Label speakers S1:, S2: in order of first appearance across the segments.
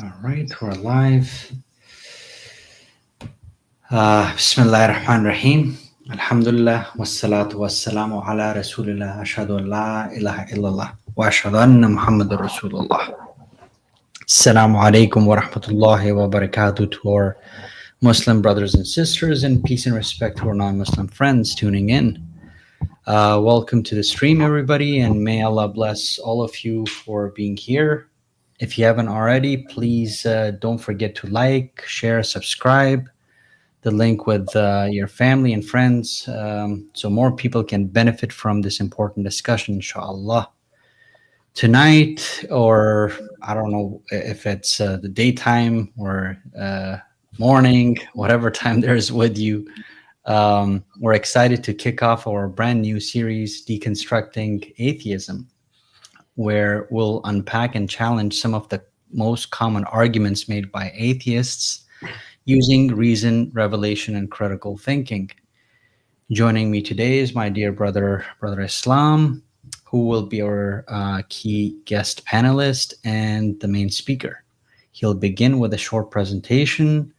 S1: All right, we're live. Bismillah ar-Rahman ar-Rahim. Alhamdulillah, wassalatu wassalamu ala rasulillah. Ashhadu an la ilaha illallah wa ashhadu anna Muhammadar Rasulullah. Assalamu alaikum wa rahmatullahi wa barakatuh to our Muslim brothers and sisters, and peace and respect to our non-Muslim friends tuning in. Welcome to the stream, everybody, and may Allah bless all of you for being here. If you haven't already, please don't forget to like, share, subscribe the link with your family and friends, so more people can benefit from this important discussion, inshallah. Tonight, or I don't know if it's the daytime or morning, whatever time there's with you, we're excited to kick off our brand new series, Deconstructing Atheism, where we'll unpack and challenge some of the most common arguments made by atheists using reason, revelation, and critical thinking. Joining me today is my dear brother Islam, who will be our key guest panelist and the main speaker. He'll begin with a short presentation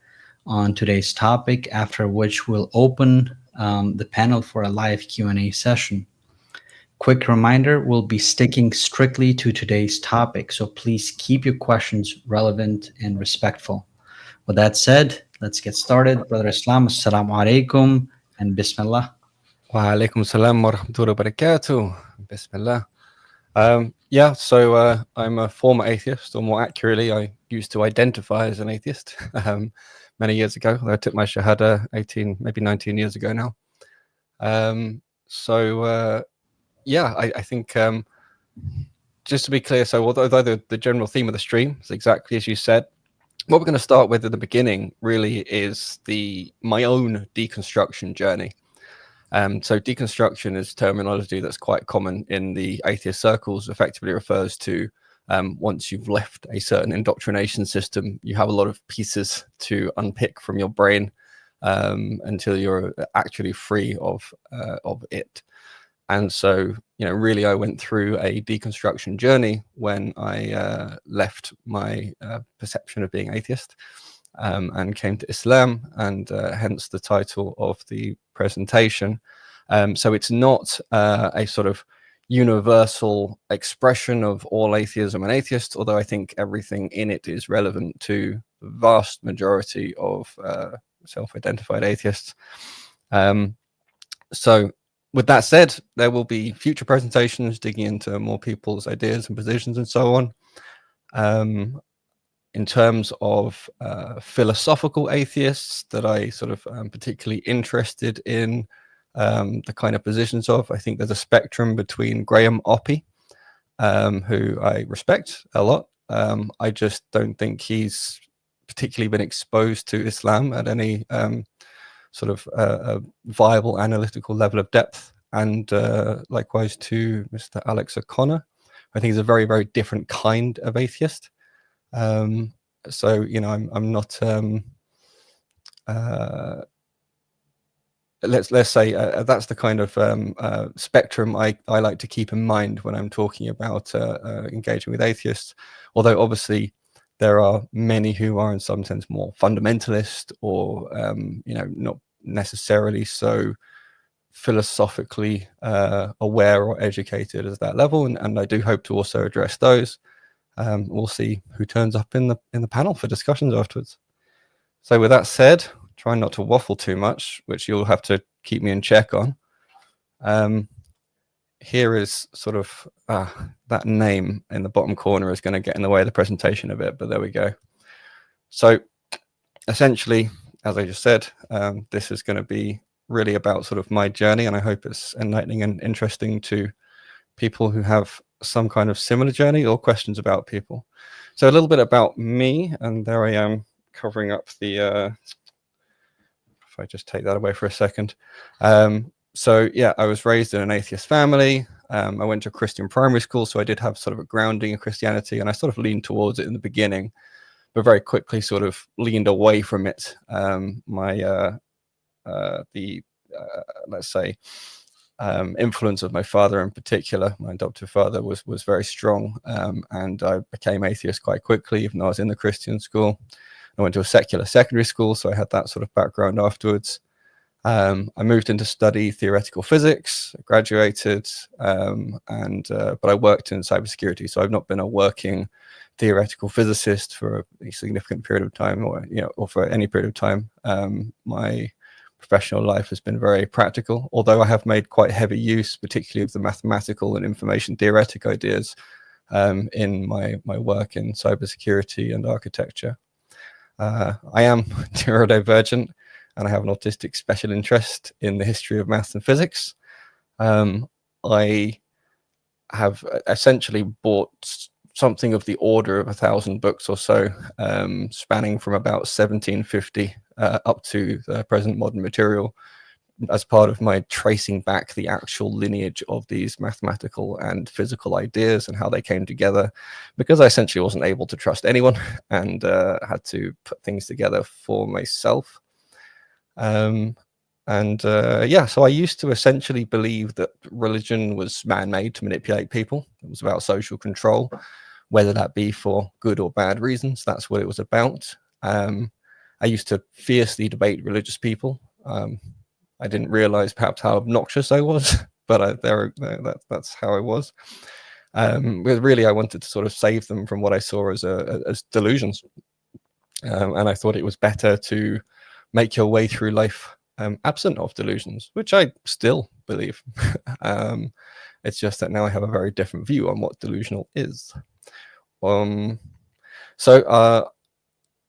S1: on today's topic, after which we'll open the panel for a live Q&A session. Quick reminder, we'll be sticking strictly to today's topic, so please keep your questions relevant and respectful. With that said, let's get started. Brother Islam, assalamu alaikum, and bismillah.
S2: Wa alaikum salam wa rahmatullahi wa barakatuh. Bismillah. So I'm a former atheist, or more accurately, I used to identify as an atheist many years ago. I took my shahada 18, maybe 19 years ago now. I think just to be clear, so although the general theme of the stream is exactly as you said, what we're going to start with at the beginning really is my own deconstruction journey. So deconstruction is terminology that's quite common in the atheist circles. Effectively refers to once you've left a certain indoctrination system, you have a lot of pieces to unpick from your brain until you're actually free of it. And so, really, I went through a deconstruction journey when I left my perception of being atheist and came to Islam, and hence the title of the presentation. So it's not a sort of universal expression of all atheism and atheists, although I think everything in it is relevant to the vast majority of self-identified atheists. So with that said, there will be future presentations digging into more people's ideas and positions and so on. In terms of philosophical atheists that I sort of am particularly interested in the kind of positions of, I think there's a spectrum between Graham Oppy, who I respect a lot. I just don't think he's particularly been exposed to Islam at any sort of a viable analytical level of depth, and likewise to Mr. Alex O'Connor. I think he's a very, very different kind of atheist. So I'm not let's say that's the kind of spectrum I like to keep in mind when I'm talking about engaging with atheists, although obviously there are many who are in some sense more fundamentalist or not necessarily so philosophically aware or educated as that level, and I do hope to also address those. We'll see who turns up in the panel for discussions afterwards. So with that said, try not to waffle too much, which you'll have to keep me in check on. Here is sort of that name in the bottom corner is going to get in the way of the presentation a bit, but there we go. So essentially, as I just said, this is going to be really about sort of my journey, and I hope it's enlightening and interesting to people who have some kind of similar journey or questions about people. So a little bit about me, and there I am covering up the if I just take that away for a second. So yeah, I was raised in an atheist family. I went to a Christian primary school, so I did have sort of a grounding in Christianity, and I sort of leaned towards it in the beginning, but very quickly sort of leaned away from it. Let's say influence of my father in particular, my adoptive father, was very strong, and I became atheist quite quickly, even though I was in the Christian school. I went to a secular secondary school, so I had that sort of background afterwards. I moved in to study theoretical physics, graduated, but I worked in cybersecurity, so I've not been a working theoretical physicist for a significant period of time, or for any period of time. My professional life has been very practical, although I have made quite heavy use, particularly of the mathematical and information theoretic ideas in my work in cybersecurity and architecture. I am neurodivergent, and I have an autistic special interest in the history of maths and physics. I have essentially bought something of the order of 1,000 books or so, spanning from about 1750 up to the present modern material, as part of my tracing back the actual lineage of these mathematical and physical ideas and how they came together, because I essentially wasn't able to trust anyone and had to put things together for myself. So I used to essentially believe that religion was man-made to manipulate people. It was about social control, whether that be for good or bad reasons. That's what it was about. I used to fiercely debate religious people. I didn't realize perhaps how obnoxious I was, but that's how I was. But really, I wanted to sort of save them from what I saw as delusions. And I thought it was better to make your way through life absent of delusions, which I still believe. It's just that now I have a very different view on what delusional is. It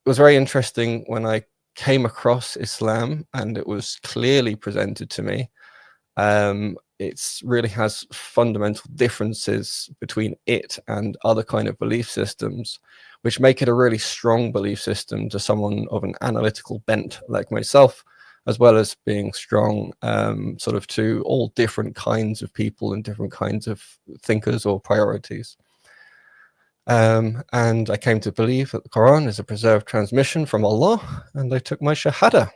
S2: was very interesting when I came across Islam and it was clearly presented to me. It really has fundamental differences between it and other kind of belief systems, which make it a really strong belief system to someone of an analytical bent like myself, as well as being strong sort of to all different kinds of people and different kinds of thinkers or priorities. And I came to believe that the Quran is a preserved transmission from Allah, and I took my Shahada.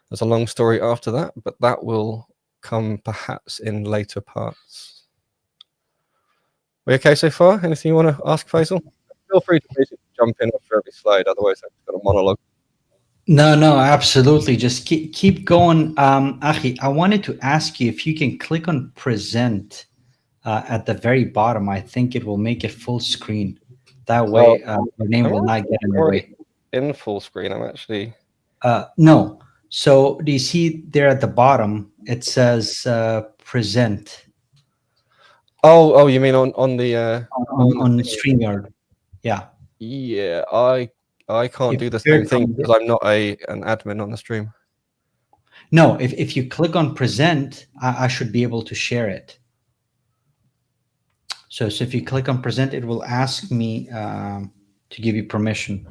S2: There's a long story after that, but that will come perhaps in later parts. We okay so far? Anything you want to ask, Faisal? Feel free to basically jump in after every slide, otherwise I've got a monologue.
S1: No, absolutely. Just keep going. Achi, I wanted to ask you if you can click on present at the very bottom. I think it will make it full screen. That way, your name will not get in the way.
S2: In full screen, I'm actually...
S1: No. So do you see there at the bottom, it says present.
S2: Oh, you mean on the...
S1: on StreamYard. Yeah.
S2: Yeah, I can't do the same thing because I'm not an admin on the stream.
S1: No, if you click on present, I should be able to share it. So if you click on present, it will ask me to give you permission.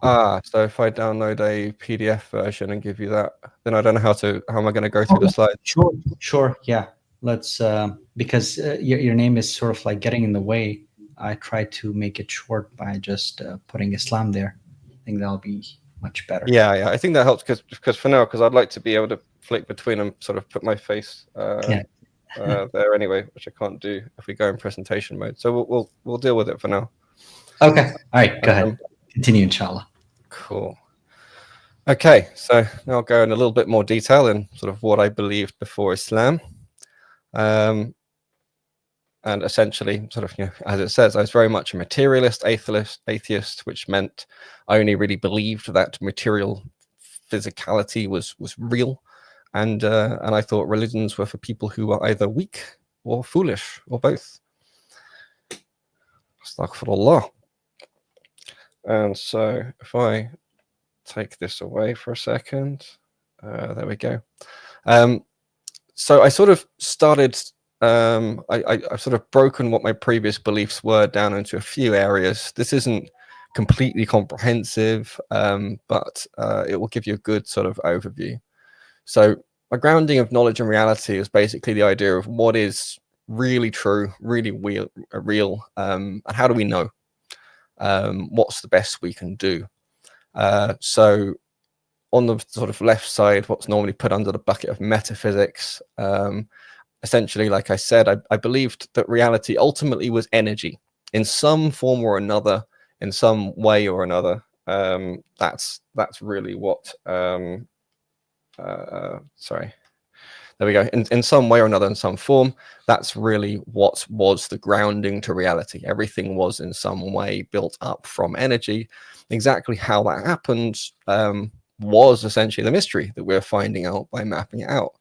S2: So if I download a PDF version and give you that, then I don't know how am I going to go through the slides?
S1: Sure. Yeah. Let's because your name is sort of like getting in the way. I try to make it short by just putting Islam there. I think that'll be much better.
S2: Yeah. I think that helps because for now, because I'd like to be able to flick between them, sort of put my face there anyway, which I can't do if we go in presentation mode. So we'll deal with it for now.
S1: Okay. All right. Go ahead. Continue, inshallah.
S2: Cool. Okay. So now I'll go in a little bit more detail in sort of what I believed before Islam. And essentially, sort of, as it says, I was very much a materialist atheist, which meant I only really believed that material physicality was real, and I thought religions were for people who were either weak or foolish or both. Astaghfirullah. And so, if I take this away for a second, there we go. So I sort of started. I've sort of broken what my previous beliefs were down into a few areas. This isn't completely comprehensive, but it will give you a good sort of overview. So my grounding of knowledge and reality is basically the idea of what is really true, really real, and how do we know? What's the best we can do? So on the sort of left side, what's normally put under the bucket of metaphysics. Essentially, like I said, I believed that reality ultimately was energy in some form or another, in some way or another. That's really what. Sorry. There we go. In some way or another, in some form, that's really what was the grounding to reality. Everything was in some way built up from energy. Exactly how that happened was essentially the mystery that we're finding out by mapping it out.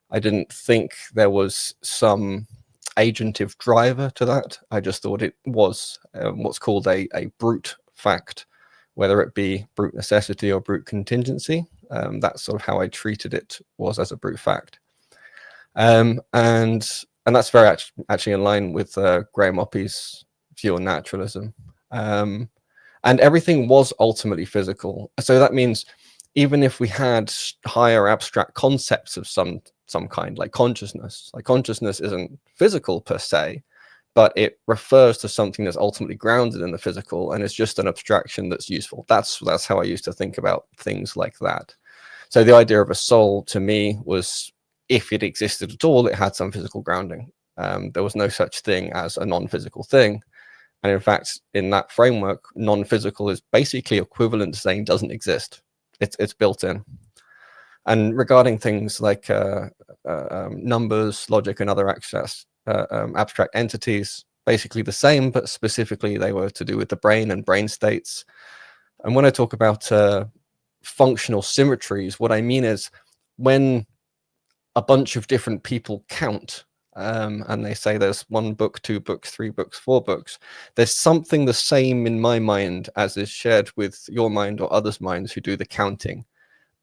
S2: I didn't think there was some agentive driver to that. I just thought it was what's called a brute fact, whether it be brute necessity or brute contingency. That's sort of how I treated it, was as a brute fact. And that's very actually in line with Graham Oppy's view on naturalism. And everything was ultimately physical. So that means even if we had higher abstract concepts of some kind, like consciousness isn't physical per se, but it refers to something that's ultimately grounded in the physical, and it's just an abstraction that's useful. That's how I used to think about things like that. So the idea of a soul to me was, if it existed at all, it had some physical grounding. There was no such thing as a non-physical thing. And in fact, in that framework, non-physical is basically equivalent to saying doesn't exist. It's built in. And regarding things like numbers, logic, and other abstract entities, basically the same, but specifically they were to do with the brain and brain states. And when I talk about functional symmetries, what I mean is when a bunch of different people count, and they say there's 1 book, 2 books, 3 books, 4 books, there's something the same in my mind as is shared with your mind or others' minds who do the counting.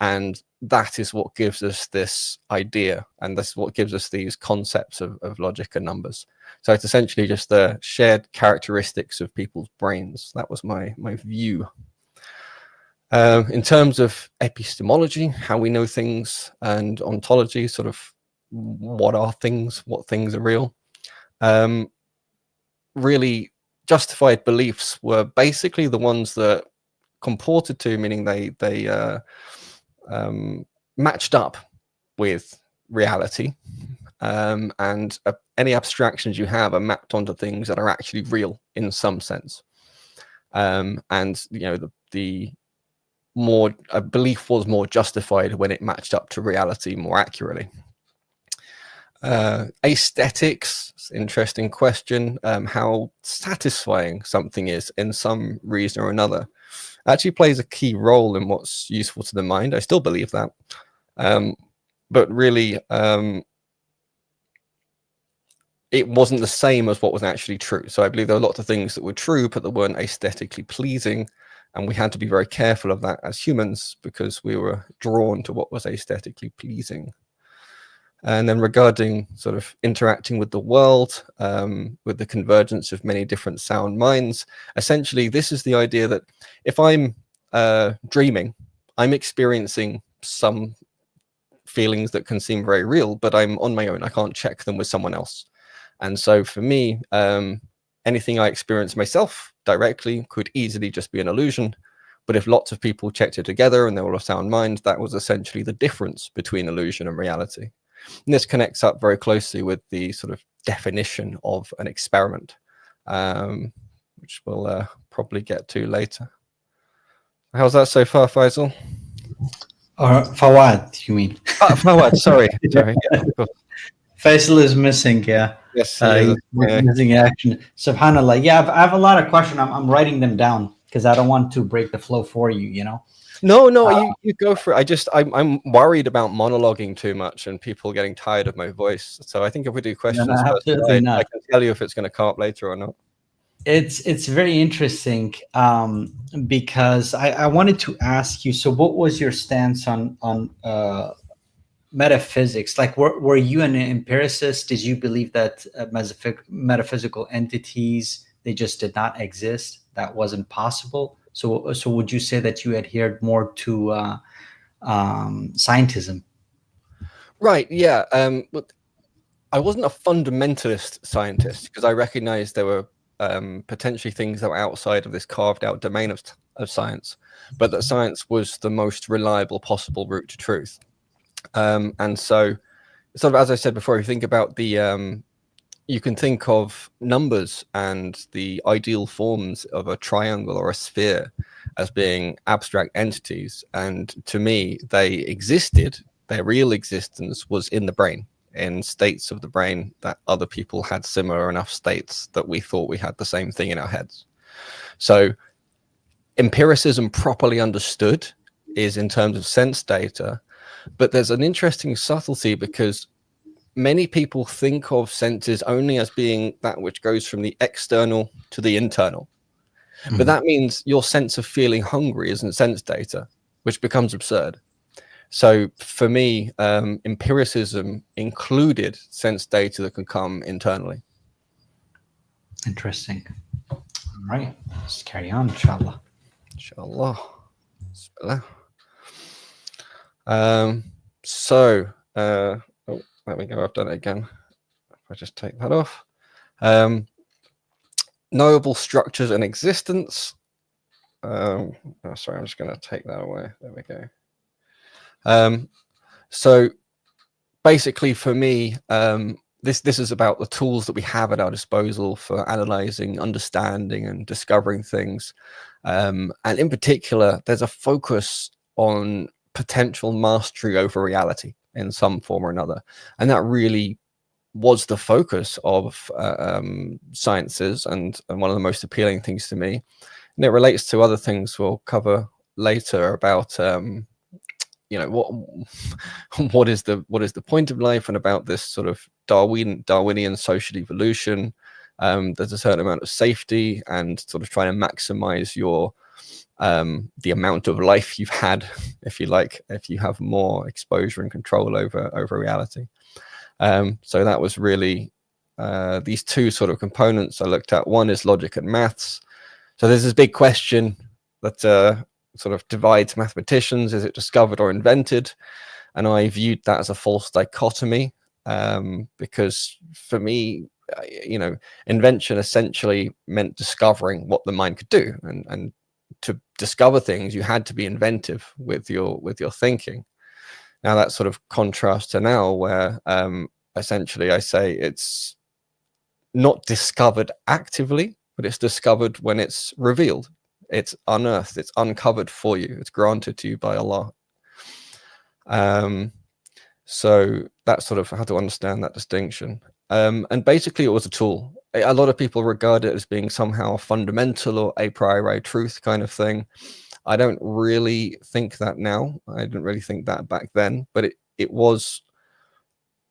S2: And that is what gives us this idea, and this is what gives us these concepts of logic and numbers. So it's essentially just the shared characteristics of people's brains. That was my view. In terms of epistemology, how we know things, and ontology, sort of what are things, what things are real, really justified beliefs were basically the ones that comported to, meaning they matched up with reality, and any abstractions you have are mapped onto things that are actually real in some sense. And the more a belief was more justified when it matched up to reality more accurately. Aesthetics, interesting question. How satisfying something is in some reason or another actually plays a key role in what's useful to the mind. I still believe that, but really it wasn't the same as what was actually true. So I believe there were lots of things that were true but that weren't aesthetically pleasing, and we had to be very careful of that as humans because we were drawn to what was aesthetically pleasing. And then regarding sort of interacting with the world, with the convergence of many different sound minds, essentially this is the idea that if I'm dreaming, I'm experiencing some feelings that can seem very real, but I'm on my own. I can't check them with someone else. And so for me, anything I experience myself directly could easily just be an illusion. But if lots of people checked it together and they were of sound mind, that was essentially the difference between illusion and reality. And this connects up very closely with the sort of definition of an experiment, which we'll probably get to later. How's that so far, Faisal?
S1: Or Fawad, you mean?
S2: Fawad, sorry. Yeah,
S1: Faisal is missing, yeah.
S2: Yes,
S1: missing action. SubhanAllah. Yeah, I have a lot of questions. I'm writing them down because I don't want to break the flow for you, you know?
S2: No, you go for it. I'm worried about monologuing too much and people getting tired of my voice. So I think if we do questions first, I can tell you if it's going to come up later or not.
S1: It's very interesting because I wanted to ask you. So, what was your stance on metaphysics? Like, were you an empiricist? Did you believe that metaphysical entities, they just did not exist? That wasn't possible. So would you say that you adhered more to scientism?
S2: Right. Yeah. But I wasn't a fundamentalist scientist because I recognized there were potentially things that were outside of this carved out domain of of science, but that science was the most reliable possible route to truth. And so, sort of, as I said before, if you think about the you can think of numbers and the ideal forms of a triangle or a sphere as being abstract entities. And to me, they existed. Their real existence was in the brain, in states of the brain that other people had similar enough states that we thought we had the same thing in our heads. So empiricism properly understood is in terms of sense data, but there's an interesting subtlety because many people think of senses only as being that which goes from the external to the internal. But that means your sense of feeling hungry isn't sense data, which becomes absurd. So for me, empiricism included sense data that can come internally.
S1: Interesting. All right, let's carry on, inshallah.
S2: Inshallah. Bismillah. Oh, there we go. I've done it again. If I just take that off. Knowable structures and existence. Oh, sorry, I'm just going to take that away. There we go. So basically for me, this is about the tools that we have at our disposal for analyzing, understanding, and discovering things. And in particular, there's a focus on potential mastery over reality in some form or another. And that really was the focus of sciences and one of the most appealing things to me. And it relates to other things we'll cover later about what is the point of life, and about this sort of Darwinian social evolution. There's a certain amount of safety and sort of trying to maximize your the amount of life you've had, if you like, if you have more exposure and control over reality. So that was really these two sort of components I looked at. One is logic and maths. So there's this big question that sort of divides mathematicians: is it discovered or invented? And I viewed that as a false dichotomy, because for me, invention essentially meant discovering what the mind could do, and to discover things you had to be inventive with your thinking. Now that sort of contrasts to now, where essentially I say it's not discovered actively, but it's discovered when it's revealed. It's unearthed, it's uncovered for you, it's granted to you by Allah. So that's sort of how to understand that distinction. And basically it was a tool. A lot of people regard it as being somehow fundamental or a priori truth kind of thing. I don't really think that now. I didn't really think that back then, but it was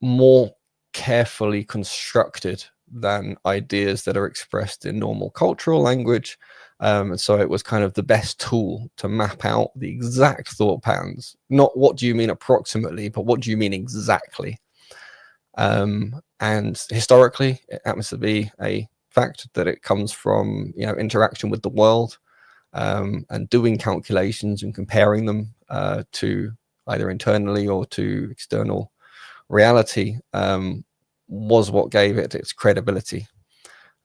S2: more carefully constructed than ideas that are expressed in normal cultural language. And so it was kind of the best tool to map out the exact thought patterns. Not what do you mean approximately, but what do you mean exactly? And historically, it happens to be a fact that it comes from interaction with the world, and doing calculations and comparing them to either internally or to external reality was what gave it its credibility.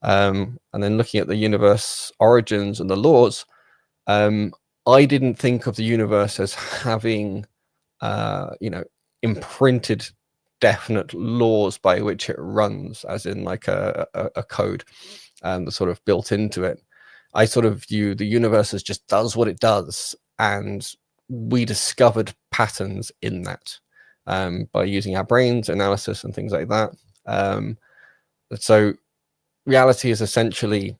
S2: And then looking at the universe origins and the laws, I didn't think of the universe as having imprinted definite laws by which it runs, as in like a code that's sort of built into it. I sort of view the universe as just does what it does, and we discovered patterns in that by using our brains, analysis, and things like that. So reality is essentially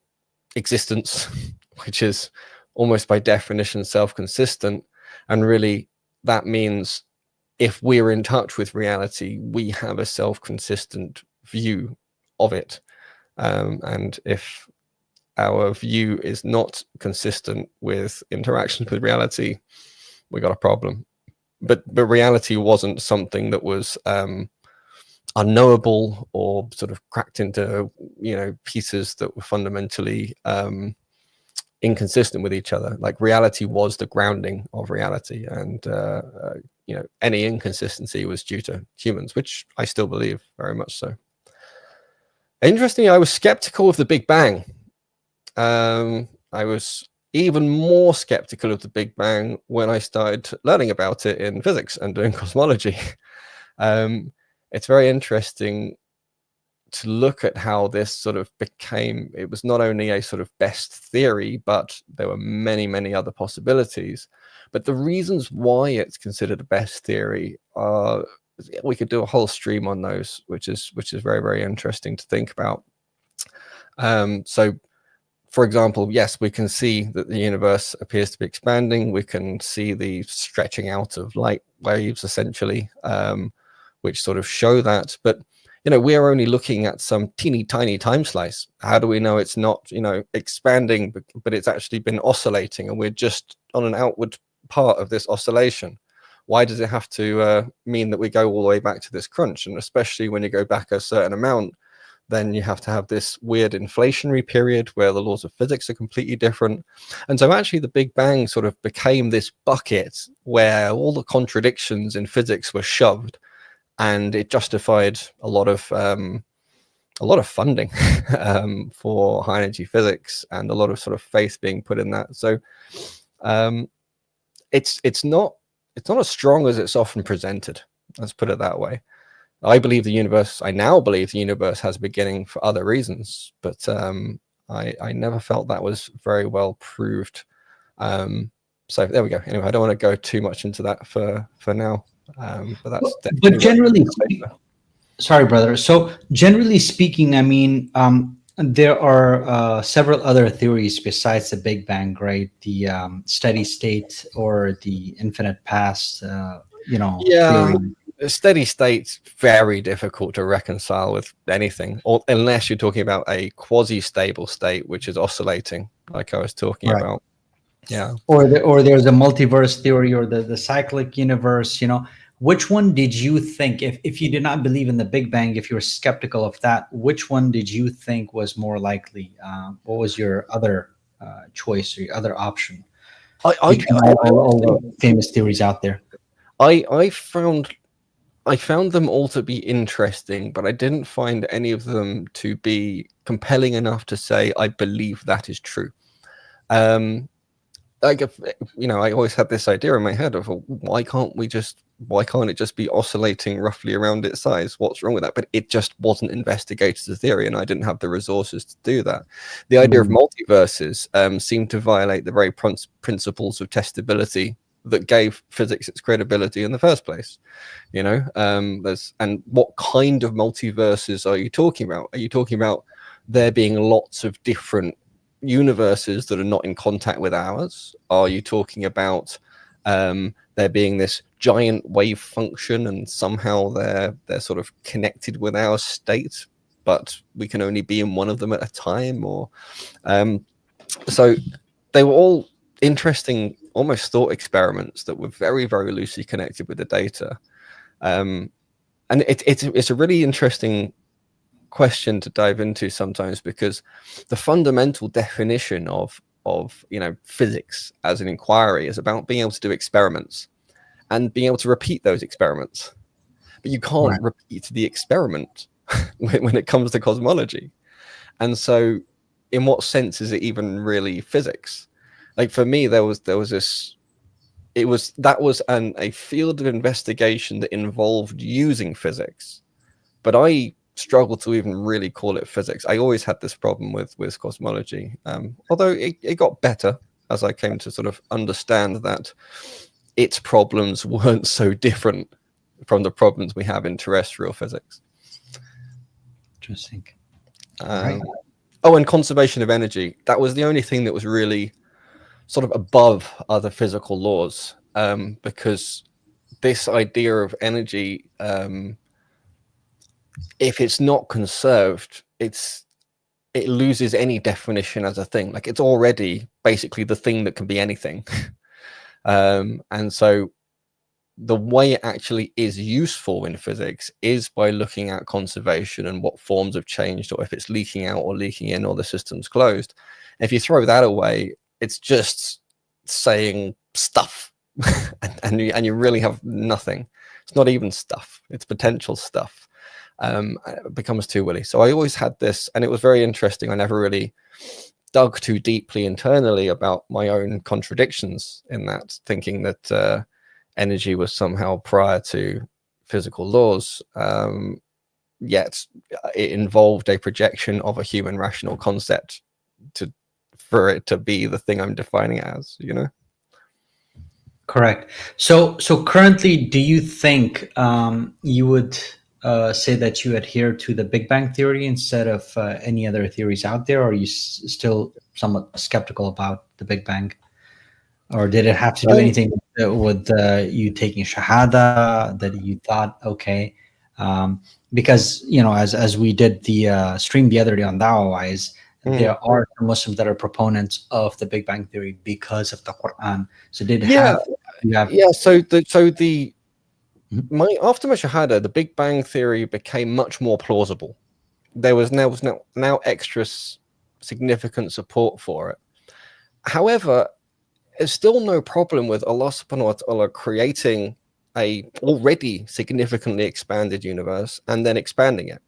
S2: existence, which is almost by definition self-consistent, and really that means if we're in touch with reality, we have a self-consistent view of it, and if our view is not consistent with interactions with reality, we got a problem. But reality wasn't something that was unknowable or sort of cracked into pieces that were fundamentally inconsistent with each other. Like reality was the grounding of reality, and any inconsistency was due to humans, which I still believe very much so. Interestingly, I was skeptical of the Big Bang. I was even more skeptical of the Big Bang when I started learning about it in physics and doing cosmology. It's very interesting to look at how this sort of became, it was not only a sort of best theory, but there were many, many other possibilities. But the reasons why it's considered a best theory are, we could do a whole stream on those, which is very, very interesting to think about. So for example, yes, we can see that the universe appears to be expanding. We can see the stretching out of light waves, essentially, which sort of show that. But, you know, we are only looking at some teeny tiny time slice. How do we know it's not, you know, expanding, but it's actually been oscillating and we're just on an outward part of this oscillation? Why does it have to mean that we go all the way back to this crunch? And especially when you go back a certain amount, then you have to have this weird inflationary period where the laws of physics are completely different. And so actually the Big Bang sort of became this bucket where all the contradictions in physics were shoved, and it justified a lot of funding for high energy physics, and a lot of sort of faith being put in that. So it's not as strong as it's often presented. Let's put it that way. I now believe the universe has a beginning for other reasons, but I never felt that was very well proved. So there we go. Anyway, I don't want to go too much into that for now. But that's
S1: but generally sorry, brother. So generally speaking, I mean, there are several other theories besides the Big Bang, right? The steady state or the infinite past,
S2: yeah.
S1: theory.
S2: A steady state's very difficult to reconcile with anything, or unless you're talking about a quasi-stable state, which is oscillating, like I was talking about. Yeah.
S1: Or there's a multiverse theory, or the cyclic universe. You know, which one did you think, if you did not believe in the Big Bang, if you were skeptical of that, which one did you think was more likely? What was your other choice or your other option? Between all the famous theories out there.
S2: I found them all to be interesting, but I didn't find any of them to be compelling enough to say I believe that is true. Like, you know, I always had this idea in my head of why can't it just be oscillating roughly around its size? What's wrong with that? But it just wasn't investigated as a theory, and I didn't have the resources to do that. The idea of multiverses seemed to violate the very principles of testability that gave physics its credibility in the first place. You know, and what kind of multiverses are you talking about? Are you talking about there being lots of different universes that are not in contact with ours? Are you talking about there being this giant wave function and somehow they're sort of connected with our state, but we can only be in one of them at a time? Or so they were all interesting, almost thought experiments that were very, very loosely connected with the data. And it's a really interesting question to dive into sometimes, because the fundamental definition of physics as an inquiry is about being able to do experiments and being able to repeat those experiments. But you can't repeat the experiment when it comes to cosmology. And so in what sense is it even really physics? Like, for me, there was this, that was a field of investigation that involved using physics, but I struggle to even really call it physics. I always had this problem with cosmology, although it got better as I came to sort of understand that its problems weren't so different from the problems we have in terrestrial physics.
S1: Interesting.
S2: Oh, and conservation of energy. That was the only thing that was really sort of above other physical laws, because this idea of energy, if it's not conserved, it loses any definition as a thing. Like, it's already basically the thing that can be anything. And so the way it actually is useful in physics is by looking at conservation and what forms have changed, or if it's leaking out or leaking in, or the system's closed. If you throw that away, it's just saying stuff, and you really have nothing. It's not even stuff, it's potential stuff. It becomes too woolly. So I always had this, and it was very interesting. I never really dug too deeply internally about my own contradictions in that, thinking that energy was somehow prior to physical laws, yet it involved a projection of a human rational concept for it to be the thing I'm defining it as, you know?
S1: Correct. So currently, do you think you would say that you adhere to the Big Bang theory instead of any other theories out there, or are you still somewhat skeptical about the Big Bang? Or did it have to do anything with you taking Shahada that you thought, okay, because, you know, as we did the stream the other day on Dawah Wise, there are Muslims that are proponents of the Big Bang theory because of the Quran. So did it have?
S2: So after my Shahada, the Big Bang theory became much more plausible. There was now extra significant support for it. However, there's still no problem with Allah subhanahu wa ta'ala creating a already significantly expanded universe and then expanding it.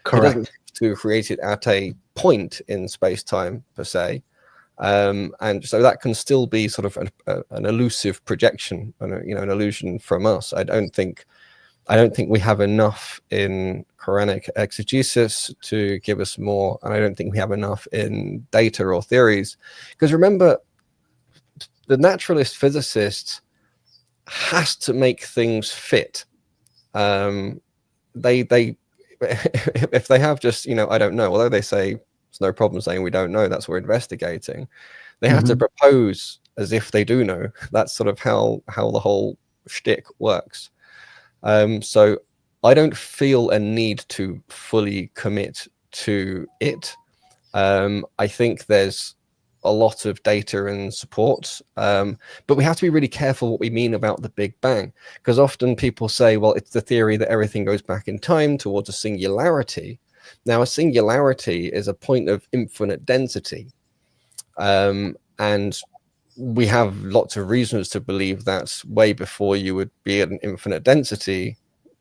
S1: Correct.
S2: He doesn't have to create it at a point in space-time per se. And so that can still be sort of an elusive projection, you know, an illusion from us. I don't think we have enough in Quranic exegesis to give us more, and I don't think we have enough in data or theories. Because remember, the naturalist physicist has to make things fit. They if they have just, you know, I don't know, although they say it's no problem saying we don't know, that's what we're investigating, they have to propose as if they do know. That's sort of how the whole shtick works. So I don't feel a need to fully commit to it. I think there's a lot of data and support, but we have to be really careful what we mean about the Big Bang, because often people say, well, it's the theory that everything goes back in time towards a singularity. Now, a singularity is a point of infinite density, and we have lots of reasons to believe that way before you would be at an infinite density,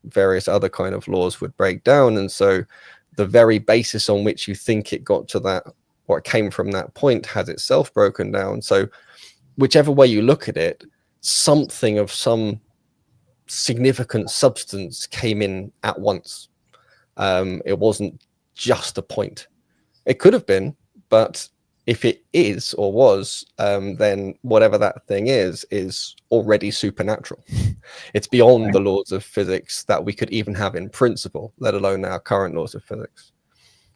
S2: various other kind of laws would break down, and so the very basis on which you think it got to that, what came from that point, has itself broken down. So whichever way you look at it, something of some significant substance came in at once. It wasn't just a point. It could have been, but if it is or was, then whatever that thing is already supernatural. It's beyond the laws of physics that we could even have in principle, let alone our current laws of physics.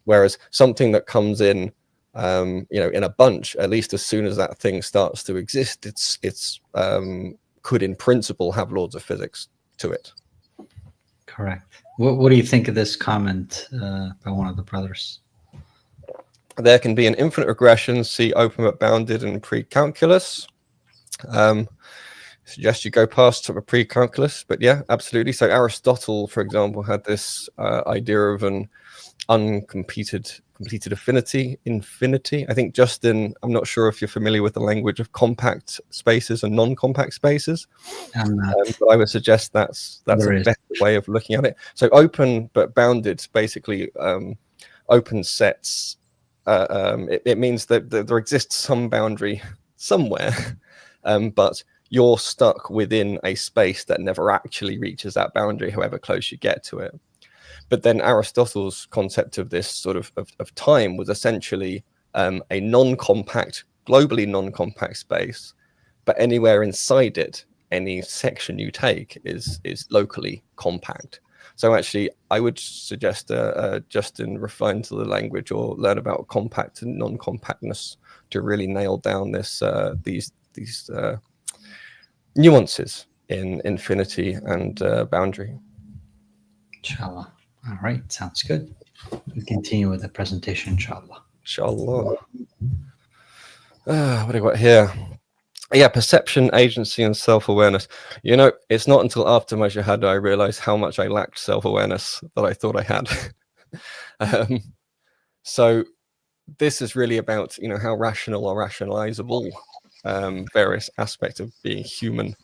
S2: Whereas something that comes in, you know, in a bunch, at least as soon as that thing starts to exist, it's could in principle have laws of physics to it.
S1: Correct. What do you think of this comment by one of the brothers?
S2: There can be an infinite regression, see open but bounded in pre-calculus. Suggest you go past sort of pre-calculus, but yeah, absolutely. So Aristotle, for example, had this idea of an completed infinity. I think, Justin, I'm not sure if you're familiar with the language of compact spaces and non-compact spaces. But I would suggest that's a better way of looking at it. So open but bounded, basically, open sets. It means that there exists some boundary somewhere, but you're stuck within a space that never actually reaches that boundary, however close you get to it. But then Aristotle's concept of this sort of time was essentially a non-compact, globally non-compact space, but anywhere inside it, any section you take is locally compact. So actually, I would suggest Justin refine to the language or learn about compact and non-compactness to really nail down this these nuances in infinity and boundary.
S1: Inshallah. All right, sounds good. We continue with the presentation, inshallah.
S2: Inshallah. What do I got here? Yeah, perception, agency, and self-awareness. You know, it's not until after my Shahada I realized how much I lacked self-awareness that I thought I had. So this is really about, you know, how rational or rationalizable various aspects of being human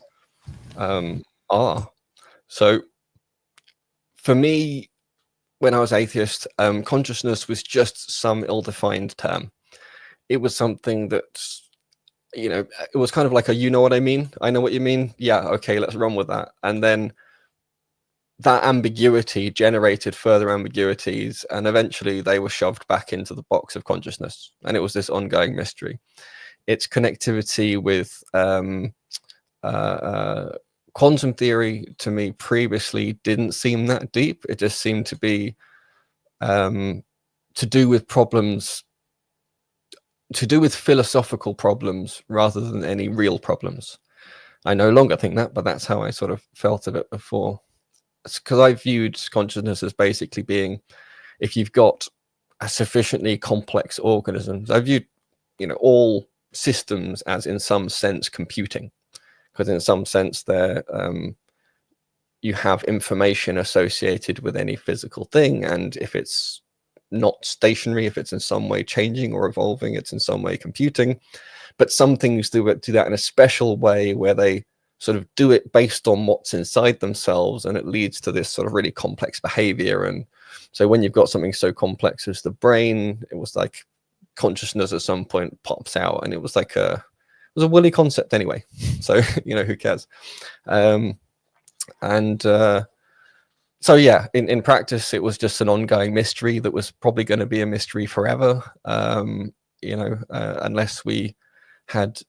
S2: are. So for me, when I was atheist, consciousness was just some ill-defined term. it was something that, you know, it was kind of like a, you know what I mean? I know what you mean. Yeah, okay, let's run with that. And then that ambiguity generated further ambiguities, and eventually they were shoved back into the box of consciousness. And it was this ongoing mystery. Its connectivity with quantum theory to me previously didn't seem that deep. It just seemed to be to do with problems, to do with philosophical problems rather than any real problems. I no longer think that, but that's how I sort of felt of it before. It's because I viewed consciousness as basically being, if you've got a sufficiently complex organisms, I viewed, you know, all systems as in some sense computing, because in some sense they're you have information associated with any physical thing, and if it's not stationary, if it's in some way changing or evolving, it's in some way computing. But some things do that in a special way where they sort of do it based on what's inside themselves, and it leads to this sort of really complex behavior. And so when you've got something so complex as the brain, it was like consciousness at some point pops out, and it was like it was a woolly concept anyway. So, you know, who cares? So yeah, in practice, it was just an ongoing mystery that was probably going to be a mystery forever. You know, unless we had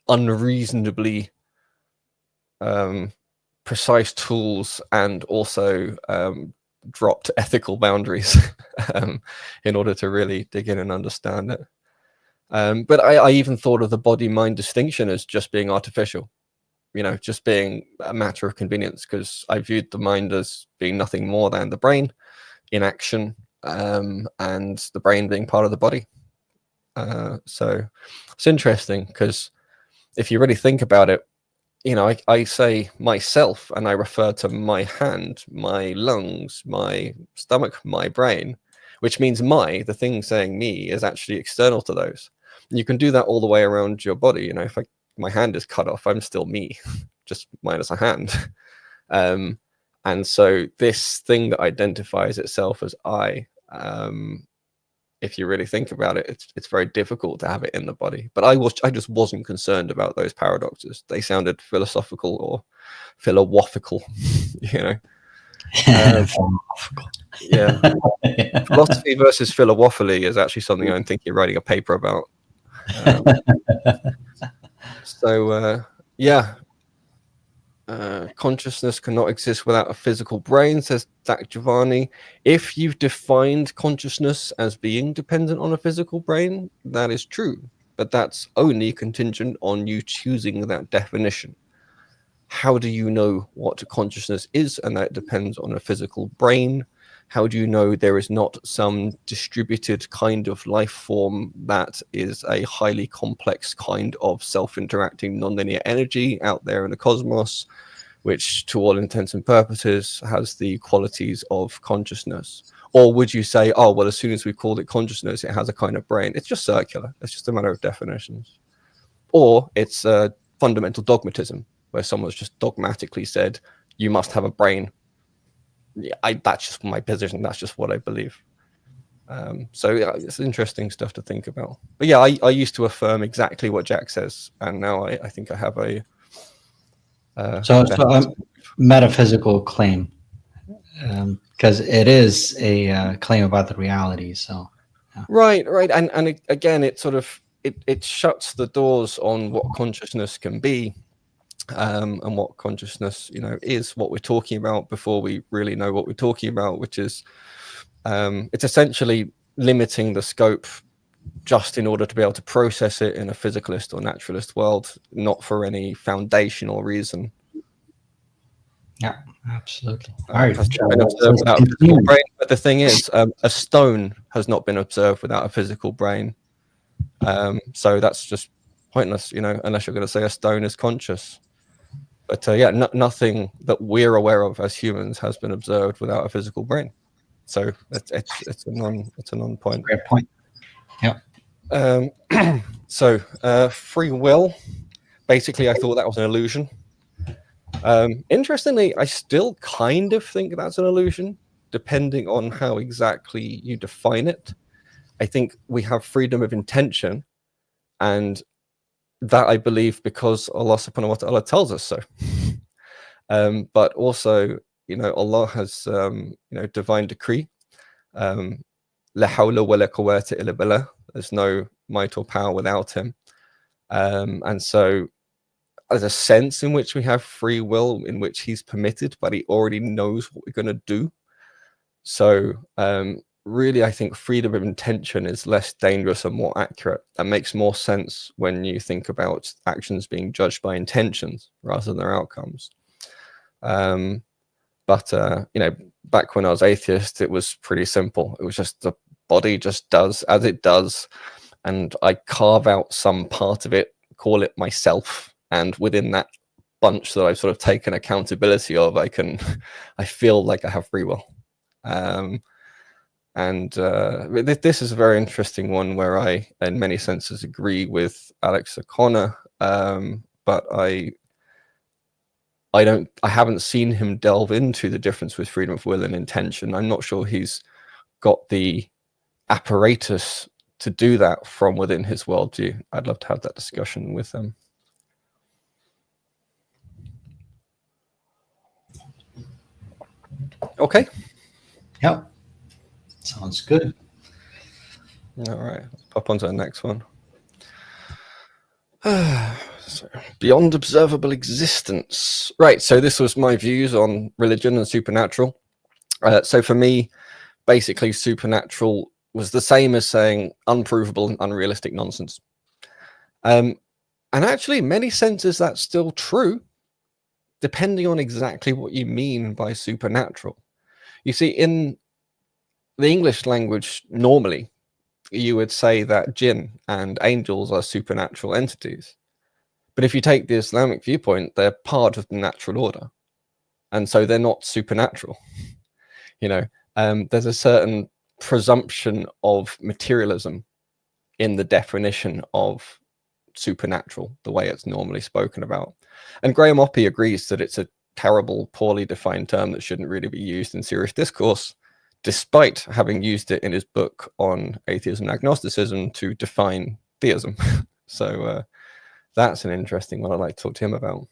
S2: unreasonably precise tools and also dropped ethical boundaries in order to really dig in and understand it. But I even thought of the body-mind distinction as just being artificial, you know, just being a matter of convenience, because I viewed the mind as being nothing more than the brain in action, and the brain being part of the body. So it's interesting, because if you really think about it, you know, I say myself and I refer to my hand, my lungs, my stomach, my brain, which means the thing saying me is actually external to those. And you can do that all the way around your body. You know, if my hand is cut off, I'm still me, just minus a hand. And so this thing that identifies itself as I, if you really think about it, it's very difficult to have it in the body. But I just wasn't concerned about those paradoxes. They sounded philosophical or philosophical, you know. Yeah. Philosophy versus philowaphily is actually something I'm thinking of writing a paper about. Consciousness cannot exist without a physical brain, says Dak Giovanni. If you've defined consciousness as being dependent on a physical brain, that is true, but that's only contingent on you choosing that definition. How do you know what consciousness is and that it depends on a physical brain? How do you know there is not some distributed kind of life form that is a highly complex kind of self-interacting nonlinear energy out there in the cosmos, which to all intents and purposes has the qualities of consciousness? Or would you say, oh, well, as soon as we called it consciousness, it has a kind of brain? It's just circular. It's just a matter of definitions. Or it's a fundamental dogmatism, where someone's just dogmatically said, you must have a brain. Yeah, that's just my position. That's just what I believe. So yeah, it's interesting stuff to think about. But yeah, I used to affirm exactly what Jack says, and now I think I have a
S1: metaphysical claim, because it is a claim about the reality. So yeah.
S2: Right, and again, it sort of it shuts the doors on what consciousness can be. And what consciousness, you know, is, what we're talking about before we really know what we're talking about, which is it's essentially limiting the scope just in order to be able to process it in a physicalist or naturalist world, not for any foundational reason.
S1: Yeah, absolutely. All right.
S2: Been observed without a physical brain, but the thing is, a stone has not been observed without a physical brain. So that's just pointless, you know, unless you're going to say a stone is conscious. But yeah, nothing that we're aware of as humans has been observed without a physical brain. So it's a non-point.
S1: Great point. Yeah.
S2: So free will. Basically, I thought that was an illusion. Interestingly, I still kind of think that's an illusion, depending on how exactly you define it. I think we have freedom of intention, and that I believe because Allah subhanahu wa ta'ala tells us so. But also, Allah has, divine decree. La hawla wa la quwwata illa billah. There's no might or power without him. And so there's a sense in which we have free will, in which he's permitted, but he already knows what we're going to do. So really, I think freedom of intention is less dangerous and more accurate. That makes more sense when you think about actions being judged by intentions rather than their outcomes. But back when I was atheist, it was pretty simple. It was just the body just does as it does, and I carve out some part of it, call it myself, and within that bunch that I've sort of taken accountability of, I feel like I have free will. This is a very interesting one where I, in many senses, agree with Alex O'Connor, but I haven't seen him delve into the difference with freedom of will and intention. I'm not sure he's got the apparatus to do that from within his worldview. I'd love to have that discussion with him. Okay.
S1: Yep. Sounds good.
S2: All right, let's pop on to the next one. So, beyond observable existence. Right, so this was my views on religion and supernatural. So for me, basically, supernatural was the same as saying unprovable and unrealistic nonsense. And actually, in many senses, that's still true, depending on exactly what you mean by supernatural. You see, in the English language, normally, you would say that jinn and angels are supernatural entities. But if you take the Islamic viewpoint, they're part of the natural order. And so they're not supernatural. There's a certain presumption of materialism in the definition of supernatural, the way it's normally spoken about. And Graham Oppy agrees that it's a terrible, poorly defined term that shouldn't really be used in serious discourse, despite having used it in his book on atheism and agnosticism to define theism. So that's an interesting one I'd like to talk to him about.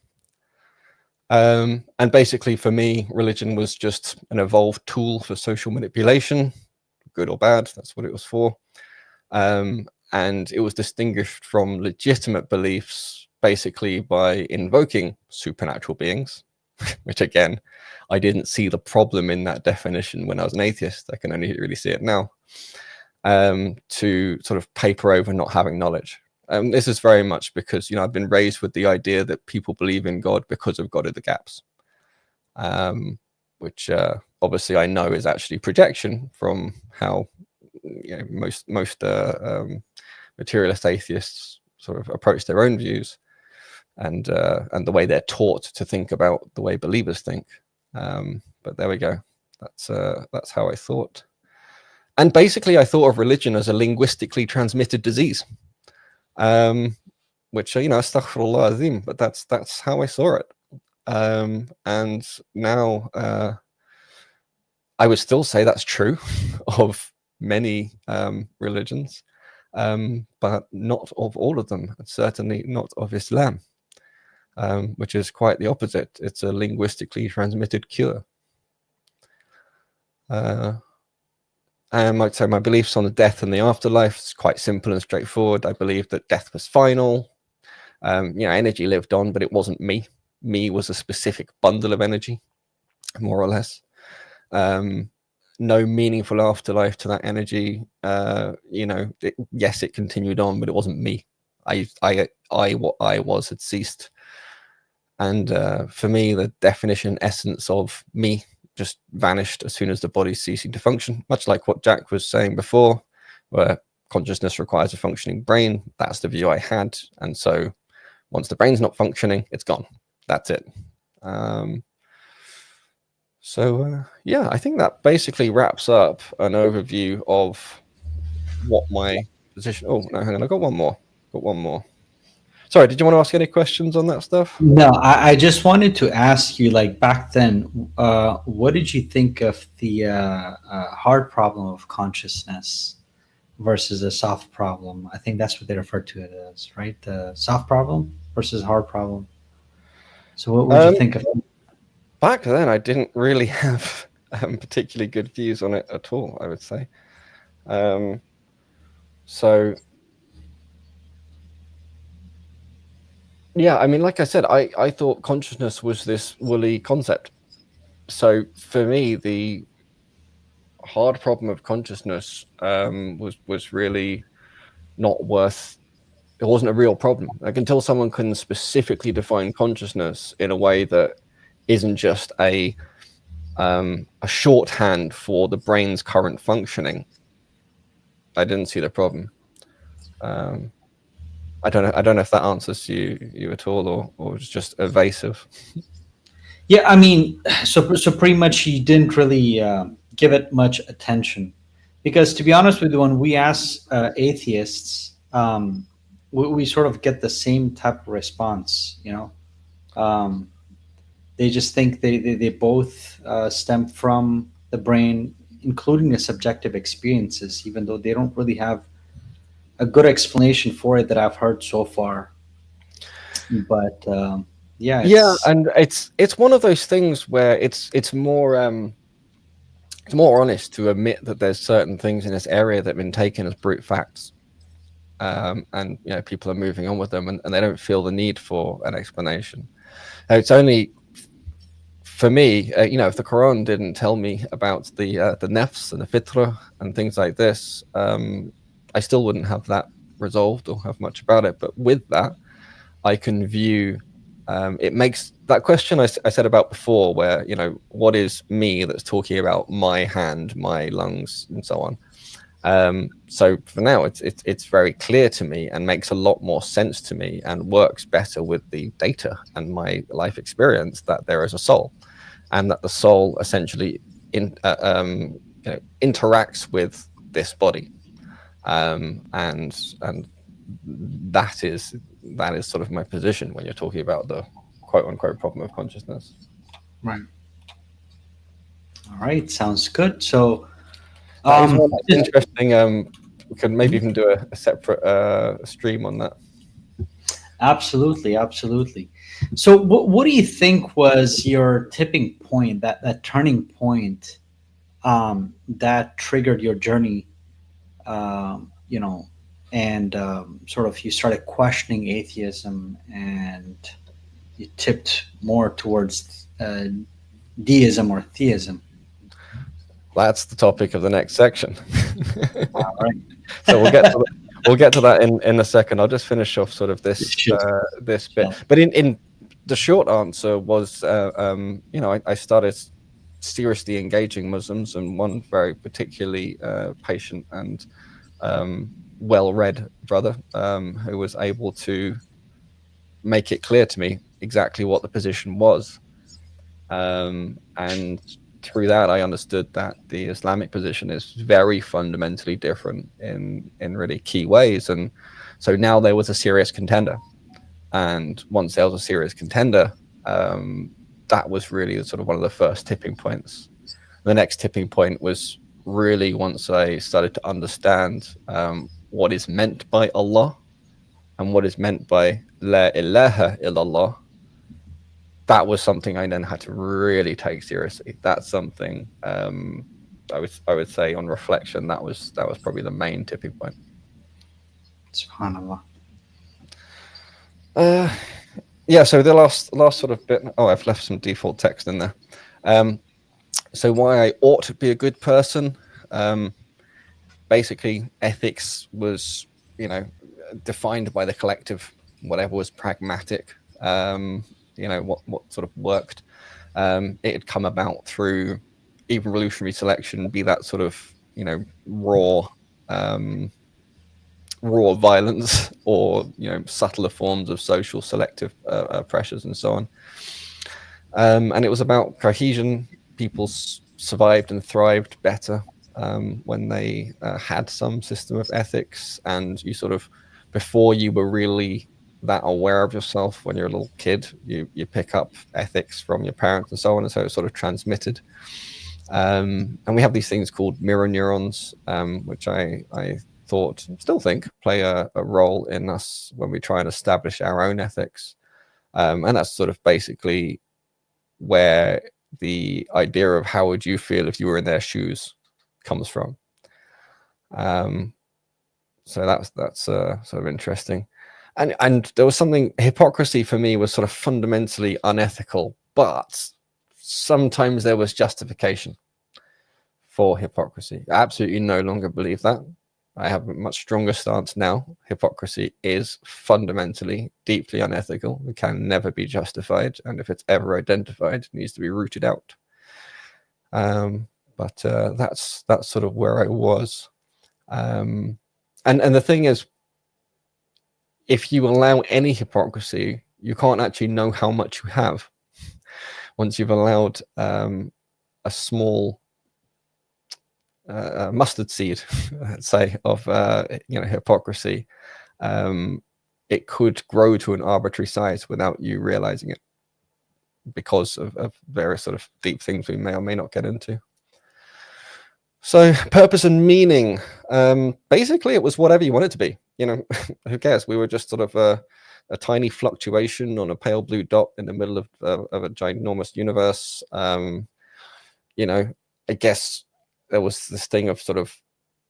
S2: And basically, for me, religion was just an evolved tool for social manipulation, good or bad, that's what it was for. And it was distinguished from legitimate beliefs basically by invoking supernatural beings, which again, I didn't see the problem in that definition when I was an atheist. I can only really see it now. To sort of paper over not having knowledge. This is very much because, I've been raised with the idea that people believe in God because of God of the gaps, which obviously I know is actually projection from how most materialist atheists sort of approach their own views, and the way they're taught to think about the way believers think. But there we go. That's how I thought. And basically, I thought of religion as a linguistically transmitted disease, which, astaghfirullah azim, but that's how I saw it. And now I would still say that's true of many religions, but not of all of them, and certainly not of Islam, which is quite the opposite. It's a linguistically transmitted cure. And like I say, my beliefs on the death and the afterlife is quite simple and straightforward. I believe that death was final. Energy lived on, but it wasn't me. Me was a specific bundle of energy, more or less. No meaningful afterlife to that energy. Yes, it continued on, but it wasn't me. What I was had ceased. And for me, the definition, essence of me just vanished as soon as the body's ceasing to function, much like what Jack was saying before, where consciousness requires a functioning brain. That's the view I had. And so once the brain's not functioning, it's gone. That's it. I think that basically wraps up an overview of what my position. Oh, no, hang on. I got one more. Sorry, did you want to ask any questions on that stuff?
S1: No, I just wanted to ask you, like back then, what did you think of the hard problem of consciousness? versus a soft problem. I think that's what they refer to it as, right? The soft problem versus hard problem. So what would you think of?
S2: Back then, I didn't really have particularly good views on it at all, I would say. So, yeah, I mean, like I said, I thought consciousness was this woolly concept. So for me, the hard problem of consciousness was really not worth. It wasn't a real problem. Like until someone can specifically define consciousness in a way that isn't just a shorthand for the brain's current functioning, I didn't see the problem. I don't know if that answers you at all, or was just evasive.
S1: Yeah, I mean, so pretty much you didn't really give it much attention, because to be honest with you, when we ask atheists, we sort of get the same type of response. They just think they both stem from the brain, including the subjective experiences, even though they don't really have a good explanation for it that I've heard so far. But yeah,
S2: And it's one of those things where it's more honest to admit that there's certain things in this area that have been taken as brute facts, and people are moving on with them, and they don't feel the need for an explanation. It's only for me, if the Quran didn't tell me about the nafs and the fitra and things like this, I still wouldn't have that resolved or have much about it. But with that, I can view. It makes that question I said about before, where what is me that's talking about my hand, my lungs, and so on. So for now, it's very clear to me and makes a lot more sense to me and works better with the data and my life experience that there is a soul, and that the soul essentially interacts with this body, and that is sort of my position when you're talking about the quote unquote problem of consciousness.
S1: right. All right, sounds good. So
S2: interesting. We could maybe even do a separate stream on that.
S1: Absolutely. So what do you think was your tipping point, that turning point, that triggered your journey, and sort of you started questioning atheism and you tipped more towards deism or theism?
S2: That's the topic of the next section.
S1: All right.
S2: So we'll get to that in a second. I'll just finish off sort of this bit. But in the short answer was, I started seriously engaging Muslims, and one very particularly patient and well-read brother who was able to make it clear to me exactly what the position was, and through that I understood that the Islamic position is very fundamentally different in really key ways. And so now there was a serious contender, and once there was a serious contender, that was really sort of one of the first tipping points. The next tipping point was really once I started to understand what is meant by Allah and what is meant by La ilaha illallah. That was something I then had to really take seriously. That's something I would say on reflection, that was probably the main tipping point.
S1: SubhanAllah.
S2: Yeah, so the last sort of bit. Oh, I've left some default text in there. So why I ought to be a good person. Basically, ethics was, defined by the collective, whatever was pragmatic. What sort of worked. It had come about through evolutionary selection, be that sort of raw violence, or subtler forms of social selective pressures and so on. And it was about cohesion. People survived and thrived better when they had some system of ethics, and you sort of, before you were really that aware of yourself, when you're a little kid, you pick up ethics from your parents and so on, and so it's sort of transmitted. And we have these things called mirror neurons, which I thought, still think, play a role in us when we try and establish our own ethics. And that's sort of basically where the idea of how would you feel if you were in their shoes comes from. So that's sort of interesting. And there was something, hypocrisy for me was sort of fundamentally unethical, but sometimes there was justification for hypocrisy. I absolutely no longer believe that. I have a much stronger stance now. Hypocrisy is fundamentally, deeply unethical. It can never be justified. And if it's ever identified, it needs to be rooted out. But that's sort of where I was. And the thing is, if you allow any hypocrisy, you can't actually know how much you have. Once you've allowed a small mustard seed, let's say, of hypocrisy, it could grow to an arbitrary size without you realizing it, because of various sort of deep things we may or may not get into. So purpose and meaning, basically it was whatever you want it to be. Who cares? We were just sort of a tiny fluctuation on a pale blue dot in the middle of a ginormous universe. I guess there was this thing of sort of,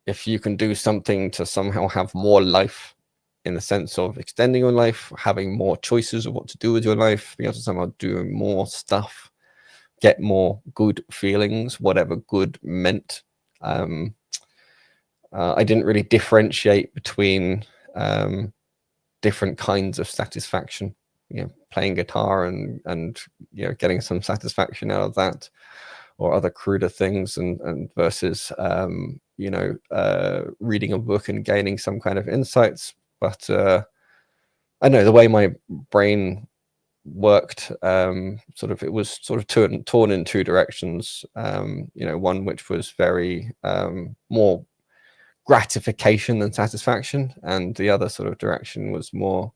S2: if you can do something to somehow have more life, in the sense of extending your life, having more choices of what to do with your life, being able to somehow do more stuff, get more good feelings, whatever good meant. I didn't really differentiate between different kinds of satisfaction, playing guitar and getting some satisfaction out of that, or other cruder things, and versus reading a book and gaining some kind of insights. But I know the way my brain worked, it was sort of torn in two directions. One which was very more gratification than satisfaction, and the other sort of direction was more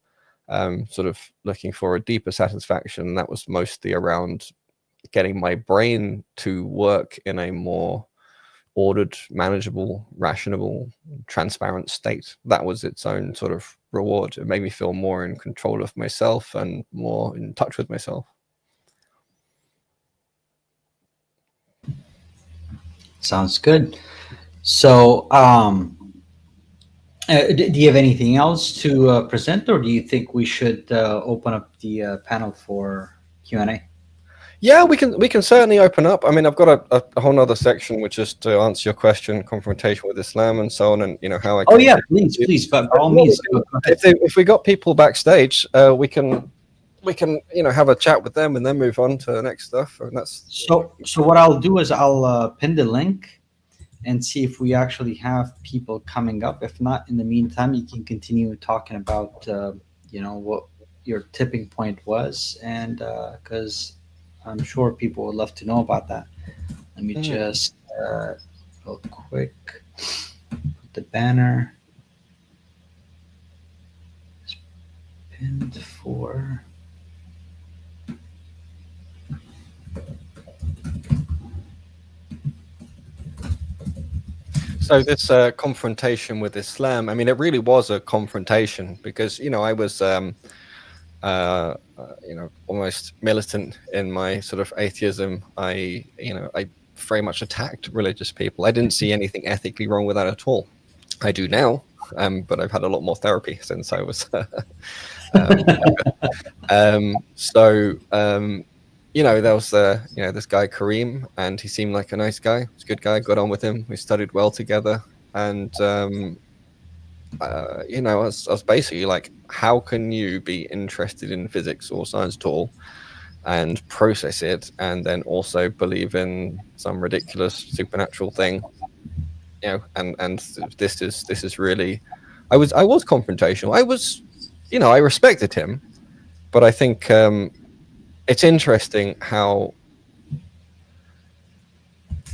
S2: sort of looking for a deeper satisfaction. That was mostly around getting my brain to work in a more ordered, manageable, rational, transparent state. That was its own sort of reward. It made me feel more in control of myself and more in touch with myself.
S1: Sounds good. So do you have anything else to present, or do you think we should open up the panel for Q&A?
S2: Yeah, we can certainly open up. I mean, I've got a whole other section which is to answer your question, confrontation with Islam and so on, and how I.
S1: Oh yeah, please, but by all means.
S2: If we got people backstage, we can have a chat with them and then move on to the next stuff. And that's
S1: so what I'll do is I'll pin the link and see if we actually have people coming up. If not, in the meantime, you can continue talking about what your tipping point was, and because I'm sure people would love to know about that. Let me just real quick put the banner. It's pinned for.
S2: So this confrontation with Islam, I mean, it really was a confrontation, because I was almost militant in my sort of atheism. I very much attacked religious people. I didn't see anything ethically wrong with that at all. I do now, but I've had a lot more therapy since I was there was this guy Kareem, and he seemed like a nice guy. He's a good guy. Got on with him. We studied well together, and I was basically like, how can you be interested in physics or science at all and process it, and then also believe in some ridiculous supernatural thing? And this is really, I was confrontational. I respected him, but I think it's interesting how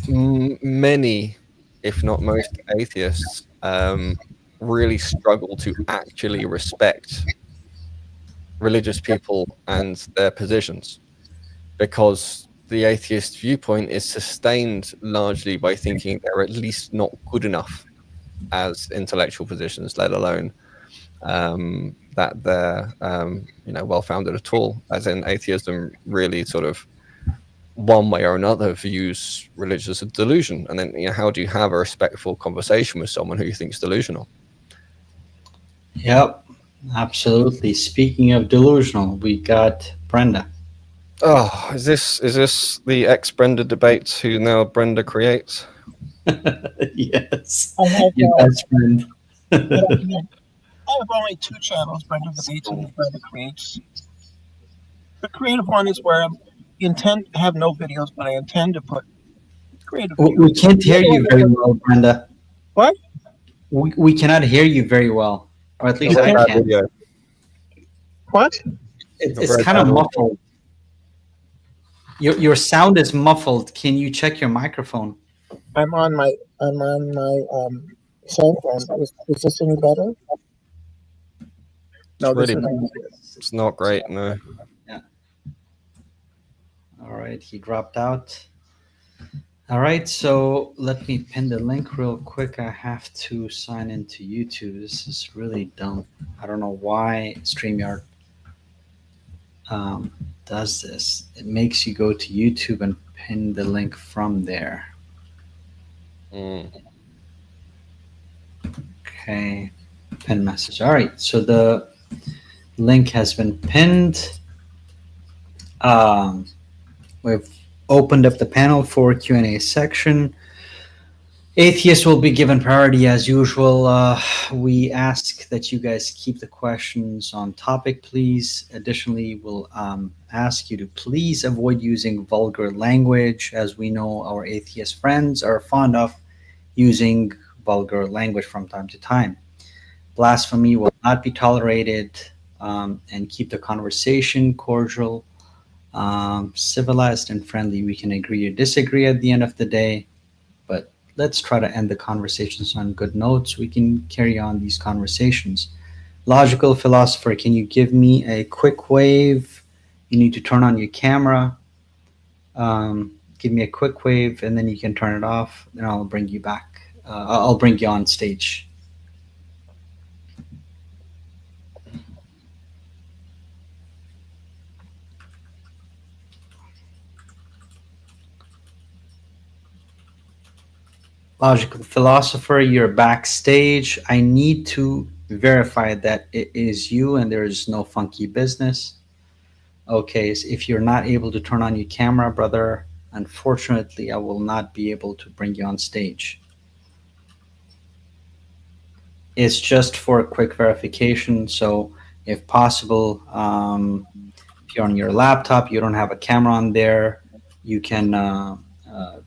S2: many, if not most, atheists really struggle to actually respect religious people and their positions, because the atheist viewpoint is sustained largely by thinking they're at least not good enough as intellectual positions, let alone that they're well-founded at all. As in, atheism really sort of one way or another views religion as a delusion. And then how do you have a respectful conversation with someone who you think is delusional?
S1: Yep, absolutely. Speaking of delusional, we got Brenda.
S2: Oh, is this the ex-Brenda debate who now Brenda creates?
S1: Yes,
S3: I have,
S1: your best friend.
S3: I have only 2 channels, Brenda Debates and Brenda Creates. The creative one is where I intend to have no videos, but I intend to put creative
S1: We
S3: videos.
S1: can't hear you very well, Brenda.
S3: What?
S1: We cannot hear you very well, or at least
S2: Very
S1: I
S2: bad
S1: can.
S2: video.
S3: What?
S1: It's
S2: Very
S1: kind of
S2: bad audio.
S1: muffled. Your sound is muffled. Can you check your microphone?
S3: I'm on my cell phone. Is this any better? No,
S2: It's
S3: this
S2: really-
S3: is
S2: It's not great, no.
S1: All right, he dropped out. All right, so let me pin the link real quick. I have to sign into YouTube. This is really dumb. I don't know why StreamYard does this. It makes you go to YouTube and pin the link from there. Okay, pin message. All right, so the link has been pinned. We've opened up the panel for Q&A section. Atheists will be given priority as usual. We ask that you guys keep the questions on topic, please. Additionally, we'll ask you to please avoid using vulgar language, as we know our atheist friends are fond of using vulgar language from time to time. Blasphemy will not be tolerated, and keep the conversation cordial, civilized, and friendly. We can agree or disagree at the end of the day, but let's try to end the conversations on good notes. We can carry on these conversations. Logical philosopher, can you give me a quick wave? You need to turn on your camera. Give me a quick wave, and then you can turn it off, and I'll bring you back. I'll bring you on stage. Logical philosopher, you're backstage. I need to verify that it is you and there is no funky business. Okay, so if you're not able to turn on your camera, brother, unfortunately, I will not be able to bring you on stage. It's just for a quick verification. So if possible, if you're on your laptop, you don't have a camera on there, you can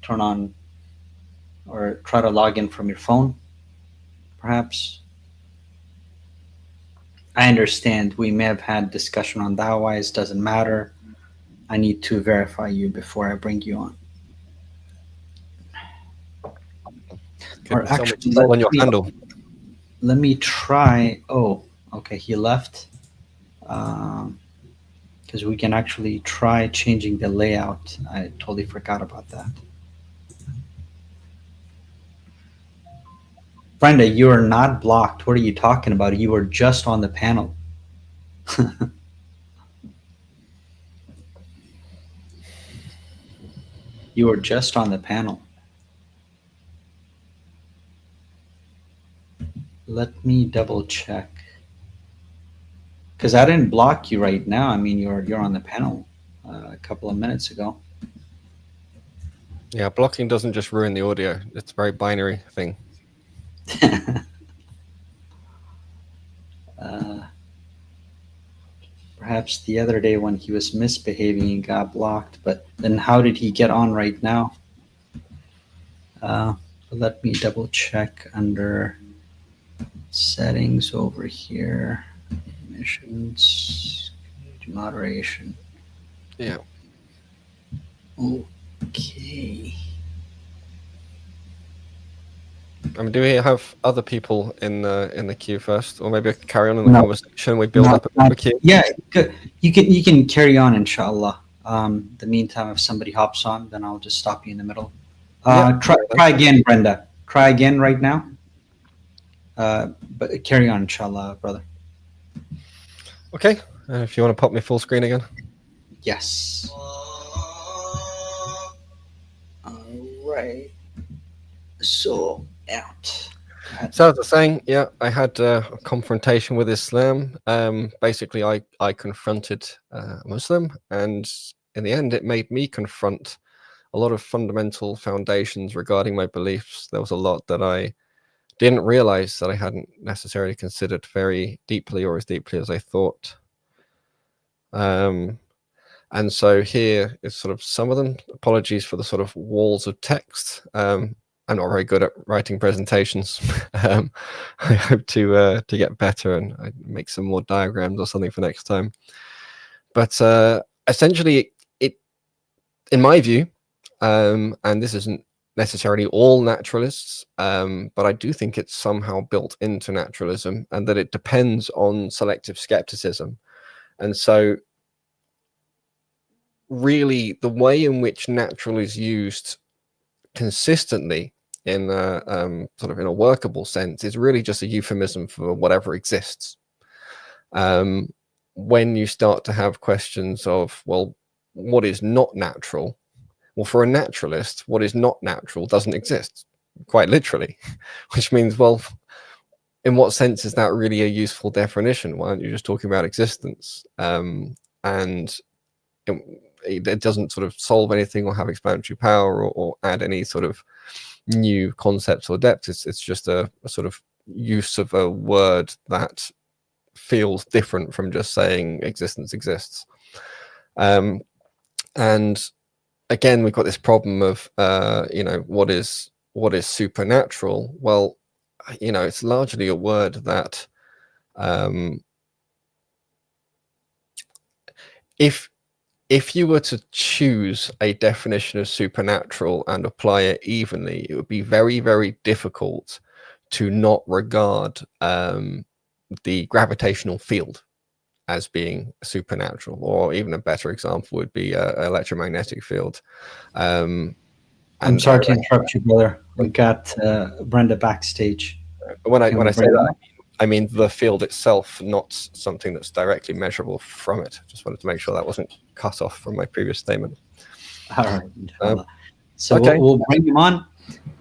S1: turn on or try to log in from your phone, perhaps. I understand we may have had discussion on that wise, doesn't matter. I need to verify you before I bring you on. Or actually,
S2: on your handle.
S1: Let me try. Oh, okay, he left. Because we can actually try changing the layout. I totally forgot about that. Brenda, you are not blocked. What are you talking about? You were just on the panel. You were just on the panel. Let me double check. Because I didn't block you right now. I mean, you're on the panel a couple of minutes ago.
S2: Yeah, blocking doesn't just ruin the audio. It's a very binary thing.
S1: Perhaps the other day when he was misbehaving, he got blocked. But then how did he get on right now? Let me double check under settings over here. Emissions, moderation.
S2: Yeah.
S1: Okay.
S2: I mean, do we have other people in the queue first, or maybe I can carry on in the
S1: No.
S2: conversation? We build up a queue.
S1: Yeah, you can carry on, inshallah. The meantime, if somebody hops on, then I'll just stop you in the middle.
S2: Yeah.
S1: Try again, Brenda. Try again right now. But carry on, inshallah, brother.
S2: Okay, if you want to pop me full screen again.
S1: Yes. All right. So out.
S2: So as I was saying, yeah, I had a confrontation with Islam. Basically, I confronted a Muslim, and in the end, it made me confront a lot of fundamental foundations regarding my beliefs. There was a lot that I didn't realize that I hadn't necessarily considered very deeply or as deeply as I thought. And so here is sort of some of them. Apologies for the sort of walls of text. I'm not very good at writing presentations. I hope to get better and I make some more diagrams or something for next time. But essentially, it, in my view, and this isn't necessarily all naturalists, but I do think it's somehow built into naturalism, and that it depends on selective skepticism. And so really the way in which natural is used consistently in a sort of in a workable sense is really just a euphemism for whatever exists. When you start to have questions of, well, what is not natural? Well, for a naturalist, what is not natural doesn't exist, quite literally, which means, well, in what sense is that really a useful definition? Why aren't you just talking about existence? And it doesn't sort of solve anything or have explanatory power or add any sort of new concepts or depth. It's just a sort of use of a word that feels different from just saying existence exists. And again, we've got this problem of what is supernatural? Well, it's largely a word that if you were to choose a definition of supernatural and apply it evenly, it would be very, very difficult to not regard the gravitational field as being supernatural, or even a better example would be an electromagnetic field.
S1: I'm sorry to interrupt you, brother. We got Brenda backstage.
S2: When I say that, I mean the field itself, not something that's directly measurable from it. Just wanted to make sure that wasn't cut off from my previous statement.
S1: All right. So okay. we'll bring him on.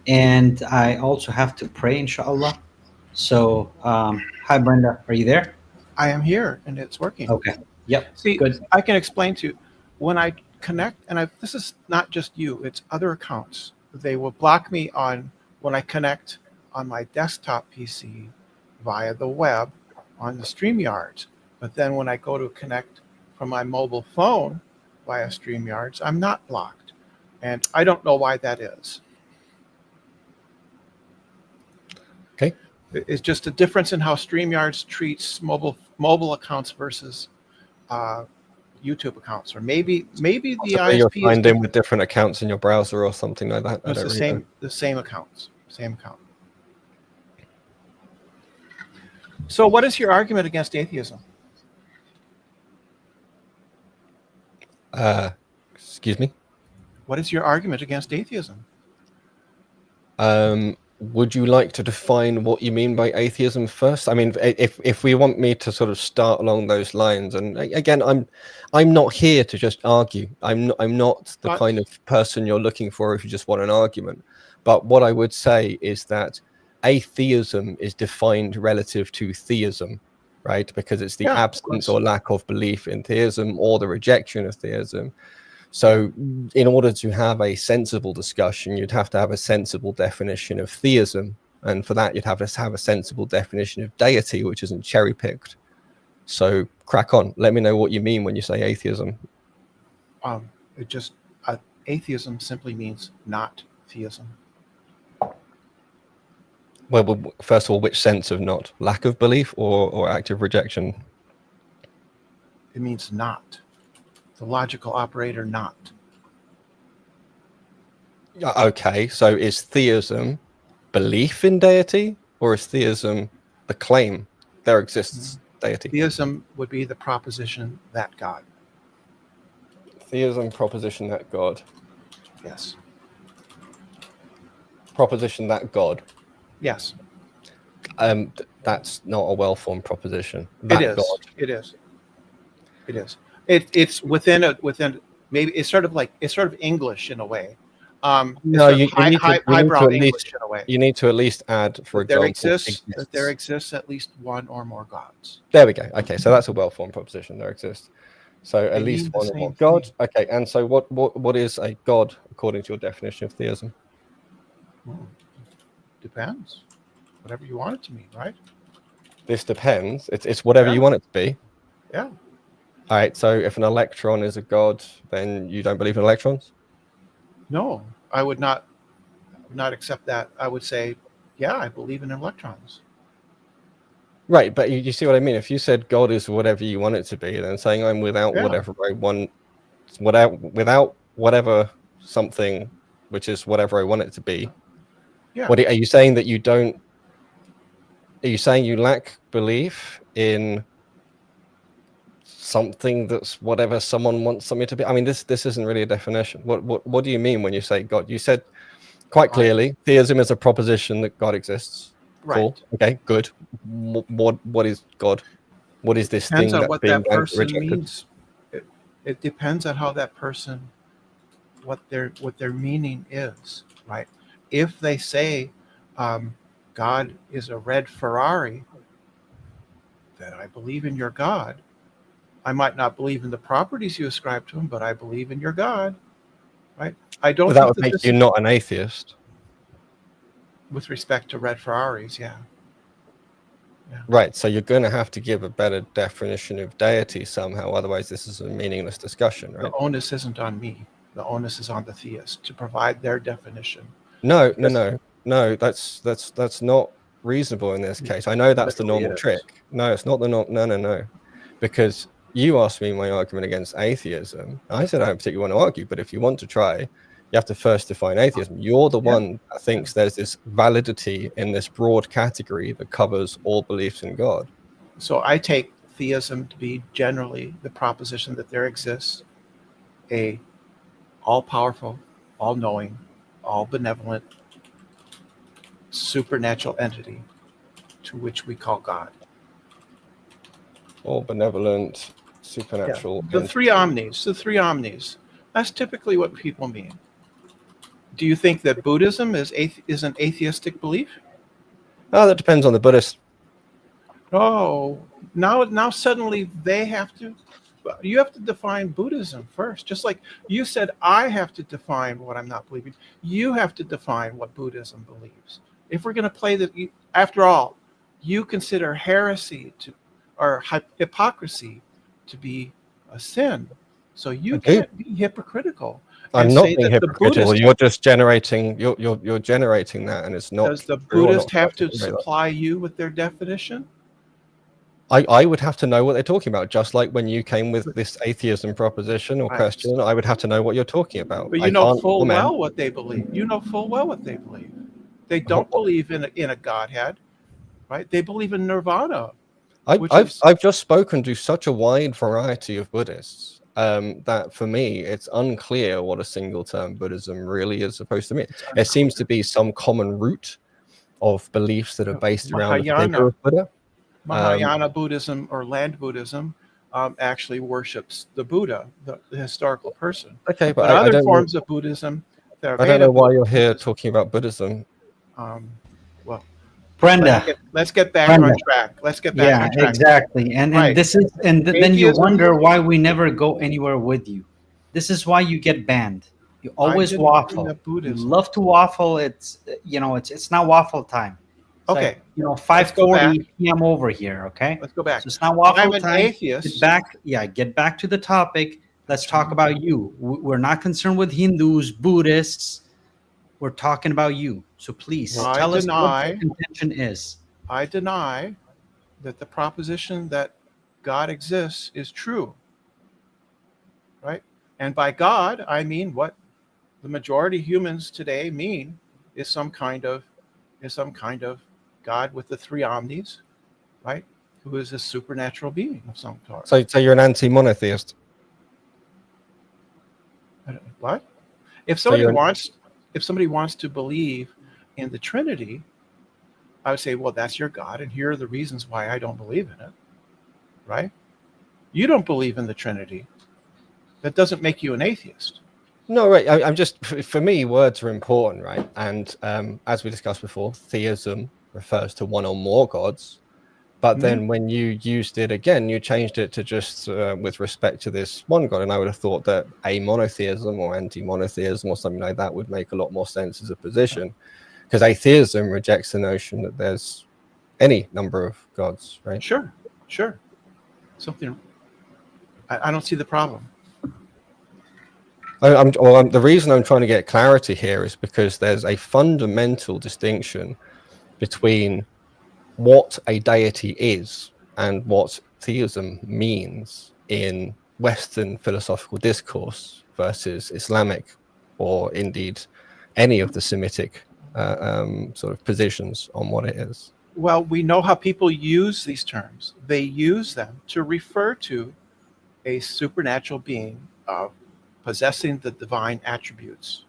S1: And I also have to pray, inshallah. So, hi, Brenda. Are you there?
S3: I am here, and it's working.
S1: Okay. Yep.
S3: See,
S1: good.
S3: I can explain to you. When I connect, and this is not just you, it's other accounts. They will block me when I connect on my desktop PC via the web on the StreamYards. But then when I go to connect from my mobile phone via StreamYards, I'm not blocked. And I don't know why that is.
S2: Okay.
S3: It's just a difference in how StreamYards treats mobile accounts versus YouTube accounts, or maybe the ISP
S2: you're signed in with different accounts in your browser or something like that.
S3: It's the same accounts, same account. So, what is your argument against atheism?
S2: Excuse me.
S3: What is your argument against atheism?
S2: Would you like to define what you mean by atheism first? I mean, if we want me to sort of start along those lines, and again, I'm not here to just argue. I'm not the kind of person you're looking for if you just want an argument. But what I would say is that atheism is defined relative to theism, right? Because it's the absence or lack of belief in theism or the rejection of theism. So in order to have a sensible discussion, you'd have to have a sensible definition of theism. And for that, you'd have to have a sensible definition of deity, which isn't cherry-picked. So crack on. Let me know what you mean when you say atheism.
S3: Atheism simply means not theism.
S2: Well, first of all, which sense of not? Lack of belief or active rejection?
S3: It means not. The logical operator not.
S2: Okay, so is theism belief in deity, or is theism the claim there exists deity?
S3: Theism would be the proposition that God.
S2: Theism, proposition that God.
S3: Yes.
S2: Proposition that God.
S3: Yes.
S2: That's not a well-formed proposition.
S3: It is. It is. It is. It's within maybe it's sort of English in a way.
S2: No, you need to
S3: highbrow
S2: at
S3: English
S2: least
S3: in a way.
S2: you need to at least add, for
S3: That
S2: example,
S3: there exists at least one or more gods.
S2: There we go. Okay, so that's a well-formed proposition. There exists. So
S3: They
S2: at least
S3: mean the
S2: one or
S3: same
S2: more God.
S3: thing.
S2: Okay, and so what is a God according to your definition of theism?
S3: Depends. Whatever you want it to mean, right?
S2: This depends. It's whatever you want it to be.
S3: Yeah.
S2: All right. So if an electron is a God, then you don't believe in electrons?
S3: No, I would not accept that. I would say, yeah, I believe in electrons.
S2: Right, but you see what I mean? If you said God is whatever you want it to be, then saying I'm without whatever I want, without whatever something, which is whatever I want it to be.
S3: Yeah.
S2: What are you saying that you don't? Are you saying you lack belief in something that's whatever someone wants something to be? I mean, this isn't really a definition. What do you mean when you say God? You said quite clearly theism is a proposition that God exists.
S3: Right.
S2: Cool. Okay, good. What is God? What is this
S3: Depends
S2: thing
S3: on
S2: that's
S3: what
S2: being
S3: that person
S2: rejected?
S3: means. It depends on how that person, what their meaning is, right? If they say God is a red Ferrari, then I believe in your God. I might not believe in the properties you ascribe to him, but I believe in your God, right? I don't.
S2: But that would make you not an atheist.
S3: With respect to red Ferraris, yeah.
S2: Right, so you're going to have to give a better definition of deity somehow, otherwise this is a meaningless discussion, right?
S3: The onus isn't on me. The onus is on the theist to provide their definition.
S2: No, that's not reasonable in this case. I know that's the normal trick. No, it's not the no. Because you asked me my argument against atheism. I said I don't particularly want to argue, but if you want to try, you have to first define atheism. You're the one that thinks there's this validity in this broad category that covers all beliefs in God.
S3: So I take theism to be generally the proposition that there exists a all-powerful, all-knowing, all-benevolent, supernatural entity to which we call God.
S2: All benevolent, supernatural.
S3: Yeah. The three omnis. That's typically what people mean. Do you think that Buddhism is an atheistic belief?
S2: Oh, that depends on the Buddhist.
S3: Oh, now suddenly you have to define Buddhism first. Just like you said, I have to define what I'm not believing. You have to define what Buddhism believes. If we're going to play that, after all, you consider heresy or hypocrisy to be a sin. So you can't be hypocritical.
S2: I'm not being hypocritical. You're just generating. You're generating that, and it's not.
S3: Does the Buddhist have to supply you with their definition?
S2: I would have to know what they're talking about, just like when you came with this atheism proposition or question. I would have to know what you're talking about.
S3: But you know full well what they believe. You know full well what they believe. They don't believe in a Godhead, right? They believe in nirvana.
S2: I've just spoken to such a wide variety of Buddhists that for me it's unclear what a single term Buddhism really is supposed to mean. There seems to be some common root of beliefs that are based around the figure of Buddha.
S3: Mahayana Buddhism or land Buddhism actually worships the Buddha, the historical person.
S2: Okay,
S3: but other forms of Buddhism,
S2: I don't know why you're here talking about Buddhism.
S3: Well,
S1: Brenda,
S3: let's get back on track. Let's get back on track.
S1: Yeah, exactly. And this is then you wonder why we never go anywhere with you. This is why you get banned. You always waffle. You love to waffle. It's it's not waffle time. It's
S3: okay.
S1: Like, 5:40 p.m. over here. Okay.
S3: Let's go back.
S1: So it's not waffle
S3: I'm an
S1: time.
S3: atheist.
S1: Get back to the topic. Let's talk about you. We're not concerned with Hindus, Buddhists. We're talking about you. So please tell us what the contention is.
S3: I deny that the proposition that God exists is true. Right? And by God, I mean what the majority of humans today mean is some kind of God with the three omnis, right? Who is a supernatural being of some sort.
S2: So you're an anti-monotheist.
S3: What? If somebody wants to believe in the Trinity, I would say, well, that's your God, and here are the reasons why I don't believe in it, right? You don't believe in the Trinity. That doesn't make you an atheist.
S2: No, right. I'm just, for me, words are important, right? And as we discussed before, theism refers to one or more gods. But then when you used it again, you changed it to just with respect to this one God. And I would have thought that a monotheism or anti-monotheism or something like that would make a lot more sense as a position, because atheism rejects the notion that there's any number of gods, right?
S3: Sure. Something. I don't see the problem.
S2: The reason I'm trying to get clarity here is because there's a fundamental distinction between what a deity is and what theism means in Western philosophical discourse versus Islamic, or indeed any of the Semitic sort of positions on what it is.
S3: Well, we know how people use these terms. They use them to refer to a supernatural being possessing the divine attributes.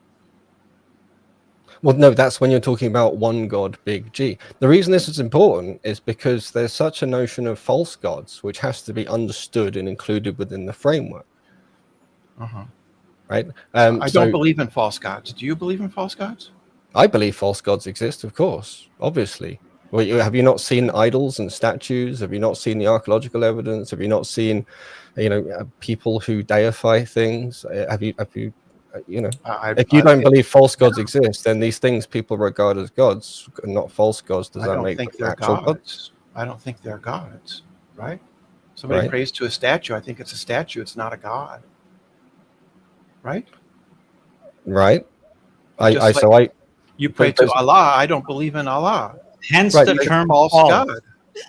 S2: Well, no, that's when you're talking about one God, big G. The reason this is important is because there's such a notion of false gods, which has to be understood and included within the framework. Right?
S3: I don't believe in false gods. Do you believe in false gods?
S2: I believe false gods exist, of course, obviously. Well, have you not seen idols and statues? Have you not seen the archaeological evidence? Have you not seen, people who deify things? Have you if you don't believe false gods exist, then these things people regard as gods, not false gods. Does that make them actual gods?
S3: I don't think they're gods, right? Somebody prays to a statue. I think it's a statue. It's not a god, right?
S2: Right.
S3: You pray to Allah. I don't believe in Allah.
S1: Hence the term false god.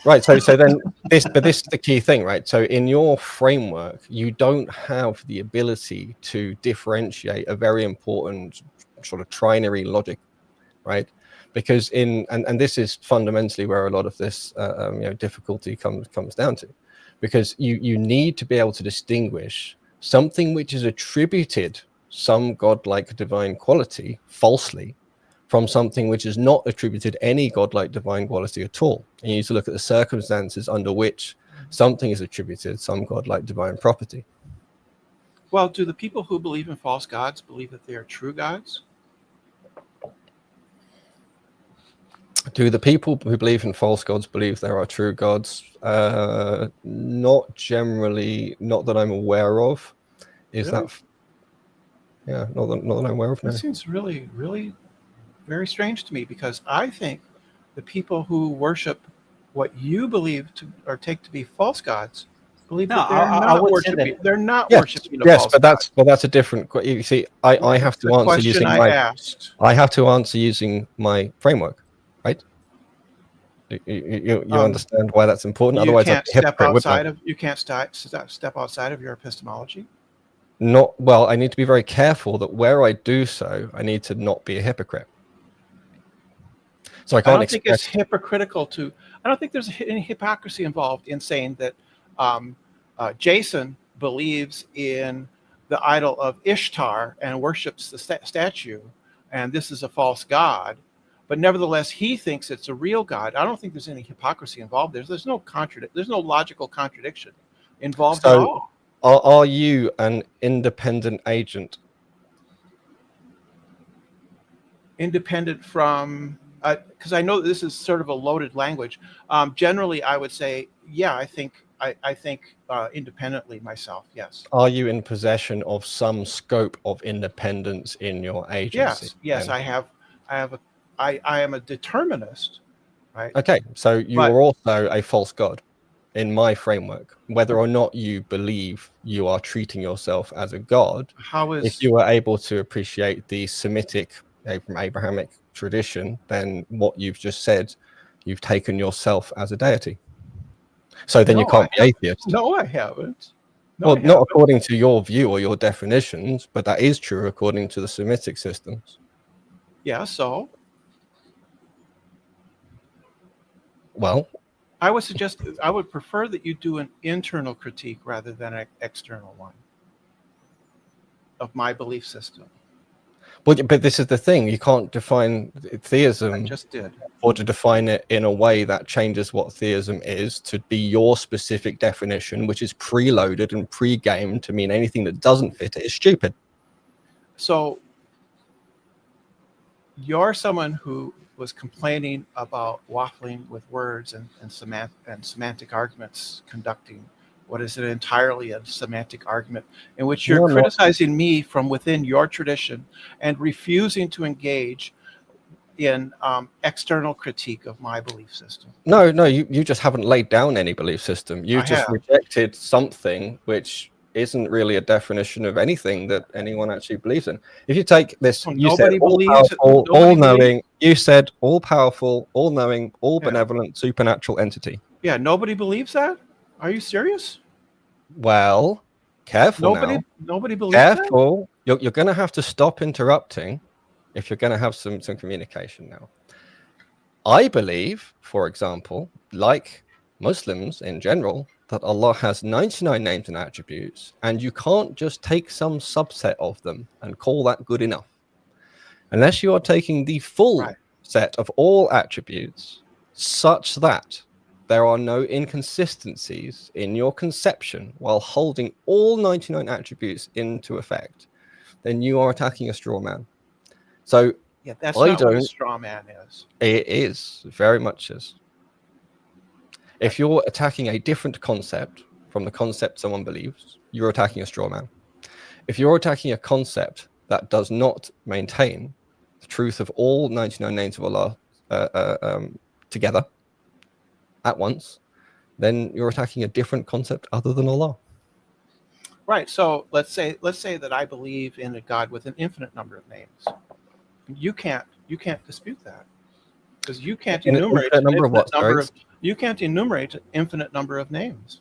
S2: Right. So then this is the key thing, right? So in your framework, you don't have the ability to differentiate a very important sort of trinary logic, right? Because and this is fundamentally where a lot of this difficulty comes down to, because you need to be able to distinguish something which is attributed some godlike divine quality falsely from something which is not attributed any godlike divine quality at all. And you need to look at the circumstances under which something is attributed some godlike divine property.
S3: Well, do the people who believe in false gods believe that they are true gods?
S2: Do the people who believe in false gods believe there are true gods? Not generally, not that I'm aware of. Is
S3: really?
S2: Not that I'm aware of.
S3: That seems really, really very strange to me, because I think the people who worship what you believe to or take to be false gods believe that they're not worshiping a false god.
S2: But that's a different. You see, I have to answer using I have to answer using my framework, right? You understand why that's important.
S3: You
S2: Otherwise,
S3: can't step outside of step outside of your epistemology.
S2: I need to be very careful that where I do so, I need to not be a hypocrite. So I don't
S3: think it's hypocritical I don't think there's any hypocrisy involved in saying that Jason believes in the idol of Ishtar and worships the statue, and this is a false god, but nevertheless he thinks it's a real god. I don't think there's any hypocrisy involved. There's no logical contradiction involved at all.
S2: Are you an independent agent?
S3: Independent from? Because I know that this is sort of a loaded language. Generally, I would say, yeah, I think independently myself. Yes.
S2: Are you in possession of some scope of independence in your agency?
S3: Yes, I have. I am a determinist, right?
S2: Okay, so you are also a false god in my framework. Whether or not you believe you are treating yourself as a god, if you are able to appreciate the Semitic, Abrahamic tradition, then what you've just said, you've taken yourself as a deity. So then you can't be atheist.
S3: No, I haven't.
S2: Not according to your view or your definitions, but that is true according to the Semitic systems.
S3: Yeah, so?
S2: Well,
S3: I would prefer that you do an internal critique rather than an external one of my belief system.
S2: But this is the thing: you can't define
S3: I
S2: theism
S3: just did.
S2: or to define it in a way that changes what theism is to be your specific definition, which is preloaded and pre-gamed to mean anything that doesn't fit it is stupid.
S3: So you're someone who was complaining about waffling with words and semantic arguments, conducting what is entirely a semantic argument, in which you're criticizing me from within your tradition and refusing to engage in external critique of my belief system.
S2: No, you just haven't laid down any belief system. You just rejected something which isn't really a definition of anything that anyone actually believes in. If you take this, you said all-powerful, you said all-powerful, all-knowing, all-benevolent, supernatural entity.
S3: Yeah, nobody believes that? Are you serious?
S2: Well, careful now.
S3: Nobody believes that?
S2: Careful. You're going to have to stop interrupting if you're going to have some communication now. I believe, for example, like Muslims in general, that Allah has 99 names and attributes, and you can't just take some subset of them and call that good enough. Unless you are taking the full set of all attributes such that there are no inconsistencies in your conception while holding all 99 attributes into effect, then you are attacking a straw man. So
S3: yeah, that's not what a straw man is.
S2: It is, very much is. If you're attacking a different concept from the concept someone believes, you're attacking a straw man. If you're attacking a concept that does not maintain the truth of all 99 names of Allah together at once, then you're attacking a different concept other than Allah.
S3: Right. So let's say that I believe in a God with an infinite number of names. You can't dispute that, because you can't enumerate you can't enumerate an infinite number of names.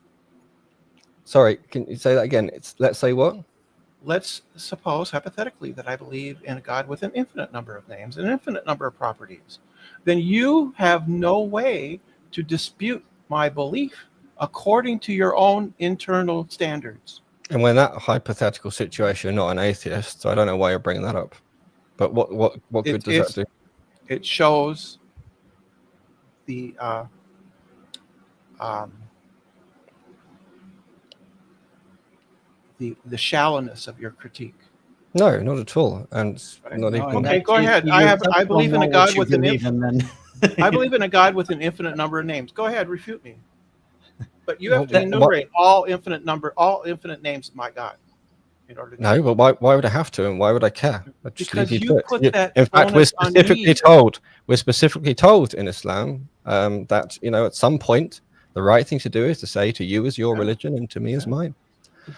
S2: Sorry, can you say that again? Let's say what?
S3: Let's suppose hypothetically that I believe in a God with an infinite number of names, an infinite number of properties. Then you have no way to dispute my belief according to your own internal standards.
S2: And when that hypothetical situation, you're not an atheist, so I don't know why you're bringing that up. But what good does that do?
S3: It shows the shallowness of your critique.
S2: No, not at all. And not even.
S3: Okay, go ahead. I believe in a God with I believe in a God with an infinite number of names. Go ahead, refute me. But you have to enumerate all infinite names of my God.
S2: No, but why would I have to, and why would I care? I'd just
S3: because
S2: leave
S3: you put that.
S2: In fact, we're specifically told in Islam that at some point the right thing to do is to say to you is your religion and to me is mine.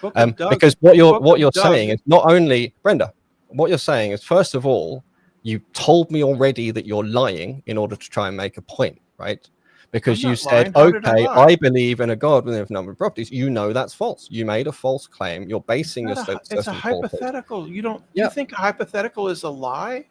S2: Because what you're saying is not only, Brenda, what you're saying is, first of all, you told me already that you're lying in order to try and make a point, right? Because you said, okay, I believe in a God with a number of properties. You know that's false. You made a false claim. You're basing your success.
S3: It's a hypothetical. You think a hypothetical is a lie?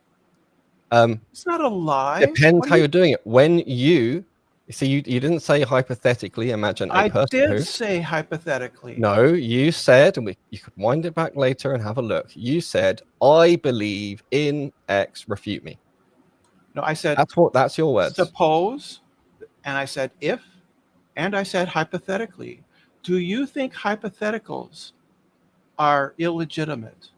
S3: It's not a lie.
S2: Depends how you're doing it. When you didn't say hypothetically. Imagine a person
S3: I did say hypothetically.
S2: No, you said, and you could wind it back later and have a look. You said, I believe in X. Refute me.
S3: No, I said
S2: that's your words.
S3: Suppose. And I said if, and I said hypothetically. Do you think hypotheticals are illegitimate?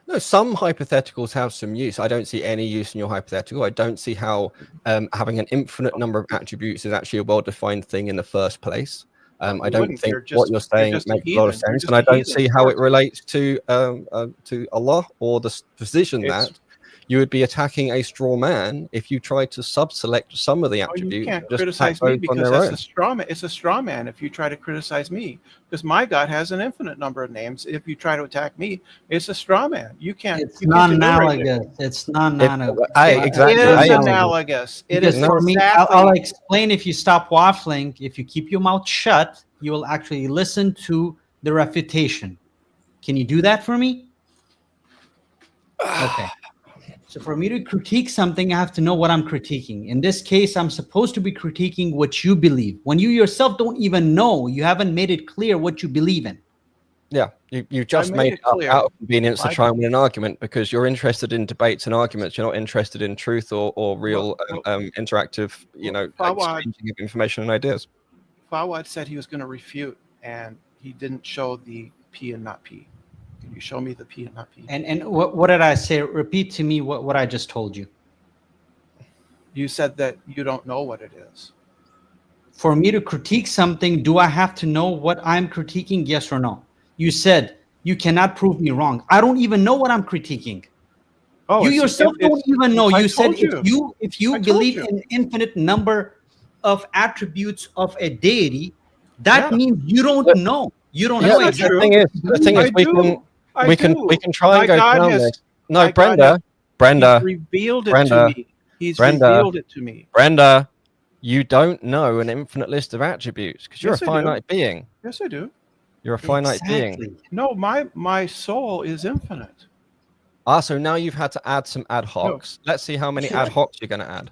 S2: No, some hypotheticals have some use. I don't see any use in your hypothetical. I don't see how having an infinite number of attributes is actually a well-defined thing in the first place. I don't think what you're saying makes a lot of sense, and I don't see how it relates to Allah or the position that you would be attacking a straw man if you tried to sub-select some of the attributes.
S3: You can't criticize me because that's a straw man. It's a straw man if you try to criticize me, because my God has an infinite number of names. If you try to attack me, it's a straw man. You can't.
S1: It's non-analogous. It's non-analogous.
S2: Exactly.
S3: It is analogous. It is
S1: for me. I'll explain. If you stop waffling, if you keep your mouth shut, you will actually listen to the refutation. Can you do that for me? Okay. So for me to critique something, I have to know what I'm critiquing. In this case, I'm supposed to be critiquing what you believe. When you yourself don't even know, you haven't made it clear what you believe in.
S2: Yeah, you just
S3: made
S2: made
S3: it
S2: it up
S3: clear.
S2: out of convenience to
S3: I
S2: try and win an argument because you're interested in debates and arguments. You're not interested in truth or real interactive,
S3: Fawad,
S2: exchanging of information and ideas.
S3: Fawad said he was going to refute, and he didn't show the P and not P. Can you show me the P and not P?
S1: And what did I say? Repeat to me what I just told you.
S3: You said that you don't know what it is.
S1: For me to critique something, do I have to know what I'm critiquing? Yes or no? You said you cannot prove me wrong. I don't even know what I'm critiquing.
S3: Oh,
S1: You yourself don't even know.
S3: I
S1: You said
S3: told
S1: if you
S3: I told
S1: believe
S3: you.
S1: in infinite number of attributes of a deity, that
S3: Yeah.
S1: means you don't
S2: But-
S1: know. You don't
S2: Yeah,
S1: know
S3: not
S1: exactly.
S3: true.
S2: the thing is,
S3: I do.
S2: we can try and go
S3: God
S2: down
S3: has-
S2: this. No,
S3: my God
S2: Brenda,
S3: He's revealed it to me. He's revealed it to me.
S2: Brenda, you don't know an infinite list of attributes because you're
S3: Yes,
S2: a
S3: I do.
S2: finite being.
S3: Yes, I do.
S2: You're a finite being.
S1: Exactly.
S3: No, my soul is infinite.
S2: So now you've had to add some ad hocs. Let's see how many ad hocs you're going to add.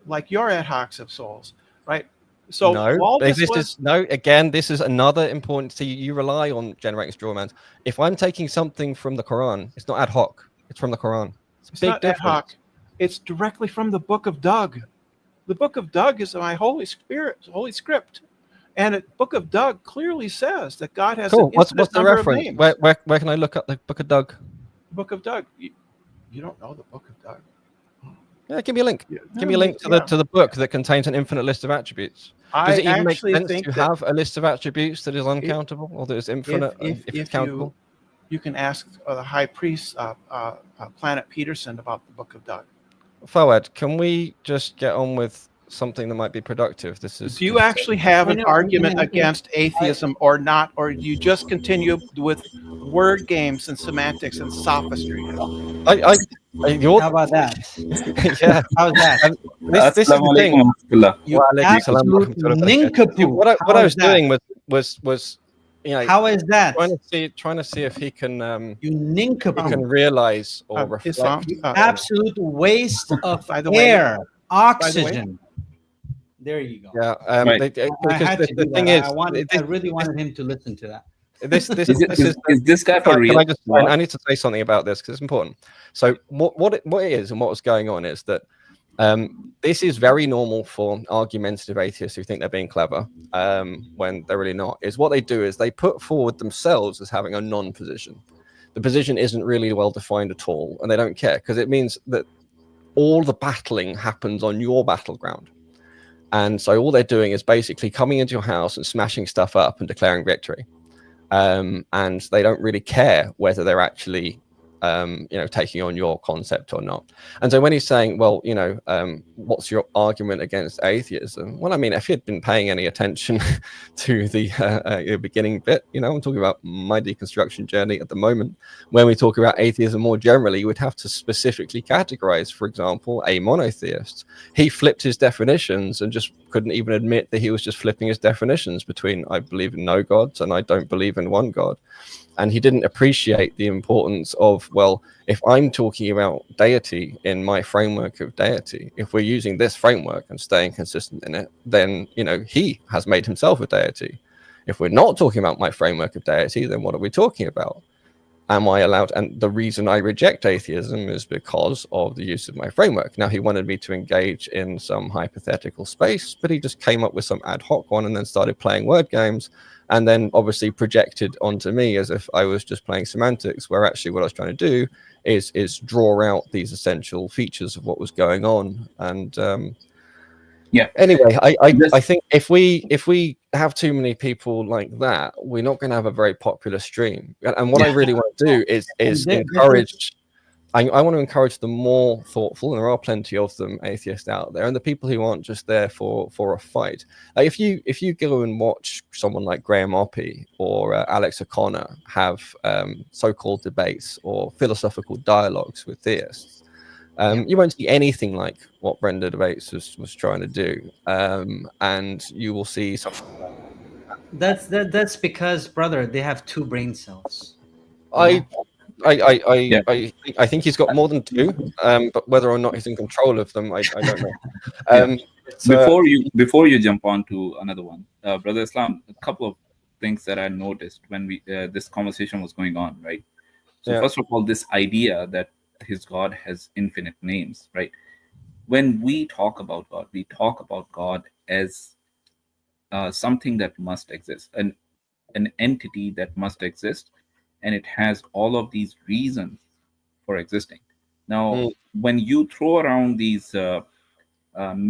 S3: Like your ad hocs of souls, right? So
S2: no,
S3: all this
S2: again, this is another important. See, you rely on generating straw mans. If I'm taking something from the Quran, it's not ad hoc. It's from the Quran. It's a big
S3: not
S2: difference.
S3: ad hoc. It's directly from the Book of Doug. The Book of Doug is my Holy Script, and the Book of Doug clearly says that God has
S2: Cool.
S3: an
S2: What's
S3: infinite
S2: the
S3: number
S2: reference?
S3: of names.
S2: Where can I look up the Book of Doug?
S3: Book of Doug. You don't know the Book of Doug?
S2: Yeah, give me a link.
S3: Yeah.
S2: Give me a link to the book that contains an infinite list of attributes. Does it even make sense to have a list of attributes that is uncountable or that is infinite if it's countable?
S3: You can ask the high priest, Planet Peterson, about the Book of Doug.
S2: Fawad, can we just get on with something that might be productive? Do
S3: you actually have an argument against atheism or not, or you just continue with word games and semantics and sophistry?
S1: How about that?
S2: Yeah.
S1: How's that?
S2: This is the thing.
S1: You absolute nincompoop.
S2: What I was doing was
S1: how is that?
S2: Trying to see if he can
S1: you nincompoop.
S2: He can realize or reflect.
S1: Absolute waste of air, oxygen. There you go.
S2: Yeah,
S1: right. The thing is, I really wanted him to listen to that.
S2: Is this guy for real? I need to say something about this because it's important. So what it is and what was going on is that this is very normal for argumentative atheists who think they're being clever when they're really not. Is what they do is they put forward themselves as having a non-position. The position isn't really well defined at all, and they don't care because it means that all the battling happens on your battleground. And so all they're doing is basically coming into your house and smashing stuff up and declaring victory. And they don't really care whether they're actually, taking on your concept or not. And so when he's saying, well, what's your argument against atheism? Well, I mean, if you'd been paying any attention to the beginning bit, I'm talking about my deconstruction journey at the moment. When we talk about atheism more generally, you would have to specifically categorize, for example, a monotheist. He flipped his definitions and just couldn't even admit that he was just flipping his definitions between I believe in no gods and I don't believe in one God. And he didn't appreciate the importance of, well, if I'm talking about deity in my framework of deity, if we're using this framework and staying consistent in it, then, he has made himself a deity. If we're not talking about my framework of deity, then what are we talking about? Am I allowed? And the reason I reject atheism is because of the use of my framework. Now, he wanted me to engage in some hypothetical space, but he just came up with some ad hoc one and then started playing word games. And then obviously projected onto me as if I was just playing semantics, where actually what I was trying to do is draw out these essential features of what was going on. And anyway, I think if we have too many people like that, we're not going to have a very popular stream. And what I really want to do is encourage. I want to encourage the more thoughtful, and there are plenty of them, atheists out there, and the people who aren't just there for a fight. If you go and watch someone like Graham Oppie or Alex O'Connor have so-called debates or philosophical dialogues with theists, you won't see anything like what Brenda Debates was trying to do, and you will see something.
S1: That's because, brother, they have two brain cells.
S2: I think he's got more than two, but whether or not he's in control of them, I don't know.
S4: Before you jump on to another one, Brother Islam, a couple of things that I noticed when we this conversation was going on, right? So
S2: Yeah.
S4: first of all, this idea that his God has infinite names, right? When we talk about God, we talk about God as something that must exist, an entity that must exist, and it has all of these reasons for existing. Now, when you throw around these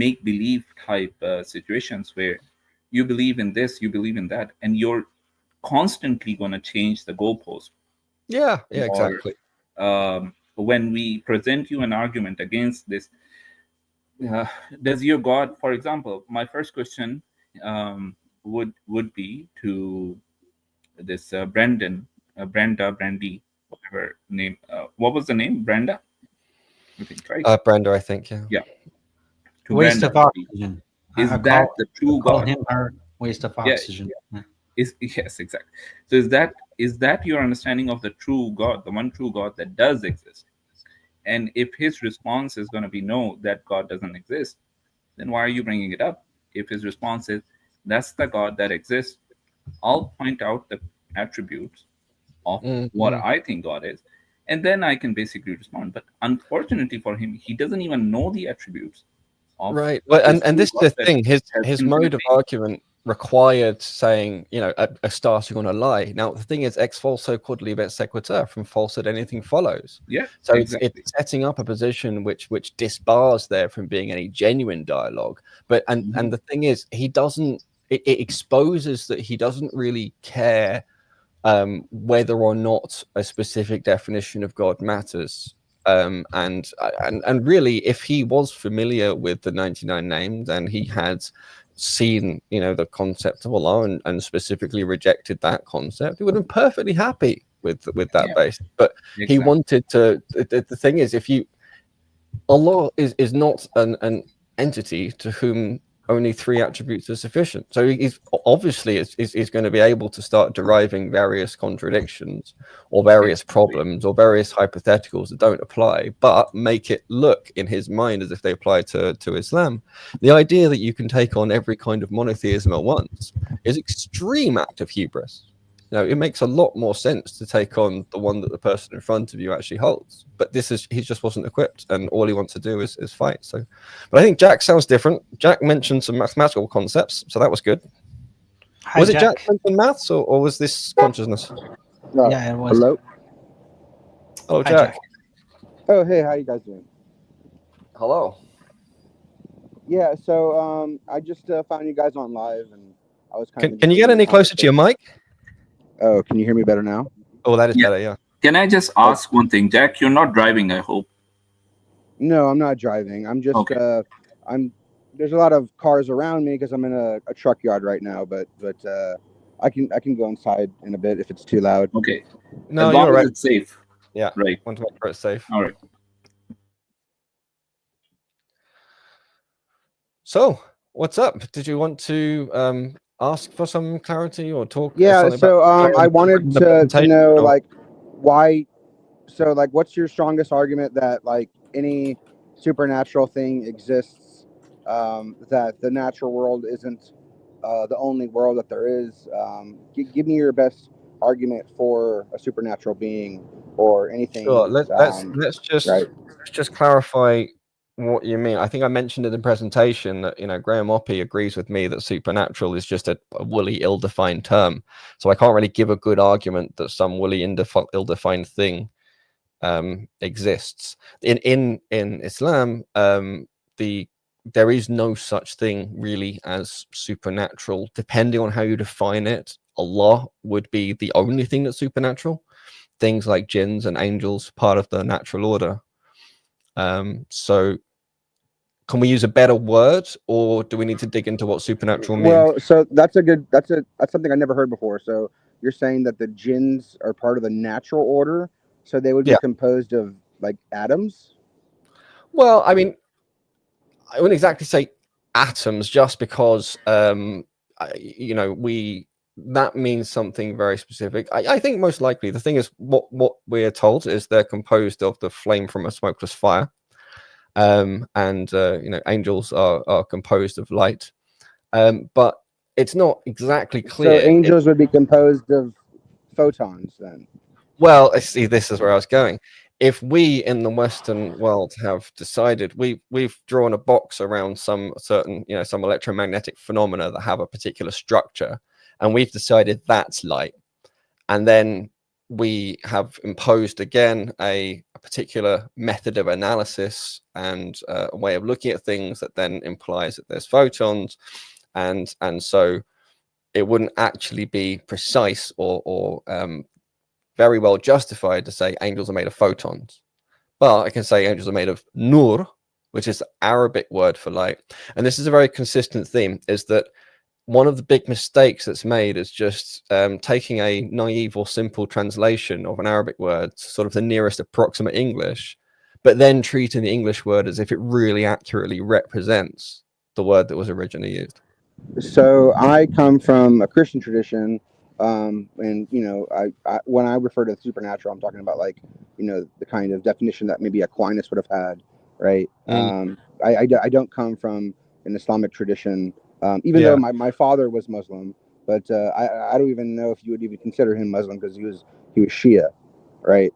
S4: make-believe type situations where you believe in this, you believe in that, and you're constantly going to change the goalpost.
S2: Yeah,
S4: Or,
S2: exactly.
S4: When we present you an argument against this, does your God, for example, my first question would be to this Brenda, Brandy, whatever name. What was the name? Brenda, I think, right?
S2: Brenda, I think, yeah.
S4: Yeah. To
S1: Waste
S4: Brenda,
S1: of oxygen.
S4: is
S1: I
S4: that the true
S1: call
S4: God?
S1: him her waste of
S4: Yeah,
S1: oxygen. Yeah.
S4: Yes, exactly. So is that your understanding of the true God, the one true God that does exist? And if his response is going to be no, that God doesn't exist, then why are you bringing it up? If his response is that's the God that exists, I'll point out the attributes of what I think God is, and then I can basically respond. But unfortunately for him, he doesn't even know the attributes of
S2: Right. Well,
S4: this
S2: and
S4: true
S2: this is
S4: God
S2: the
S4: that
S2: thing. His
S4: has
S2: mode of
S4: infinite names.
S2: argument required saying, you know, a starting on a lie. Now the thing is, ex falso quod libet sequitur, from falsehood anything follows.
S4: Yeah,
S2: So
S4: exactly.
S2: it's setting up a position which disbars there from being any genuine dialogue. But and the thing is, he doesn't. It exposes that he doesn't really care whether or not a specific definition of God matters. And really, if he was familiar with the 99 names and he had seen, you know, the concept of Allah and specifically rejected that concept, he would have been perfectly happy with that base. But he wanted to. The thing is, if you Allah is not an entity to whom only 3 attributes are sufficient. So he's obviously is going to be able to start deriving various contradictions or various problems or various hypotheticals that don't apply, but make it look in his mind as if they apply to Islam. The idea that you can take on every kind of monotheism at once is extreme act of hubris. You know, it makes a lot more sense to take on the one that the person in front of you actually holds. But he just wasn't equipped, and all he wants to do is fight. So, but I think Jack sounds different. Jack mentioned some mathematical concepts, so that was good.
S1: Hi,
S2: was it Jack mentioned maths, or was this consciousness?
S1: Yeah, it was.
S5: Hello.
S2: Oh,
S1: Hi,
S2: Jack.
S5: Oh, hey, how you guys doing?
S2: Hello.
S5: Yeah, so I just found you guys on live, and I was kind of.
S2: Can you get any closer to your mic?
S5: Oh, can you hear me better now?
S2: Oh, that is better. Yeah.
S4: Can I just ask one thing, Jack? You're not driving, I hope.
S5: No, I'm not driving. I'm just there's a lot of cars around me because I'm in a truck yard right now, but I can go inside in a bit if it's too loud.
S4: Okay.
S2: No,
S4: as long
S2: you're
S4: as
S2: right.
S4: it's safe.
S2: Yeah.
S4: Right.
S2: Want to make sure it's safe.
S4: All right.
S2: So, what's up? Did you want to ask for some clarity or talk?
S5: Yeah, so I wanted to know like why. So like, what's your strongest argument that like any supernatural thing exists? That the natural world isn't the only world that there is. Give me your best argument for a supernatural being or anything.
S2: Sure. Let's just clarify what you mean. I think I mentioned in the presentation that, you know, Graham Oppie agrees with me that supernatural is just a woolly, ill-defined term. So I can't really give a good argument that some woolly, ill-defined thing exists. In Islam, there is no such thing really as supernatural. Depending on how you define it, Allah would be the only thing that's supernatural. Things like jinns and angels, part of the natural order. So can we use a better word, or do we need to dig into what supernatural means?
S5: Well, so that's something I never heard before. So you're saying that the jinns are part of the natural order, so they would be composed of like atoms?
S2: Well, I mean, I wouldn't exactly say atoms, just because you know, that means something very specific. I think most likely the thing is what we're told is they're composed of the flame from a smokeless fire, and you know, angels are composed of light, but it's not exactly clear.
S5: So angels would be composed of photons then.
S2: Well, I see, this is where I was going. If we in the Western world have decided we've drawn a box around some certain, some electromagnetic phenomena that have a particular structure, and we've decided that's light, and then we have imposed again a particular method of analysis and a way of looking at things that then implies that there's photons, and so it wouldn't actually be precise or very well justified to say angels are made of photons. But I can say angels are made of nur, which is the Arabic word for light. And this is a very consistent theme, is that one of the big mistakes that's made is just taking a naive or simple translation of an Arabic word, sort of the nearest approximate English, but then treating the English word as if it really accurately represents the word that was originally used.
S5: So I come from a Christian tradition, and I when I refer to the supernatural, I'm talking about the kind of definition that maybe Aquinas would have had, right? I don't come from an Islamic tradition, even though my father was Muslim, but I don't even know if you would even consider him Muslim because he was Shia, right?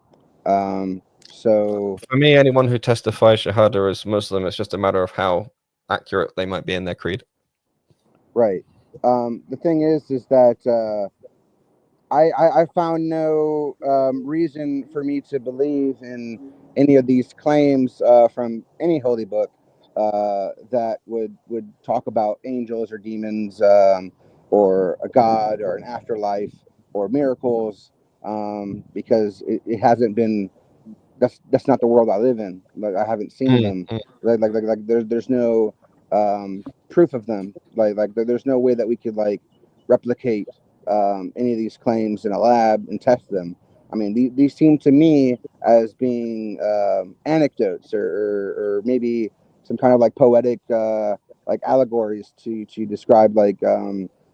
S5: So
S2: for me, anyone who testifies Shahada as Muslim, it's just a matter of how accurate they might be in their creed.
S5: Right. The thing is that I found no reason for me to believe in any of these claims from any holy book that would talk about angels or demons or a god or an afterlife or miracles, because it hasn't been. That's not the world I live in. Like, I haven't seen them. Like there's no proof of them. Like there's no way that we could replicate any of these claims in a lab and test them. I mean, these seem to me as being anecdotes or maybe some kind of poetic allegories to describe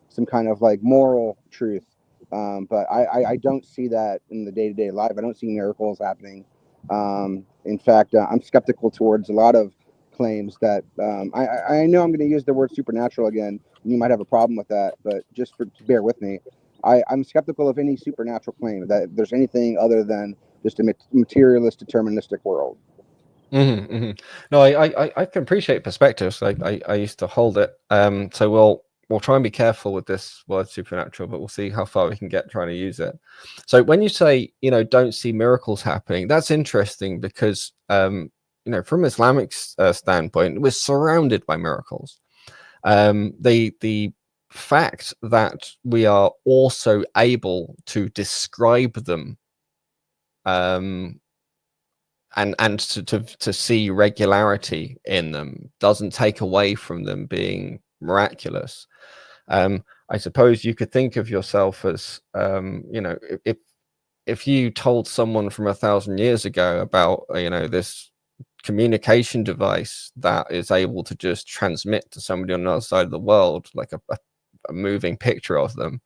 S5: some kind of moral truth. But I don't see that in the day-to-day life. I don't see miracles happening. In fact, I'm skeptical towards a lot of claims that I know I'm going to use the word supernatural again, and you might have a problem with that, but just to bear with me, I'm skeptical of any supernatural claim that there's anything other than just a materialist, deterministic world.
S2: No, I can appreciate perspectives. I used to hold it. So we'll try and be careful with this word supernatural, but we'll see how far we can get trying to use it. So when you say, don't see miracles happening, that's interesting because, from Islamic standpoint, we're surrounded by miracles. The fact that we are also able to describe them, and to see regularity in them doesn't take away from them being miraculous. I suppose you could think of yourself as, if you told someone from 1,000 years ago about, this communication device that is able to just transmit to somebody on the other side of the world, like a moving picture of them,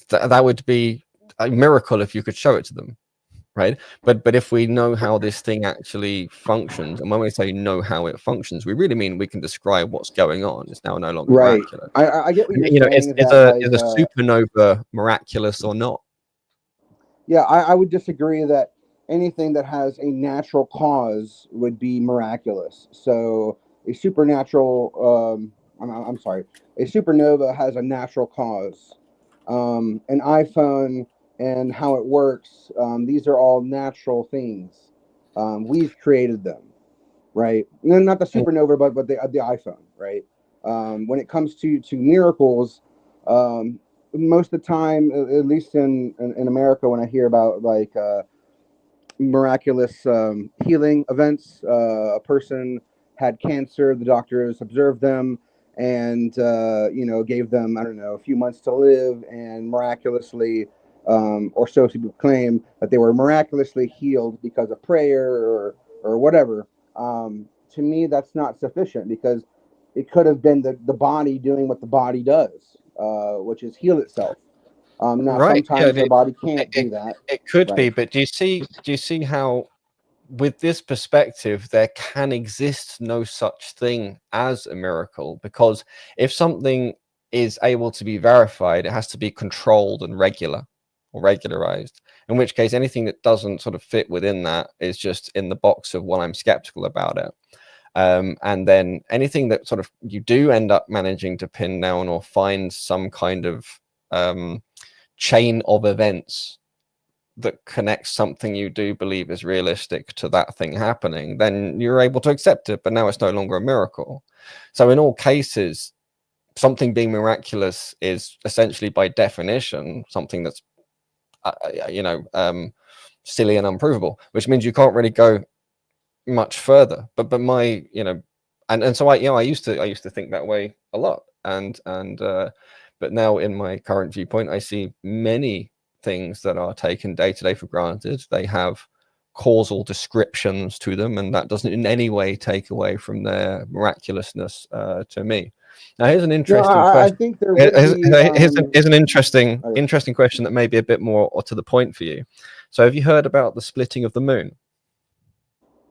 S2: that would be a miracle if you could show it to them. Right, but if we know how this thing actually functions, and when we say know how it functions, we really mean we can describe what's going on. It's now no longer miraculous.
S5: I get what you're saying.
S2: Is a supernova miraculous or not?
S5: Yeah, I would disagree that anything that has a natural cause would be miraculous. So a supernatural, I'm sorry, a supernova has a natural cause. An iPhone and how it works, these are all natural things. We've created them, right? Not the supernova, but the iPhone, right? When it comes to miracles, most of the time, at least in America, when I hear about miraculous healing events, a person had cancer, the doctors observed them and gave them, I don't know, a few months to live, and miraculously, or so people claim, that they were miraculously healed because of prayer or whatever. To me, that's not sufficient, because it could have been the body doing what the body does, which is heal itself. Now, sometimes the body can't do that.
S2: It could be, but do you see how, with this perspective, there can exist no such thing as a miracle? Because if something is able to be verified, it has to be controlled and regular or regularized, in which case anything that doesn't sort of fit within that is just in the box of, well, I'm skeptical about it. And then anything that sort of you do end up managing to pin down or find some kind of chain of events that connects something you do believe is realistic to that thing happening, then you're able to accept it, but now it's no longer a miracle. So in all cases, something being miraculous is essentially by definition something that's silly and unprovable, which means you can't really go much further. But my and so I used to think that way a lot, and but now in my current viewpoint, I see many things that are taken day to day for granted. They have causal descriptions to them, and that doesn't in any way take away from their miraculousness to me. Now, here's an interesting question.
S5: I think there would be,
S2: here's an interesting question that may be a bit more to the point for you. So, have you heard about the splitting of the moon?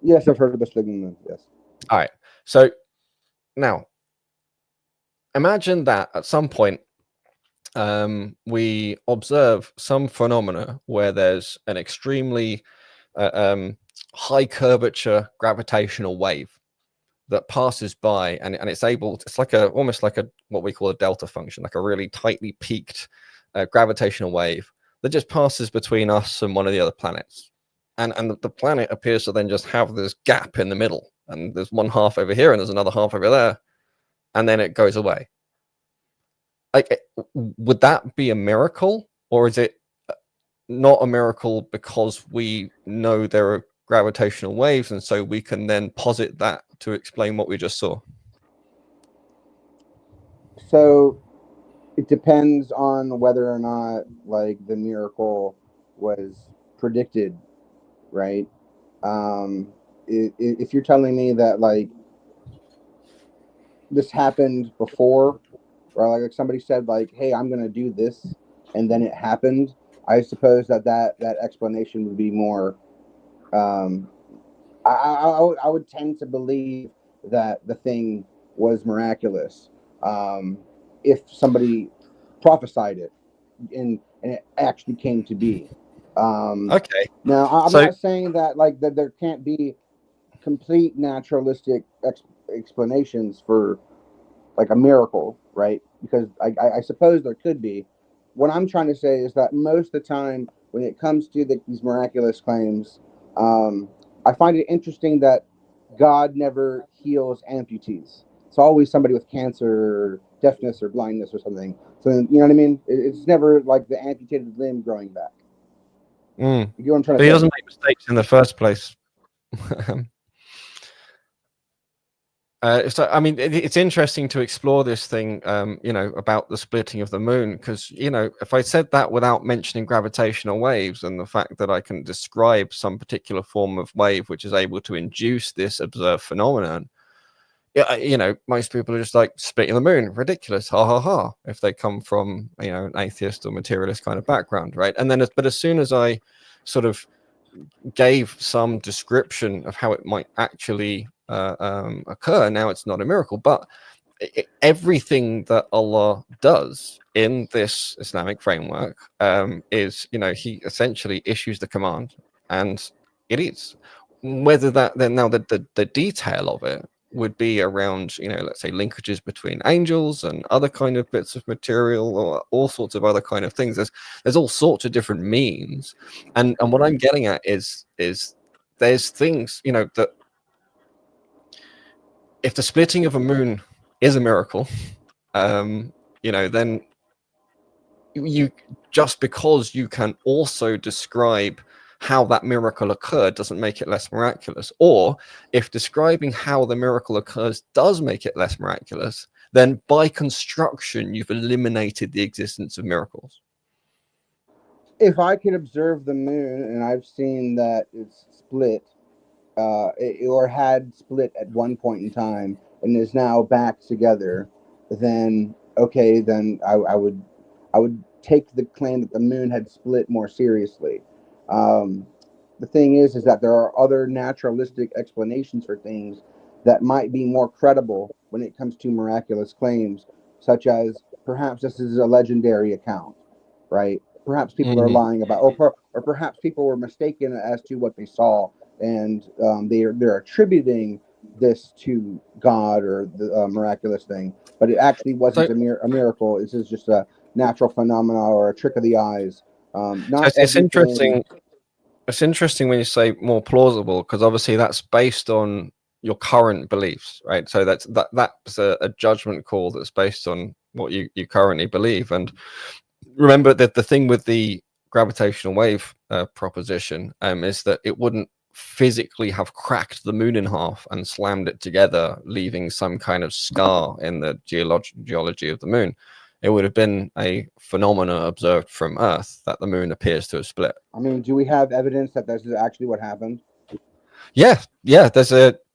S5: Yes, I've heard of the splitting of the moon. Yes.
S2: All right. So now, imagine that at some point we observe some phenomena where there's an extremely high curvature gravitational wave that passes by, and it's like almost like what we call a delta function, like a really tightly peaked gravitational wave that just passes between us and one of the other planets, and the planet appears to then just have this gap in the middle, and there's one half over here and there's another half over there, and then it goes away. Like, would that be a miracle, or is it not a miracle because we know there are gravitational waves, and so we can then posit that to explain what we just saw?
S5: So it depends on whether or not like the miracle was predicted, right? If you're telling me that like this happened before, or like somebody said like, hey, I'm gonna do this, and then it happened, I suppose that explanation would be more I would tend to believe that the thing was miraculous if somebody prophesied it and it actually came to be.
S2: Okay.
S5: Now, I'm not saying that like that there can't be complete naturalistic explanations for like a miracle, right? Because I suppose there could be. What I'm trying to say is that most of the time when it comes to these miraculous claims, I find it interesting that God never heals amputees. It's always somebody with cancer or deafness or blindness or something. So, you know what I mean? It's never like the amputated limb growing back.
S2: You
S5: get what I'm trying to say?
S2: He doesn't make mistakes in the first place. So, I mean, it's interesting to explore this thing, about the splitting of the moon, because, if I said that without mentioning gravitational waves and the fact that I can describe some particular form of wave which is able to induce this observed phenomenon, most people are just like, splitting the moon, ridiculous, ha ha ha, if they come from, an atheist or materialist kind of background, right? And then, but as soon as I sort of gave some description of how it might actually occur, now it's not a miracle. But everything that Allah does in this Islamic framework is, he essentially issues the command, and it is. Whether that then now the detail of it would be around, let's say linkages between angels and other kind of bits of material, or all sorts of other kind of things. There's all sorts of different means, and what I'm getting at is there's things, that if the splitting of a moon is a miracle, then you, just because you can also describe how that miracle occurred doesn't make it less miraculous. Or if describing how the miracle occurs does make it less miraculous, then by construction you've eliminated the existence of miracles.
S5: If I could observe the moon and I've seen that it's split, or had split at one point in time and is now back together, then okay, then I would take the claim that the moon had split more seriously. The thing is that there are other naturalistic explanations for things that might be more credible when it comes to miraculous claims, such as perhaps this is a legendary account, right? Perhaps people are lying about, or perhaps people were mistaken as to what they saw, and they're attributing this to God or the miraculous thing, but it actually wasn't a miracle. This is just a natural phenomena or a trick of the eyes. Not
S2: it's interesting. It's interesting when you say more plausible, because obviously that's based on your current beliefs, right? So that's a judgment call that's based on what you currently believe. And remember that the thing with the gravitational wave proposition is that it wouldn't physically have cracked the moon in half and slammed it together, leaving some kind of scar in the geology of the moon. It would have been a phenomena observed from Earth that the moon appears to have split.
S5: I mean, do we have evidence that this is actually what happened?
S2: Yeah.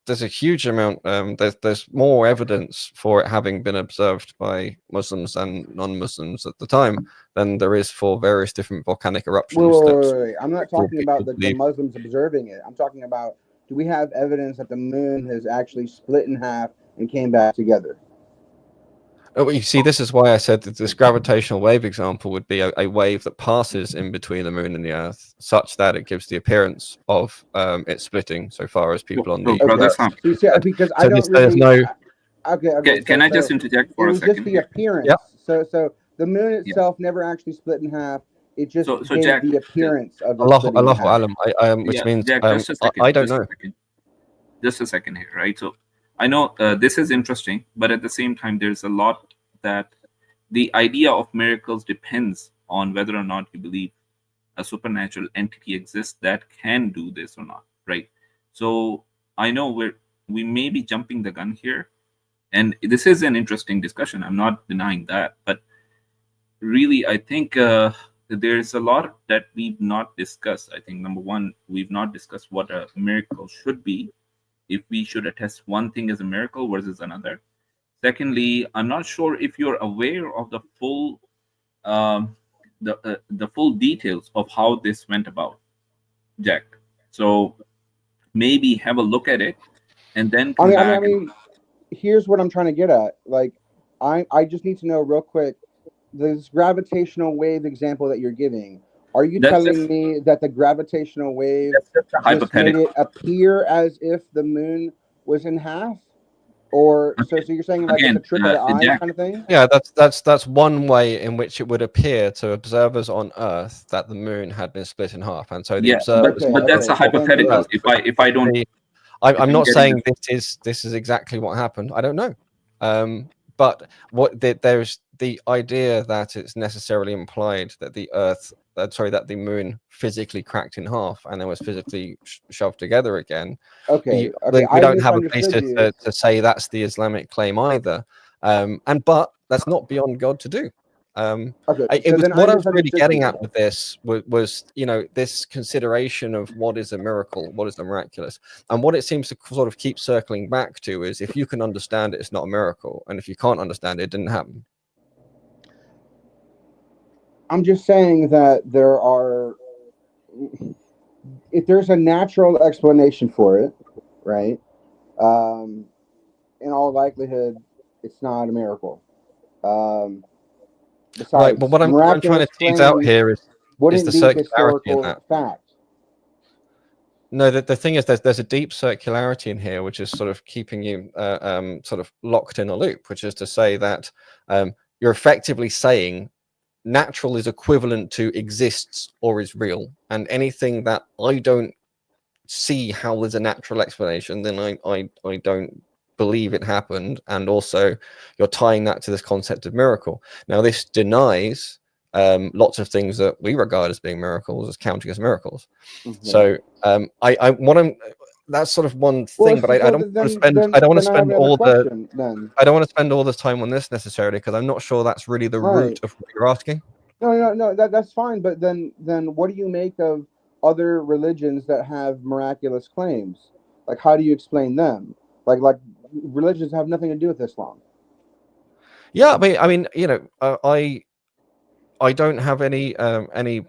S2: There's a huge amount. There's more evidence for it having been observed by Muslims and non-Muslims at the time than there is for various different volcanic eruptions.
S5: Wait. I'm not talking about the Muslims observing it. I'm talking about, do we have evidence that the moon has actually split in half and came back together?
S2: Oh, you see, this is why I said that this gravitational wave example would be a wave that passes in between the moon and the Earth, such that it gives the appearance of it splitting. So far as people on the
S5: because I don't really. Okay.
S4: Can I just interject for a second?
S5: It was just the appearance.
S2: Yep.
S5: So the moon itself never actually split in half. It just gave
S4: Jack,
S5: the appearance of
S2: Allahu Alam, which means
S4: Jack,
S2: I don't know.
S4: Just a second here, right? So I know this is interesting, but at the same time, there's a lot that the idea of miracles depends on whether or not you believe a supernatural entity exists that can do this or not, right? So I know we may be jumping the gun here, and this is an interesting discussion. I'm not denying that, but really, I think there's a lot that we've not discussed. I think number one, we've not discussed what a miracle should be, if we should attest one thing as a miracle versus another. Secondly, I'm not sure if you're aware of the full the full details of how this went about, Jack. So maybe have a look at it and then come back.
S5: I mean, here's what I'm trying to get at. Like, I just need to know real quick, this gravitational wave example that you're giving, are you telling me that the gravitational wave just made it appear as if the moon was in half? Or so you're saying like it's a trick of the eye kind of thing?
S2: Yeah, that's one way in which it would appear to observers on Earth that the moon had been split in half, and so the observers.
S4: But that's a hypothetical. If I don't,
S2: I'm not saying this is exactly what happened. I don't know. But there's the idea that it's necessarily implied that that the moon physically cracked in half and then was physically shoved together again.
S5: Okay.
S2: We don't have a basis to say that's the Islamic claim either. But that's not beyond God to do. What I was really getting at with this was this consideration of what is a miracle, what is the miraculous, and what it seems to sort of keep circling back to is if you can understand it, it's not a miracle, and if you can't understand it, it didn't happen.
S5: I'm just saying that if there's a natural explanation for it, right? In all likelihood, it's not a miracle.
S2: Right, but what I'm trying to tease out here is the circularity in that.
S5: Fact.
S2: No, the thing is there's a deep circularity in here, which is sort of keeping you sort of locked in a loop, which is to say that you're effectively saying natural is equivalent to exists or is real, and anything that I don't see how there's a natural explanation, then I don't believe it happened. And also you're tying that to this concept of miracle. Now this denies lots of things that we regard as being miracles as counting as miracles. Mm-hmm. So that's sort of one thing, but I don't want to spend all the time on this necessarily, because I'm not sure that's really the root of what you're asking.
S5: No, that's fine. But then what do you make of other religions that have miraculous claims? Like, how do you explain them? Like religions have nothing to do with Islam.
S2: Yeah, I mean, I don't have any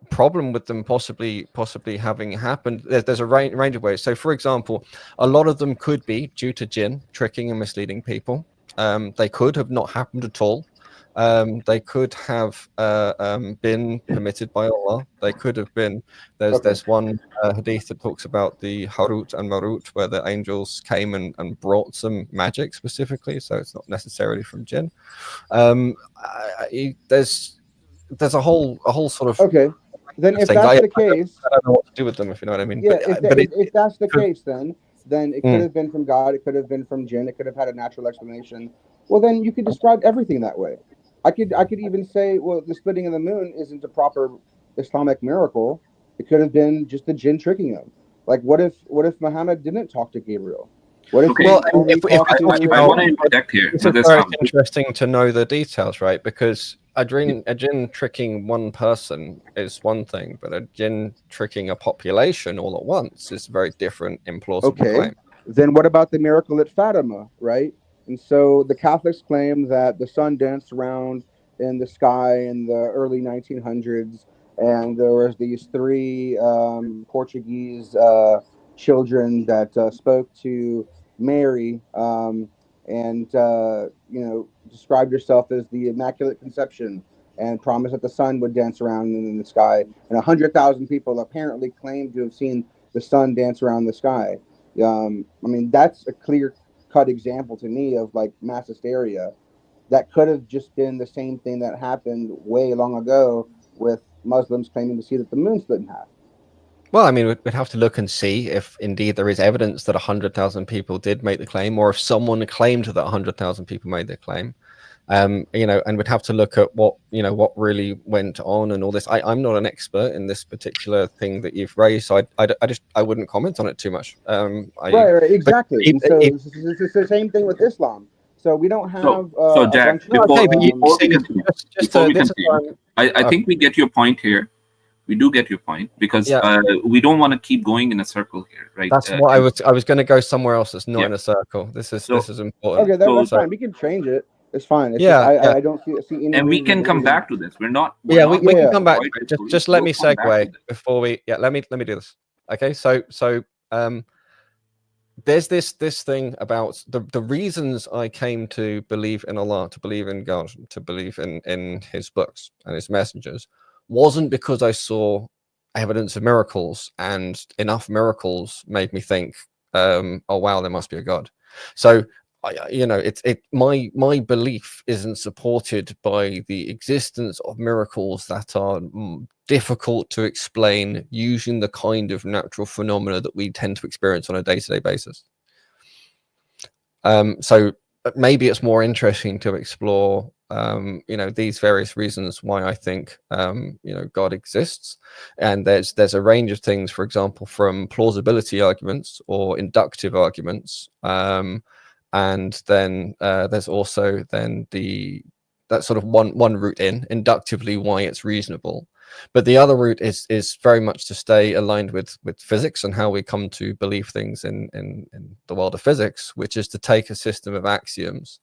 S2: problem with them possibly having happened. There's a range of ways. So, for example, a lot of them could be due to jinn tricking and misleading people. They could have not happened at all. They could have been permitted by Allah. They could have been. There's one hadith that talks about the Harut and Marut, where the angels came and brought some magic specifically. So it's not necessarily from jinn. There's a whole sort of
S5: Then if that's the case,
S2: I don't know what to do with them, if you know what I mean.
S5: Yeah, if that's the case, then it could have been from God, it could have been from jinn, it could have had a natural explanation. Well, then you could describe everything that way. I could even say, well, the splitting of the moon isn't a proper Islamic miracle. It could have been just the jinn tricking him. Like, what if Muhammad didn't talk to Gabriel? What if
S4: I want to interject here.
S2: It's very interesting to know the details, right? Because a jinn tricking one person is one thing, but a jinn tricking a population all at once is very different, implausible claim.
S5: Then what about the miracle at Fatima, right? And so the Catholics claim that the sun danced around in the sky in the early 1900s, and there was these three Portuguese children that spoke to Mary and described herself as the Immaculate Conception and promised that the sun would dance around in the sky. And 100,000 people apparently claimed to have seen the sun dance around the sky. I mean, that's a clear-cut example to me of like mass hysteria that could have just been the same thing that happened way long ago with Muslims claiming to see that the moon split in half.
S2: Well, I mean, we'd have to look and see if indeed there is evidence that 100,000 people did make the claim, or if someone claimed that 100,000 people made the claim. And we'd have to look at what really went on and all this. I'm not an expert in this particular thing that you've raised, so I wouldn't comment on it too much.
S5: Right, exactly. And so it's the same thing with Islam. So we don't have.
S4: So Jack, before we continue, I think we get your point here. We do get your point, because we don't want to keep going in a circle here, right?
S2: That's what I was going to go somewhere else that's not in a circle. This is important.
S5: Okay, that's fine. We can change it. It's fine. It's I don't see any.
S4: And we can come back to this. We
S2: can come back. Just let me segue before we. Yeah, let me do this. Okay, so there's this thing about the reasons I came to believe in Allah, to believe in God, to believe in His books and His messengers, wasn't because I saw evidence of miracles, and enough miracles made me think, oh wow, there must be a God. So my belief isn't supported by the existence of miracles that are difficult to explain using the kind of natural phenomena that we tend to experience on a day-to-day basis. So maybe it's more interesting to explore these various reasons why I think God exists. And there's a range of things, for example, from plausibility arguments or inductive arguments, and then there's also then that sort of one route in inductively why it's reasonable. But the other route is very much to stay aligned with physics and how we come to believe things in the world of physics, which is to take a system of axioms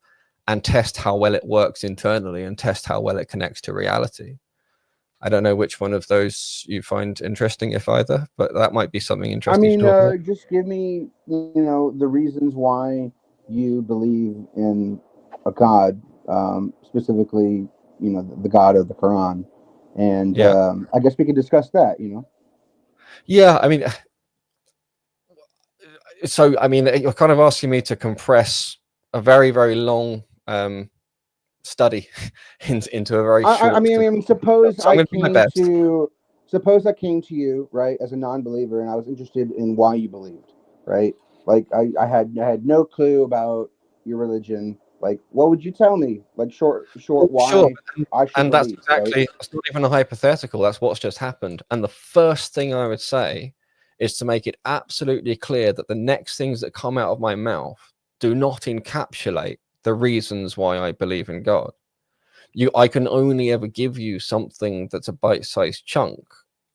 S2: and test how well it works internally and test how well it connects to reality. I don't know which one of those you find interesting, if either, but that might be something interesting.
S5: I mean, just give me, the reasons why you believe in a God, specifically, the God of the Quran. And I guess we could discuss that,
S2: Yeah, I mean, so, I mean, you're kind of asking me to compress a very, very long study into a very short.
S5: I mean, suppose I came to you, right, as a non-believer, and I was interested in why you believed, right? Like I had no clue about your religion. Like, what would you tell me? Like, short why?
S2: Sure.
S5: I should
S2: and
S5: believe,
S2: that's exactly
S5: right?
S2: That's not even a hypothetical. That's what's just happened. And the first thing I would say is to make it absolutely clear that the next things that come out of my mouth do not encapsulate the reasons why I believe in God. I can only ever give you something that's a bite-sized chunk,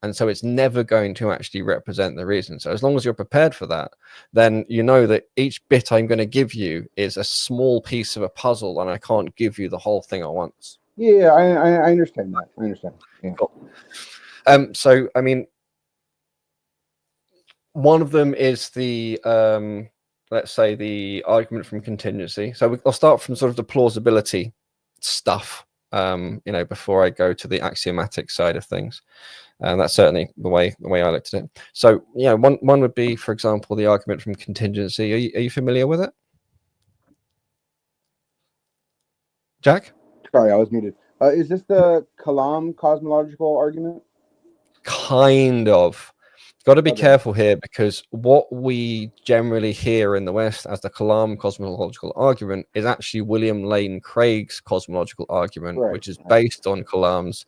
S2: and so it's never going to actually represent the reason. So as long as you're prepared for that, then you know that each bit I'm going to give you is a small piece of a puzzle, and I can't give you the whole thing at once.
S5: Yeah, I understand that. I understand. Yeah.
S2: Cool. So I mean, one of them is the let's say the argument from contingency. So I'll start from sort of the plausibility stuff. before I go to the axiomatic side of things. And that's certainly the way I looked at it. So, one would be, for example, the argument from contingency. Are you familiar with it, Jack?
S5: Sorry, I was muted. Is this the Kalam cosmological argument?
S2: Kind of. Got to be careful here, because what we generally hear in the West as the Kalam cosmological argument is actually William Lane Craig's cosmological argument, which is based on Kalam's.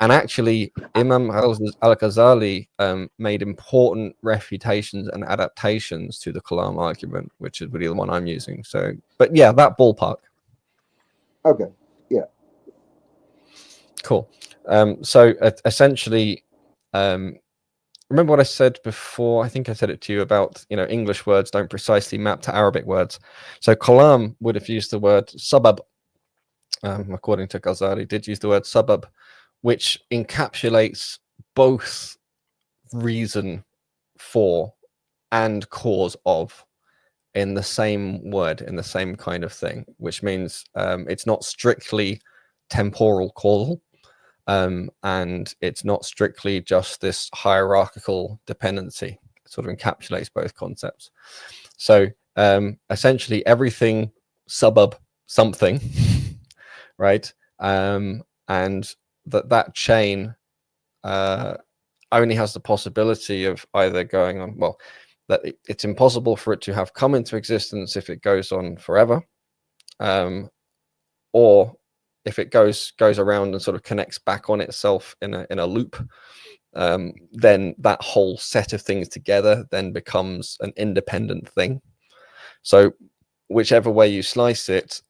S2: And actually, Imam al-Ghazali made important refutations and adaptations to the Kalam argument, which is really the one I'm using. So, but yeah, that ballpark.
S5: Okay. Yeah.
S2: Cool. So essentially, remember what I said before? I think I said it to you about, English words don't precisely map to Arabic words. So Kalam would have used the word sabab, according to Ghazali, did use the word sabab, which encapsulates both reason for and cause of in the same word, in the same kind of thing, which means it's not strictly temporal causal, and it's not strictly just this hierarchical dependency. It sort of encapsulates both concepts. So essentially everything sabab something, right? And that chain only has the possibility of either going on, well, that it's impossible for it to have come into existence if it goes on forever, or if it goes around and sort of connects back on itself in a loop, then that whole set of things together then becomes an independent thing. So whichever way you slice it,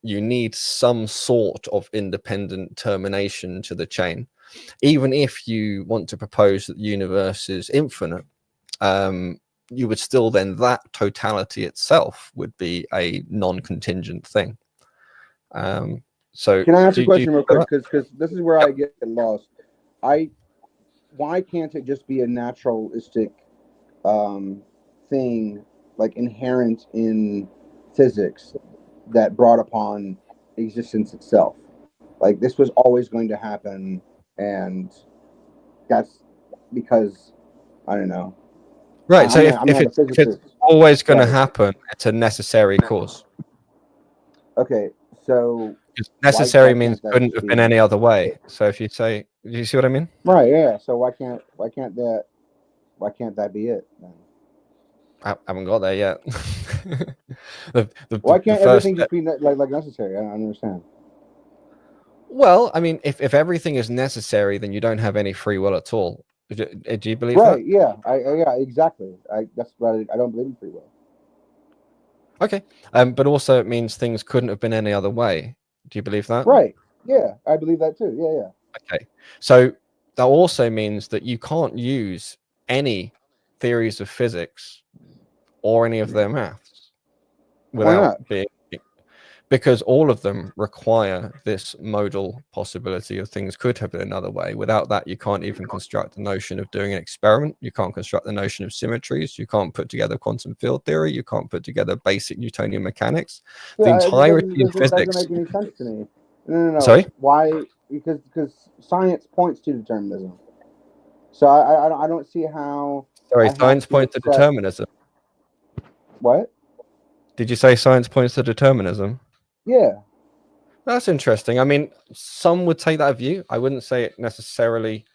S2: you need some sort of independent termination to the chain. Even if you want to propose that the universe is infinite, you would still then, that totality itself would be a non-contingent thing. So
S5: can I ask a question real quick? Because this is where I get lost. Why can't it just be a naturalistic thing, like inherent in physics, that brought upon existence itself? Like, this was always going to happen, and that's because, I don't know.
S2: Right. So if it's always going to happen, it's a necessary cause.
S5: Okay, so
S2: necessary means couldn't have been any other way. So if you say, do you see what I mean?
S5: Right. Yeah. So why can't that be it then?
S2: I haven't got there yet.
S5: Why can't everything just be like necessary? I don't understand.
S2: Well, I mean, if everything is necessary, then you don't have any free will at all. Do you believe that?
S5: Right. Yeah. Yeah. Exactly. That's why I don't believe in free will.
S2: Okay. But also it means things couldn't have been any other way. Do you believe that?
S5: Right. Yeah, I believe that too. Yeah.
S2: Okay. So that also means that you can't use any theories of physics or any of their maths without being, because all of them require this modal possibility of things could have been another way. Without that, you can't even construct the notion of doing an experiment. You can't construct the notion of symmetries. You can't put together quantum field theory. You can't put together basic Newtonian mechanics.
S5: Yeah,
S2: the entirety of physics.
S5: That doesn't make any sense to me. No.
S2: Sorry?
S5: Why? Because science points to determinism. So I don't see how.
S2: Sorry, science points to determinism.
S5: What?
S2: Did you say science points to determinism?
S5: Yeah.
S2: That's interesting. I mean, some would take that view. I wouldn't say it necessarily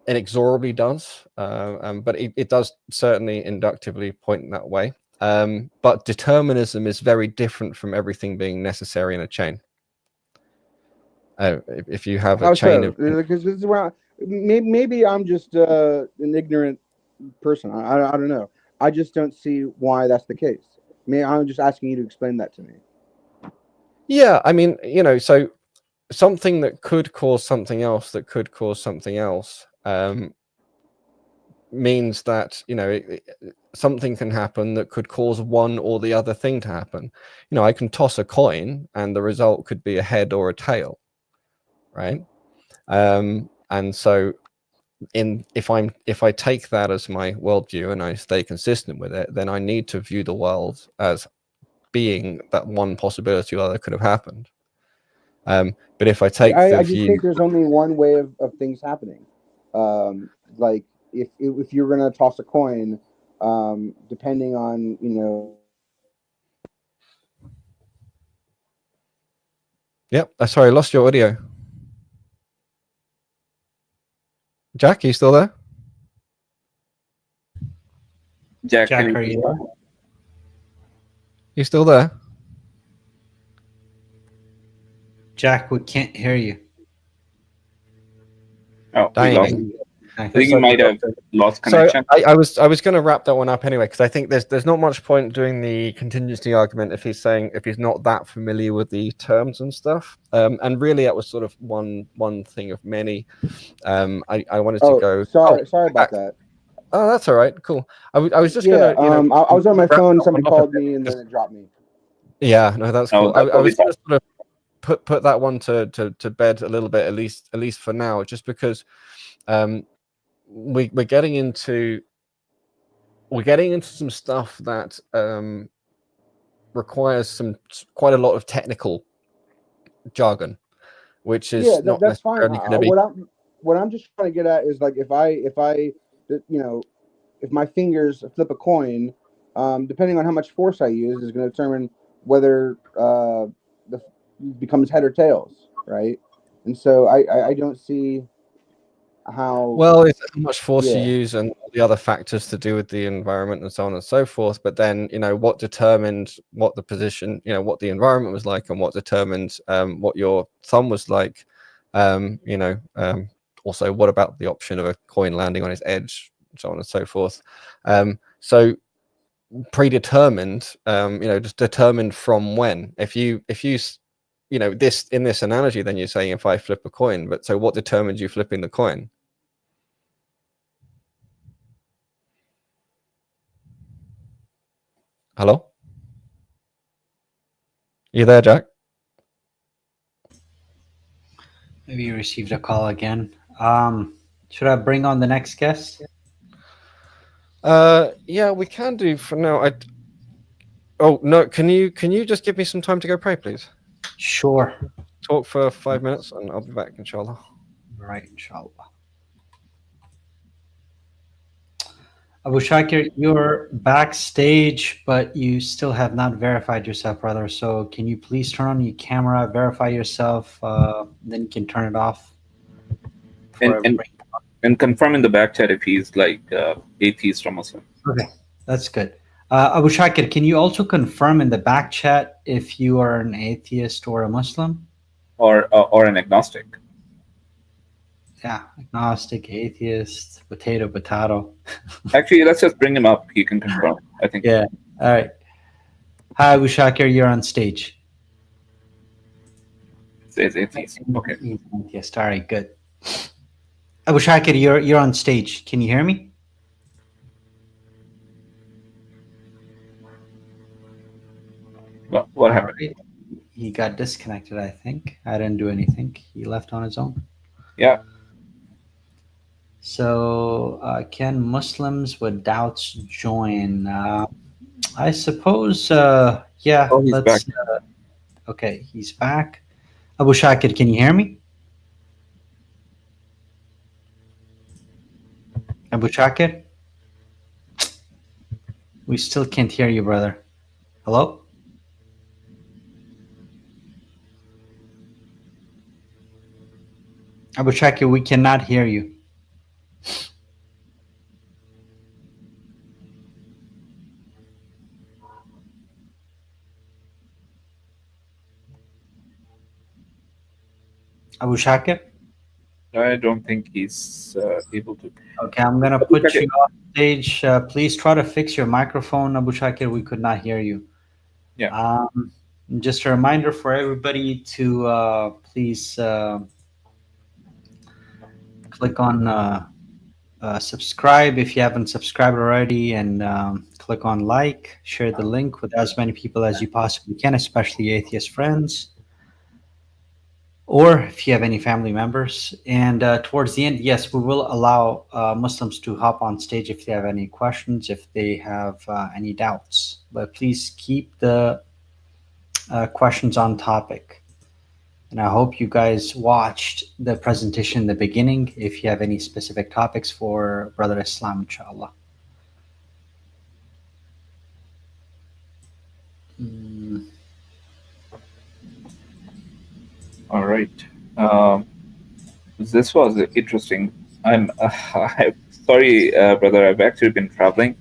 S2: inexorably does, but it does certainly inductively point that way. But determinism is very different from everything being necessary in a chain. If you have a chain of...
S5: Because this is where maybe I'm just an ignorant person. I don't know. I just don't see why that's the case. I mean, I'm just asking you to explain that to me.
S2: Yeah, I mean, so something that could cause something else that could cause something else means that, something can happen that could cause one or the other thing to happen. I can toss a coin and the result could be a head or a tail, right? And so if I take that as my worldview and I stay consistent with it, then I need to view the world as being that one possibility or other could have happened. But if I take
S5: I
S2: the
S5: just
S2: view,
S5: think there's only one way of things happening. Like if you're gonna toss a coin, depending on
S2: yep. Sorry, I lost your audio. Jack, are you still there?
S4: Jack,
S1: Jack, are you there?
S2: You still there?
S1: Jack, we can't hear you.
S4: Oh, we
S2: Dang.
S4: lost. I think you might have lost connection.
S2: So I was going to wrap that one up anyway, because I think there's not much point doing the contingency argument if he's not that familiar with the terms and stuff. And really, that was sort of one thing of many. I wanted to go.
S5: Sorry about that.
S2: Oh, that's all right. Cool. I was just
S5: I was on my
S2: wrap
S5: phone.
S2: that
S5: Somebody
S2: one up
S5: called me, and then it dropped me.
S2: Yeah, no, that's cool.
S4: that's
S2: I was
S4: fine.
S2: going to sort of put that one to bed a little bit, at least for now, just because we're getting into some stuff that requires quite a lot of technical jargon, which is not
S5: that's fine.
S2: necessarily going to be.
S5: What I'm just trying to get at is, like, if my fingers flip a coin, depending on how much force I use is going to determine whether becomes head or tails, right? And so I don't see how.
S2: Well, it's how much force you use and all the other factors to do with the environment and so on and so forth. But then, what determined what the position, what the environment was like, and what determined what your thumb was like. Also, what about the option of a coin landing on its edge, and so on and so forth. So predetermined, just determined from when. If you this in this analogy, then you're saying if I flip a coin, but so what determines you flipping the coin? Hello? You there, Jack?
S1: Maybe you received a call again. Should I bring on the next guest?
S2: Yeah, we can do for now. Oh no, can you just give me some time to go pray, please?
S1: Sure.
S2: Talk for 5 minutes, and I'll be back, inshallah.
S1: Right, inshallah. Abu Shakir, you're backstage, but you still have not verified yourself, brother. So can you please turn on your camera, verify yourself, then you can turn it off.
S4: And confirm in the back chat if he's like atheist or Muslim.
S1: Okay, that's good. Abu Shakir, can you also confirm in the back chat if you are an atheist or a Muslim?
S4: Or an agnostic.
S1: Yeah, agnostic, atheist, potato.
S4: Actually, let's just bring him up. He can confirm, I think.
S1: Yeah, all right. Hi, Abu Shakir, you're on stage.
S4: It says atheist. Okay.
S1: Atheist, all right, good. Abu Shakir, you're on stage. Can you hear me?
S4: Well, what happened?
S1: Right. He got disconnected, I think. I didn't do anything. He left on his own.
S4: Yeah.
S1: So, can Muslims with doubts join? I suppose, yeah.
S4: Oh, he's back.
S1: Okay, he's back. Abu Shakir, can you hear me? Abu Shakir? We still can't hear you, brother. Hello? Abu Shakir, we cannot hear you. Abu Shakir?
S4: I don't think he's able to.
S1: Okay, I'm going to put you off stage. Please try to fix your microphone, Abu Shakir. We could not hear you.
S4: Yeah.
S1: Just a reminder for everybody to please click on subscribe if you haven't subscribed already, and click on like, share the link with as many people as you possibly can, especially atheist friends, or if you have any family members. And towards the end, yes, we will allow Muslims to hop on stage if they have any questions, if they have any doubts. But please keep the questions on topic. And I hope you guys watched the presentation in the beginning. If you have any specific topics for Brother Islam, inshallah.
S4: All right. This was interesting. I'm sorry, brother. I've actually been traveling